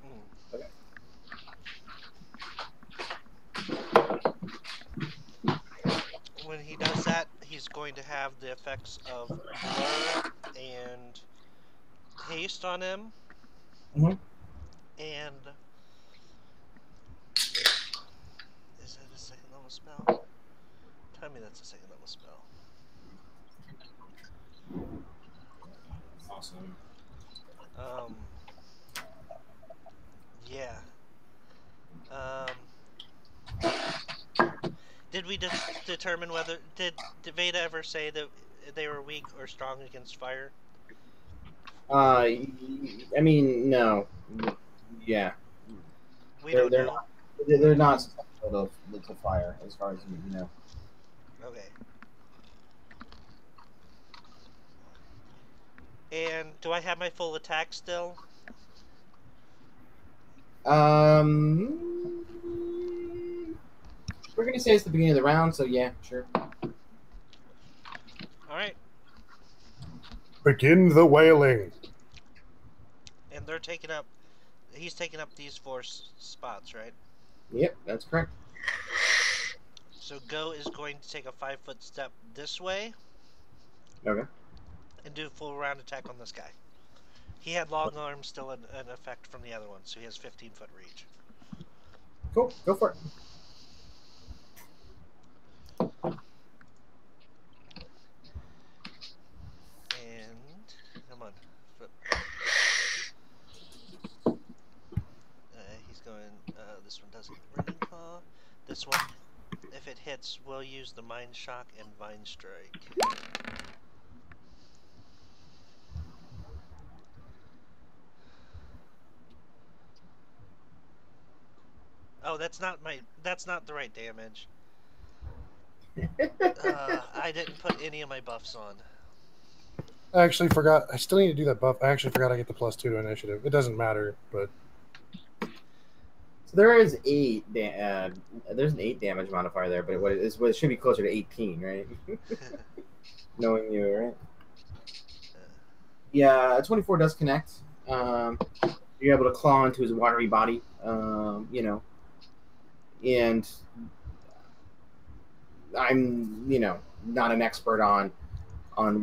Mm. When he does that, he's going to have the effects of blur and haste on him. Mm-hmm. And is it a second level spell? Tell me that's a second level spell. Awesome. Yeah. Did we determine whether did Veda ever say that they were weak or strong against fire? I mean, no. Yeah. We don't They're know. not. They're not susceptible to fire, as far as you know. Okay. And do I have my full attack still? We're gonna say it's the beginning of the round, so yeah, sure. All right. Begin the wailing. And they're taking up. He's taking up these 4 spots, right? Yep, that's correct. So Go is going to take a 5-foot step this way. Okay. And do a full round attack on this guy. He had long arms still in effect from the other one, so he has 15-foot reach. Cool. Go for it. And come on. He's going. This one doesn't ring claw. This one, if it hits, we'll use the Mind Shock and Vine Strike. Oh, that's not the right damage. I didn't put any of my buffs on. I actually forgot. I still need to do that buff. I actually forgot I get the +2 to initiative. It doesn't matter, but So there is 8. There's an 8 damage modifier there, but it should be closer to 18, right? Knowing you, right? Yeah, 24 does connect. You're able to claw into his watery body, you know, and I'm, not an expert on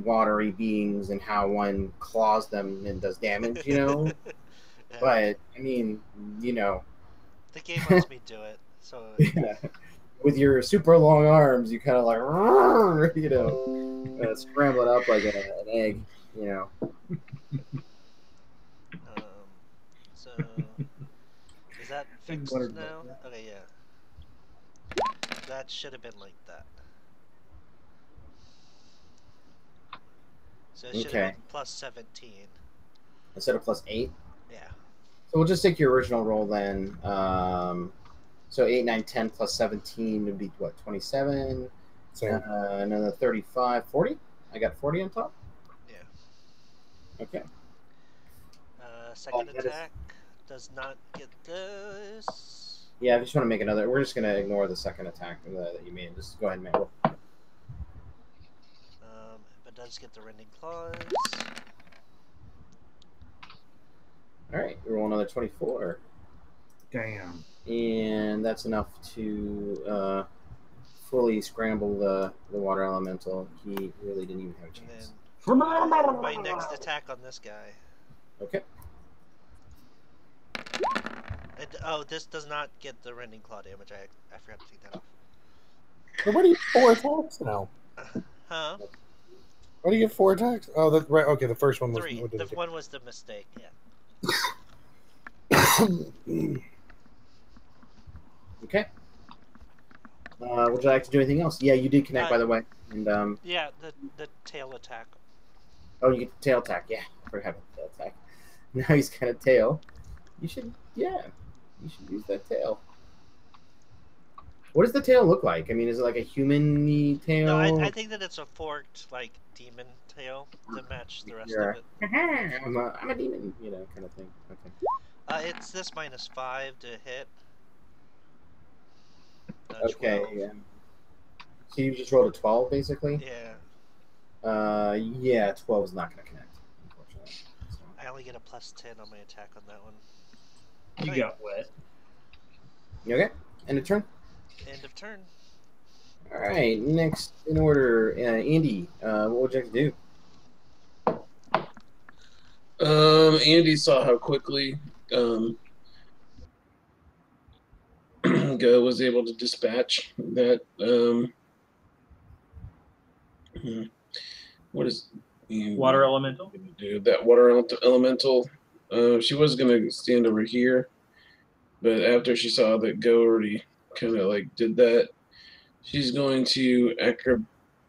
watery beings and how one claws them and does damage, Yeah. But I mean, The game lets me do it, so yeah, with your super long arms, you kind of like, scramble it up like an egg, so is that fixed now? Okay, yeah. That should have been like that. So it should have been +17. Instead of +8. Yeah. So we'll just take your original roll then. So 8, 9, 10 plus 17 would be what, 27? same. And then the 35, 40? I got 40 on top? Yeah. Okay. Second attack does not get this. Yeah, I just want to make another. We're just going to ignore the second attack that you made. Just go ahead and make roll. But does get the rending claws. All right, roll another 24. Damn. And that's enough to fully scramble the water elemental. He really didn't even have a chance. And then my next attack on this guy. Okay. This does not get the rending claw damage. I forgot to take that off. But why do you get 4 attacks now? Huh? Why do you get 4 attacks? Oh, that's right. Okay, the first one was 3. The one was the mistake. Yeah. Okay. Would you like to do anything else? Yeah, you did connect, by the way. And yeah, the tail attack. Oh, you get the tail attack. Yeah, I forgot about the tail attack. Now he's got a tail. You should use that tail. What does the tail look like? I mean, is it like a human-y tail? No, I think that it's a forked, like, demon tail to match the rest of it. I'm a demon, kind of thing. Okay. It's this -5 to hit. Okay. 12. Yeah. So you just rolled a 12, basically. Yeah. Yeah, 12 is not going to connect, unfortunately. So. I only get a +10 on my attack on that one. You got wet. You okay? End of turn. End of turn. All right. Next in order, Andy. What would you like to do? Andy saw how quickly Go was able to dispatch that. What is Water elemental? Do that water elemental. She was gonna stand over here, but after she saw that Go already kind of like did that, she's going to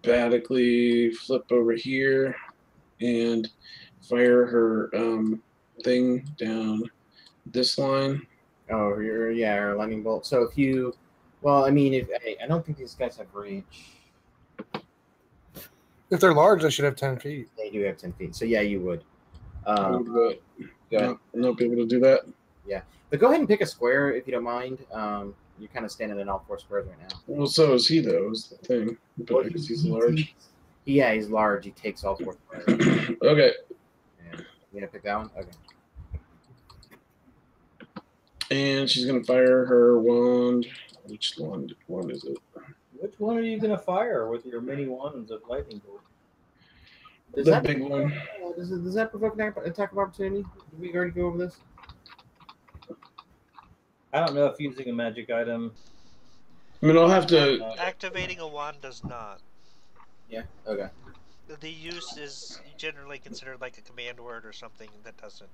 acrobatically flip over here and fire her thing down this line. Oh, her lightning bolt. So if you, well, I mean, I don't think these guys have reach. If they're large, they should have 10 feet. They do have 10 feet. So yeah, you would. But Go ahead. not be able to do that. Yeah, but go ahead and pick a square if you don't mind. You're kind of standing in all 4 squares right now. Well, so is he though. Is the thing, but because he's large. Yeah, he's large. He takes all 4 squares. Okay. Yeah. You gonna pick that one? Okay. And she's gonna fire her wand. Which wand is it? Which one are you going to fire with your mini wands of lightning bolt? The big one. Does that provoke an attack of opportunity? Did we already go over this? I don't know if using a magic item. I mean, I'll have to. Activating a wand does not. Yeah. Okay. The use is generally considered like a command word or something that doesn't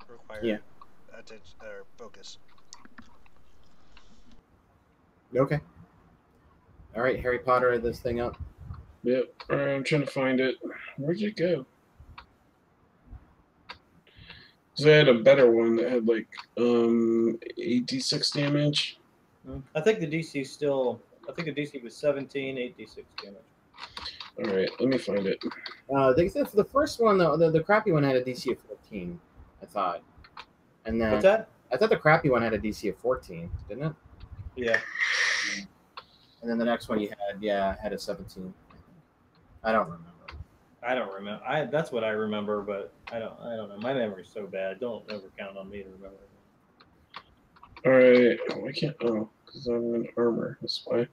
require attention or focus. Okay. All right, Harry Potter, this thing up. Yep. All right, I'm trying to find it. Where'd it go? So I had a better one that had like 8d6 damage. I think the DC still. I think the DC was 17, 8d6 damage. All right, let me find it. They said for the first one, the crappy one had a DC of 14, I thought. And then What's that? I thought the crappy one had a DC of 14, didn't it? Yeah. And then the next one you had a 17. I don't remember. I don't remember. That's what I remember, but I don't know. My memory's so bad. Don't ever count on me to remember. All right, I can't. Oh, because I'm in armor. That's why.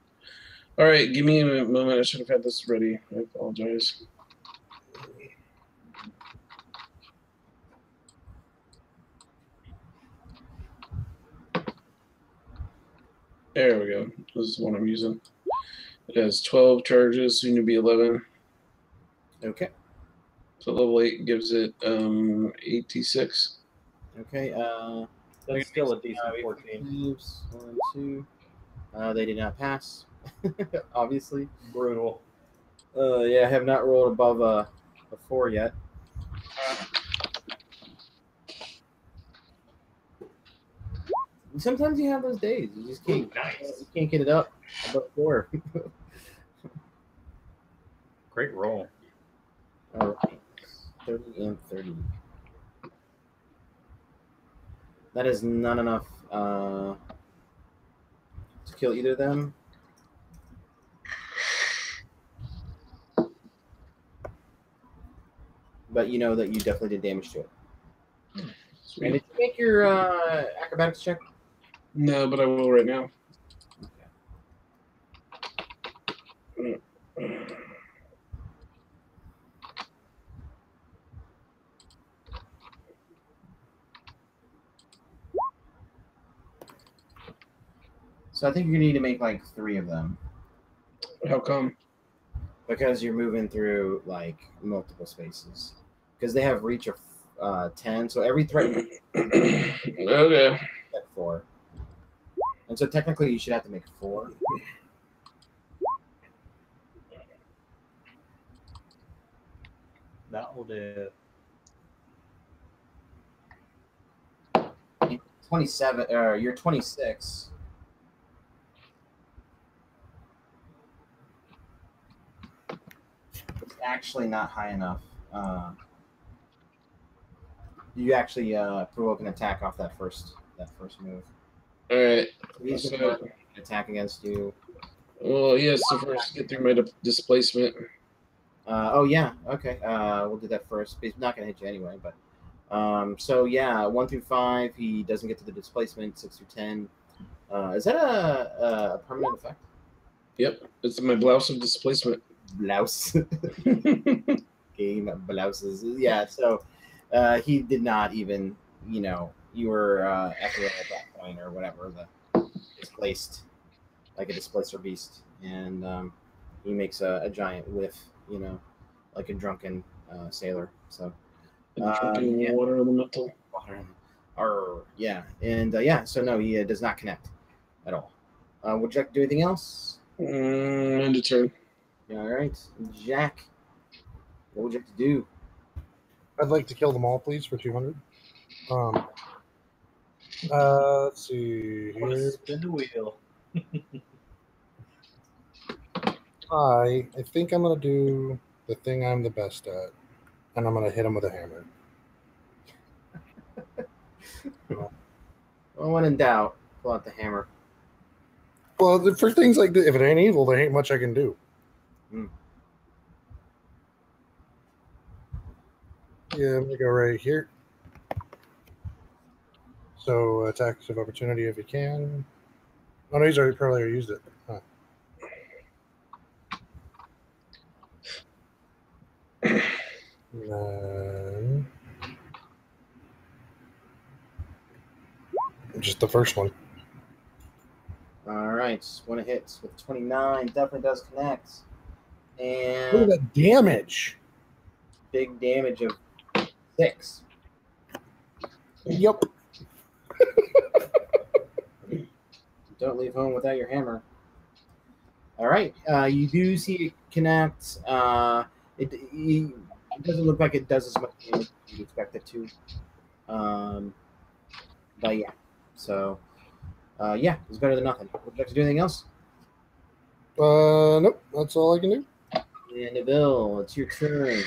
All right, give me a moment. I should have had this ready. I apologize. There we go. This is what I'm using. It has 12 charges, soon to be 11. Okay. So level 8 gives it 86. Okay. That's still a decent 14. Moves, 1, 2. They did not pass. Obviously. Brutal. Yeah, I have not rolled above a 4 yet. Sometimes you have those days. You just can't. Nice. You can't get it up above 4. Great roll. All right. 30 and 30. That is not enough to kill either of them. But you know that you definitely did damage to it. Sweet. And did you make your acrobatics check? No, but I will right now. So I think you need to make like 3 of them. How come? Because you're moving through like multiple spaces. Because they have reach of 10, so every threat Okay. at 4. And so technically you should have to make 4. That will do. 27, or you're 26. It's actually not high enough. You actually provoke an attack off that first move. All right. He's So- going to attack against you. Well, yes. So first, get through my displacement. Oh yeah, okay. We'll do that first. He's not going to hit you anyway, but so yeah, 1 through 5, he doesn't get to the displacement. 6 through 10. Is that a permanent effect? Yep, it's my blouse of displacement. Blouse. Game blouses. Yeah. So he did not even. You were at that point or whatever. The displaced, like a displacer beast, and he makes a giant whiff. Like a drunken sailor. So. Drinking Yeah. water elemental. Yeah, and so no, he does not connect at all. Would Jack do anything else? End of turn. All right, Jack. What would you like to do? I'd like to kill them all, please, for 200. Let's see here. Spin the wheel. I think I'm gonna do the thing I'm the best at, and I'm gonna hit him with a hammer. Well, when in doubt, pull out the hammer. Well, for things like this, if it ain't evil, there ain't much I can do. Yeah, I'm gonna go right here. So attacks of opportunity if you can. Oh no, he's already probably already used it. Huh. Then just the first one. All right, one hits with 29. Definitely does connect. Look And at that damage. big damage of 6. Yep. Don't leave home without your hammer. All right, you do see it connect. It doesn't look like it does as much damage as you'd expect it to. But yeah, so yeah, it's better than nothing. Would you like to do anything else? Nope. That's all I can do. And Neville, it's your turn.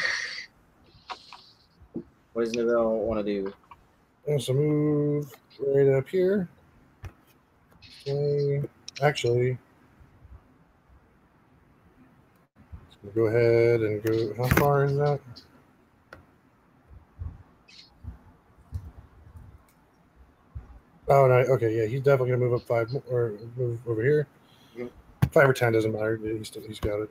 What does Neville want to do? There's a move right up here. Okay. Actually, let's go ahead and go. How far is that? Oh no. Okay, yeah, he's definitely gonna move up 5 or move over here. Mhm. 5 or 10 doesn't matter. He's got it.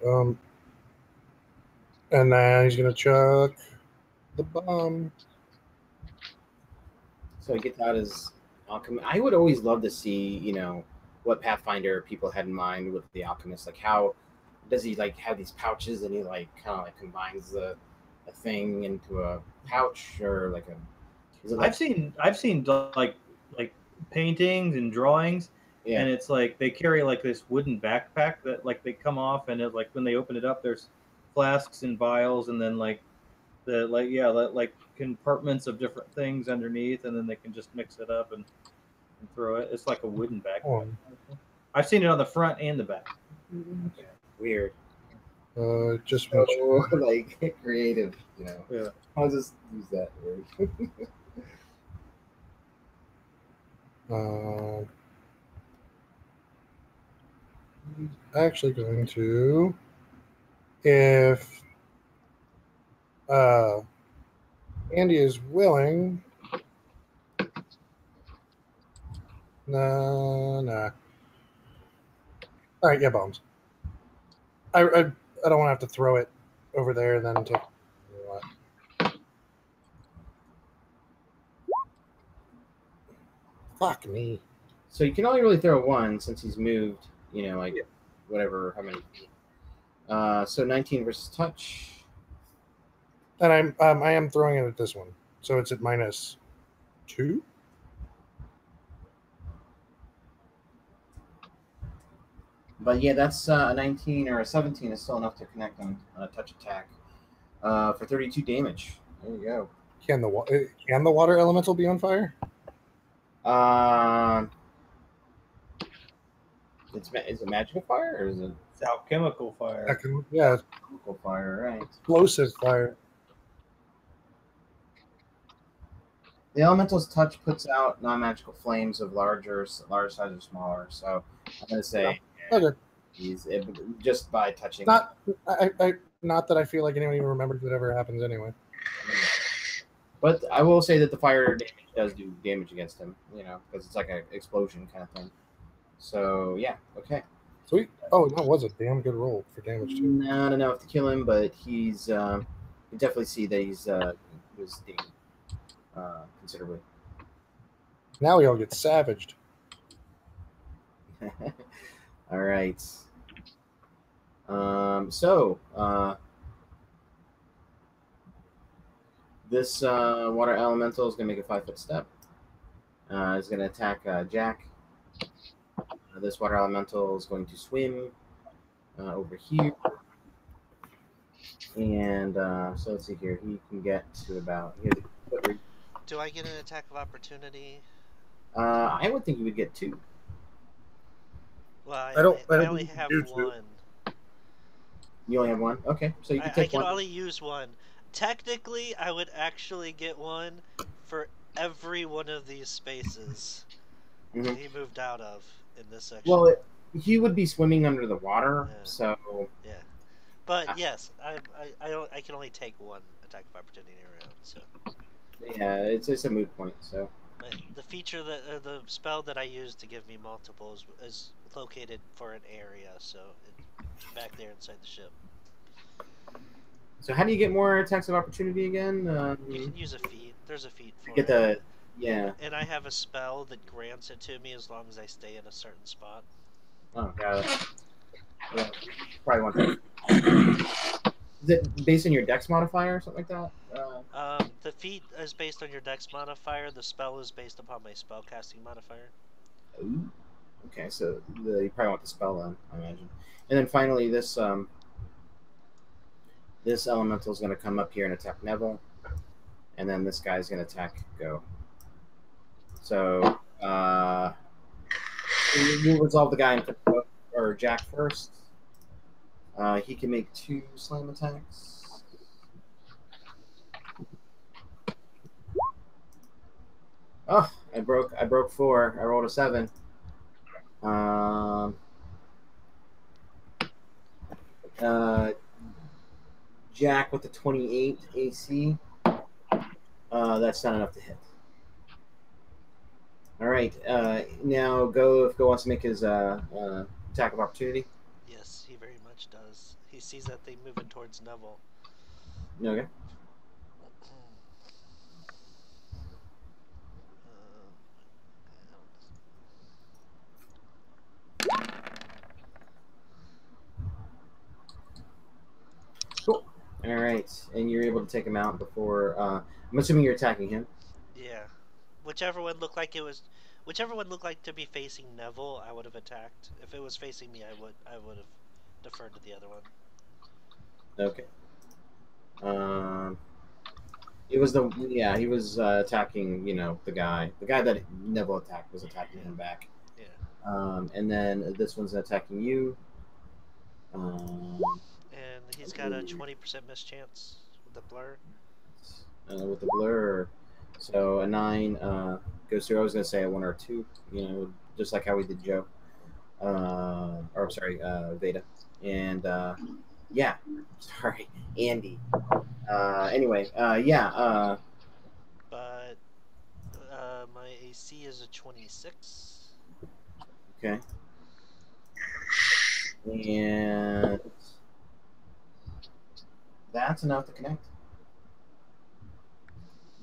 And then he's gonna chuck the bomb. So he gets out his alchemy. I would always love to see, what Pathfinder people had in mind with the alchemist. Like, how does he like have these pouches and he like kind of like combines a thing into a pouch or like a? Is it like, I've seen like paintings and drawings, yeah. and it's like they carry like this wooden backpack that like they come off, and it like when they open it up, there's flasks and vials, and then like like compartments of different things underneath, and then they can just mix it up and throw it. It's like a wooden backpack. I've seen it on the front and the back. Weird. Just So like creative, Yeah. I'll just use that word. Actually going to, if Andy is willing. Nah. All right, yeah, bombs. I don't want to have to throw it over there and then take. Fuck me. So you can only really throw one since he's moved, whatever, how many feet. So 19 versus touch. And I am throwing it at this one, so it's at -2. But yeah, that's a 19 or a 17 is still enough to connect on a touch attack for 32 damage. There you go. Can the water elemental be on fire? Is it magical fire or is it? It's alchemical fire. Yeah, Alchemical fire, right? Explosive fire. The elemental's touch puts out non-magical flames of large size or smaller. So I'm gonna say Okay. Just by touching. Not that I feel like anyone even remembers whatever happens anyway. But I will say that the fire damage does do damage against him, because it's like an explosion kind of thing. So yeah, okay. Sweet. Oh, that was a damn good roll for damage too. Not enough to kill him, but he's you definitely see that he was dinged considerably. Now we all get savaged. All right. This water elemental is going to make a 5-foot step. It's going to attack Jack. This water elemental is going to swim over here. And so let's see here. He can get to about here. Do I get an attack of opportunity? I would think you would get 2. Well, I only have one. You only have 1? Okay, so you can take I one. can only use 1. Technically, I would actually get 1 for every one of these spaces that he moved out of in this section. Well, he would be swimming under the water, so... Yeah. But yes, I can only take 1 attack of opportunity around, so... Yeah, it's a moot point, so... The feature the spell that I use to give me multiples is located for an area, so it's back there inside the ship. So how do you get more attacks of opportunity again? You can use a feat. There's a feat for get it. Yeah. And I have a spell that grants it to me as long as I stay in a certain spot. Oh, got it. Yeah, probably want that. Is it based on your dex modifier or something like that? The feat is based on your dex modifier. The spell is based upon my spellcasting modifier. Ooh. Okay, so you probably want the spell then, I imagine. And then finally, this elemental is going to come up here and attack Neville, and then this guy's going to attack Go. So we'll resolve the guy or Jack first. He can make 2 slam attacks. Oh, I broke 4. I rolled a 7. Jack with the 28 AC. That's not enough to hit. All right. Now Go wants to make his attack of opportunity. Yes, he very much does. He sees that thing moving towards Neville. Okay. Cool. All right, and you're able to take him out before. I'm assuming you're attacking him. Yeah, whichever one looked like to be facing Neville, I would have attacked. If it was facing me, I would have deferred to the other one. Okay. He was attacking. The guy that Neville attacked was attacking him back. Yeah. And then this one's attacking you. And he's got a 20% miss chance with the blur. With the blur, so a 9 goes through. I was gonna say a 1 or a 2. Just like how we did Joe. Or I'm sorry, Veda. And yeah, sorry, Andy. Anyway, yeah. But my AC is a 26. Okay. And that's enough to connect.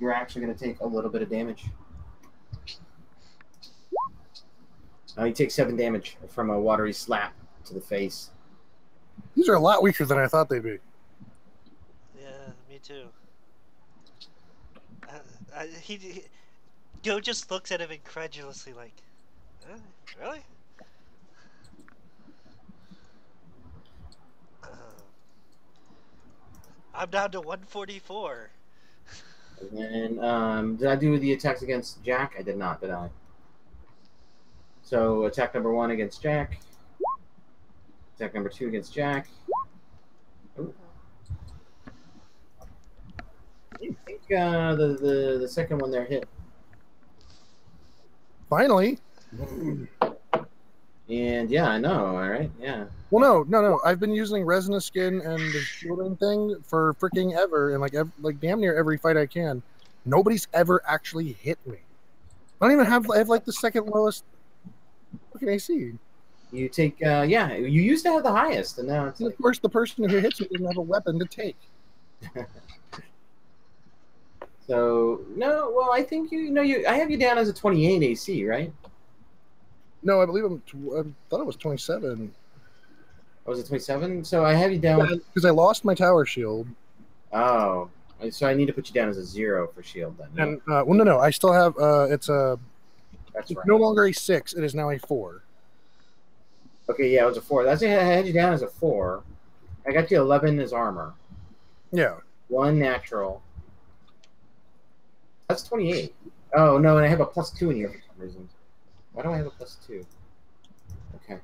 You're actually going to take a little bit of damage. You take 7 damage from a watery slap to the face. These are a lot weaker than I thought they'd be. Yeah, me too. Go just looks at him incredulously, like, really? I'm down to 144. And did I do the attacks against Jack? I did not, did I? So attack number 1 against Jack. Attack number 2 against Jack. Ooh. I think the second one there hit. Finally. And yeah, I know. All right, yeah. Well, no. I've been using resinous skin and the shielding thing for freaking ever, and like damn near every fight I can. Nobody's ever actually hit me. I don't even have. I have like the second lowest fucking AC. You take. Yeah, you used to have the highest, and now it's. And of course, the person who hits me doesn't have a weapon to take. So no, well, I think I have you down as a 28 AC, right? No, I believe I thought it was 27. Oh, was it 27? So I have you down because I lost my tower shield. Oh, so I need to put you down as a 0 for shield then. And well, no, I still have. It's right. No longer a 6. It is now a 4. Okay, yeah, it was a 4. I had you down as a 4. I got you 11 as armor. Yeah. 1 natural. That's 28. Oh no, and I have a +2 in here for some reason. Why do I have a +2? Okay.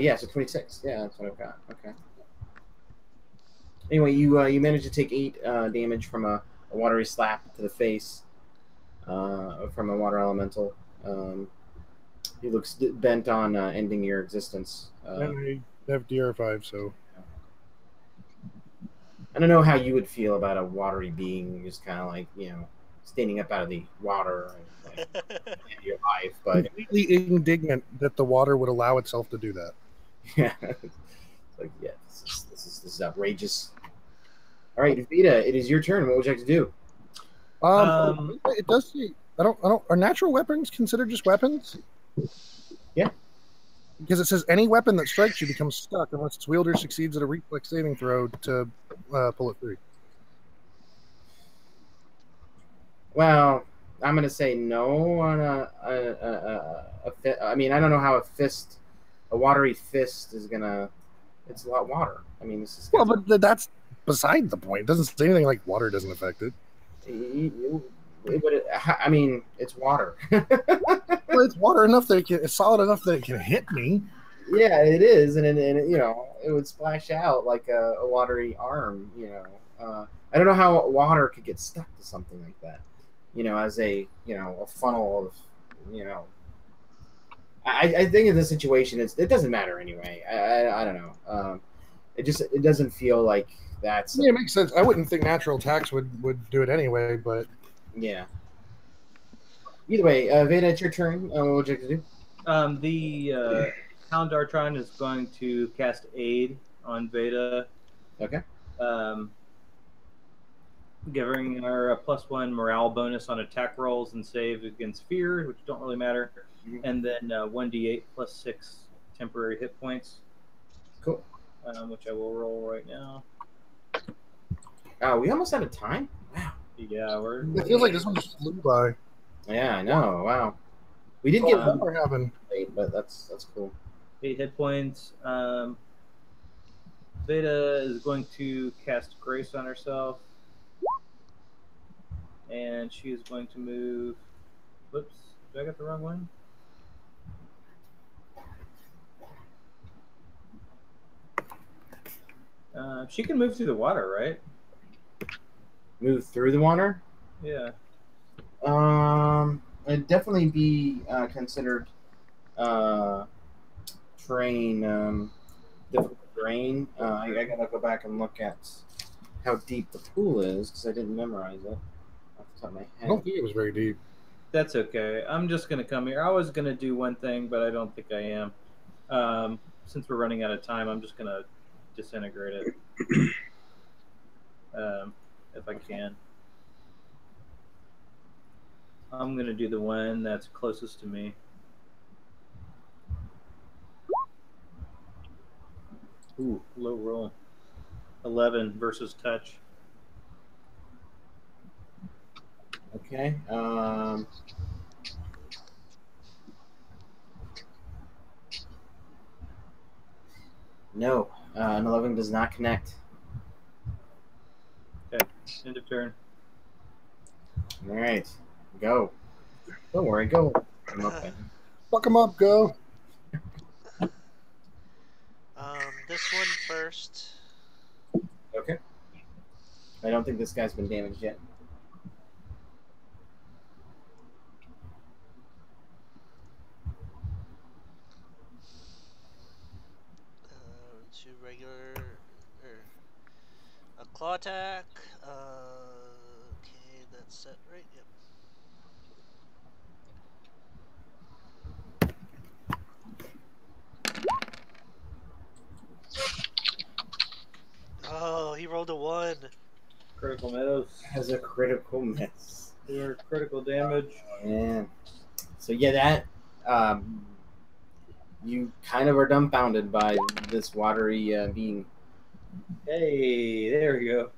Yeah, so 26. Yeah, that's what I've got. Okay. Anyway, you managed to take 8 damage from a watery slap to the face from a water elemental. He looks bent on ending your existence. And I have DR5, so. I don't know how you would feel about a watery being just kind of like, standing up out of the water and your life, but completely indignant that the water would allow itself to do that. Yeah, like this is outrageous. All right, Vita, it is your turn. What would you like to do? It does say I don't. Are natural weapons considered just weapons? Yeah, because it says any weapon that strikes you becomes stuck unless its wielder succeeds at a reflex saving throw to pull it free. Well, I'm going to say no on I mean, I don't know how a watery fist is going to. It's a lot of water. I mean, this is. Well, but that's beside the point. It doesn't say anything like water doesn't affect it. I mean, it's water. Well, it's water enough that it's solid enough that it can hit me. Yeah, it is, and you know, it would splash out like a watery arm. You know, I don't know how water could get stuck to something like that. You know, as a a funnel of you know. I think in this situation, it doesn't matter anyway. I don't know. It doesn't feel like that's Yeah, it makes sense. I wouldn't think natural attacks would do it anyway, but yeah. Either way, Veda, it's your turn. What would you like to do? The Hound Dartron is going to cast Aid on Veda, Okay. um, giving her a +1 morale bonus on attack rolls and save against fear, which don't really matter, Mhm. and then 1d8 +6 temporary hit points, Cool. which I will roll right now. We almost out of time. Wow. Yeah, it feels like this one just flew by. Yeah, I know. Wow. We did Oh, get what we're having? late, but that's cool. 8 hit points. Veda is going to cast Grace on herself, and she is going to move. Whoops, did I get the wrong one? She can move through the water, right? Move through the water. Yeah. It'd definitely be considered terrain difficult terrain. I gotta go back and look at how deep the pool is because I didn't memorize it off the top of my I head. don't think it was very deep. That's okay. I'm just going to come here. I was going to do one thing, but I don't think I am. Since we're running out of time, I'm just going to disintegrate it if I can. I'm going to do the one that's closest to me. Ooh, low roll. 11 versus touch. Okay. No, an 11 does not connect. Okay, end of turn. All right, go. Don't worry, go. Okay. Fuck him up, go. This one first. Okay. I don't think this guy's been damaged yet. Two regular, a claw attack. Okay, that's set right. Yep. Oh, he rolled a 1. Critical miss. Has a critical miss. Your critical damage. Man. So yeah, that you kind of are dumbfounded by this watery being, Hey, there we go.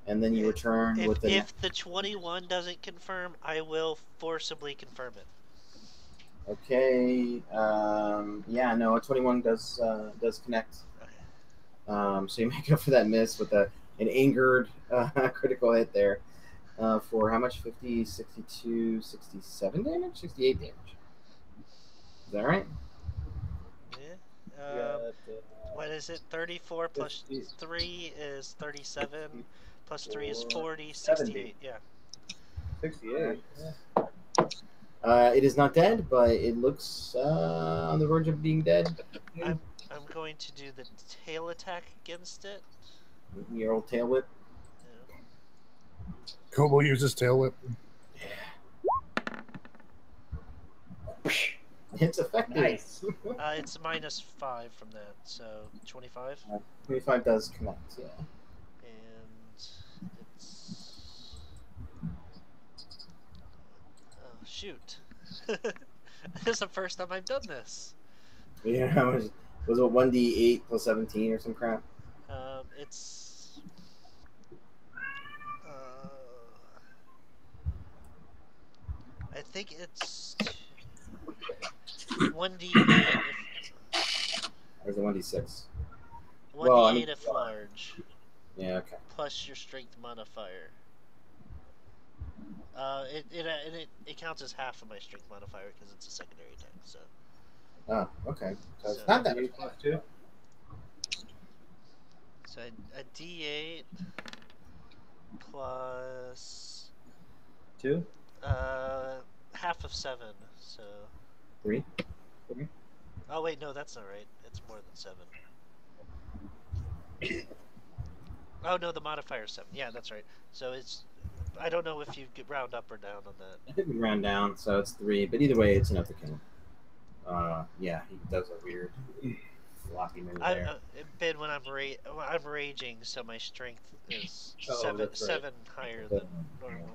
and then you return with an. If the 21 doesn't confirm, I will forcibly confirm it. Okay. Yeah. No, a 21 does connect. Okay. So you make up for that miss with an angered critical hit there. For how much? 50, 62, 67 damage? 68 damage. Is that right? Yeah. What is it? 34 plus 3 is 37. Plus 3 is 40. 68. Yeah. 68. It is not dead, but it looks on the verge of being dead. I'm going to do the tail attack against it. Your old tail whip. Yeah. Kobo uses tail whip. It's effective. Nice. It's -5 from that, so 25. 25 does connect, yeah. And it's... Oh, shoot. This is the first time I've done this. Yeah, how much was it? 1d8 plus 17 or some crap? It's... I think it's 1d8 Or is it 1d6? 1d8 if large. Yeah, okay. Plus your strength modifier. It counts as half of my strength modifier because it's a secondary attack. So. Oh, okay. So it's So- not that D8 much. plus 2. So a D8 plus 2. half of 7. So 3. oh wait, no, that's not right. It's more than 7. Oh no, the modifier is 7. Yeah, that's right. So it's I don't know if you could round up or down on that. I think we round down, so it's 3. But either way, it's enough to kill him. Yeah, he does a weird floppy move I there. Ben, when I'm raging, so my strength is Oh, that's right. 7 higher than normal.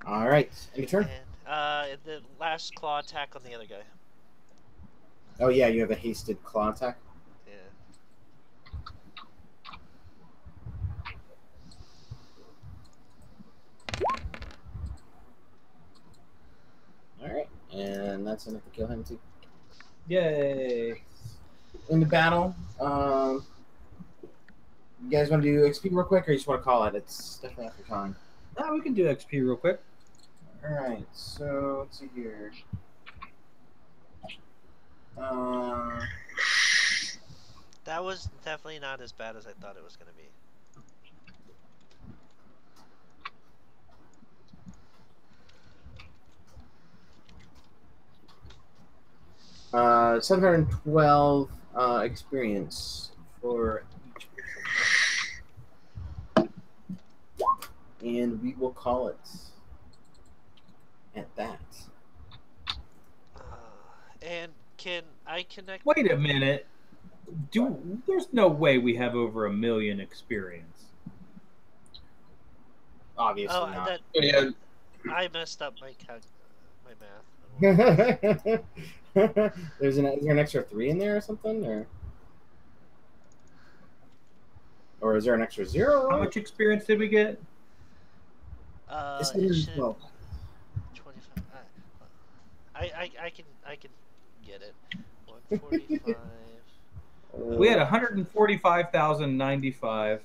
All right, end of turn. And the last claw attack on the other guy. Oh yeah, you have a hasted claw attack. Yeah. All right, and that's enough to kill him too. Yay. In the battle, you guys want to do XP real quick, or you just want to call it? It's definitely after time. We can do XP real quick. All right, so let's see here. Uh, That was definitely not as bad as I thought it was going to be. 712 experience for each person. And we will call it at that. And can I connect? Wait a minute. There's no way we have over 1 million experience. Obviously Oh, not. that Yeah, I messed up my math. Is there an extra 3 in there or something, or is there an extra 0? How much experience did we get? It's It should 12. 25. I can get it. 145. We had 145,095.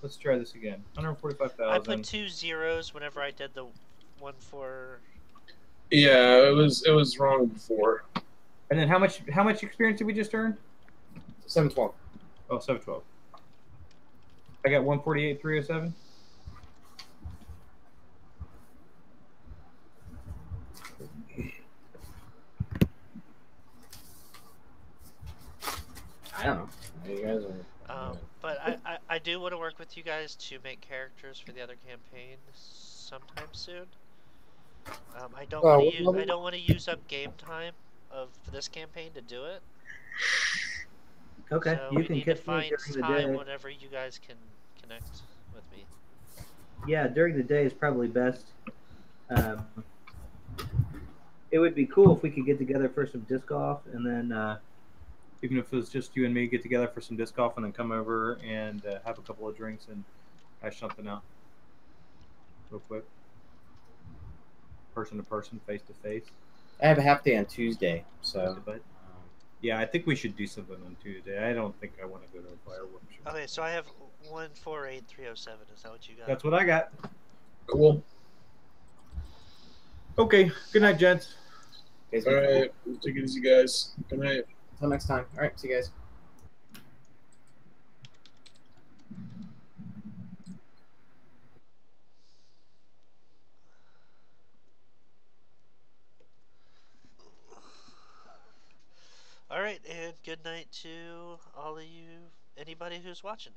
Let's try this again. I 145,000. put 2 zeros whenever I did the 1 4. yeah, it was wrong before. And then how much experience did we just earn? 712. Oh, 712. I got 148,307. I don't know. You guys are. But I do want to work with you guys to make characters for the other campaign sometime soon. I don't want to use up game time for this campaign to do it. Okay, So you we can need to catch me find during the time day. whenever you guys can connect with me. Yeah, during the day is probably best. It would be cool if we could get together for some disc golf, and then even if it was just you and me, get together for some disc golf, and then come over and have a couple of drinks and hash something out real quick, person to person, face to face. I have a half day on Tuesday, so. But yeah, I think we should do something on Tuesday. I don't think I want to go to a fireworks show. Okay, so I have 148,307. Is that what you got? That's what I got. Cool. Okay. Good night, gents. Guys, All right, take it easy, guys. Good night. Until next time. All right, see you guys. All right, and good night to all of you, anybody who's watching.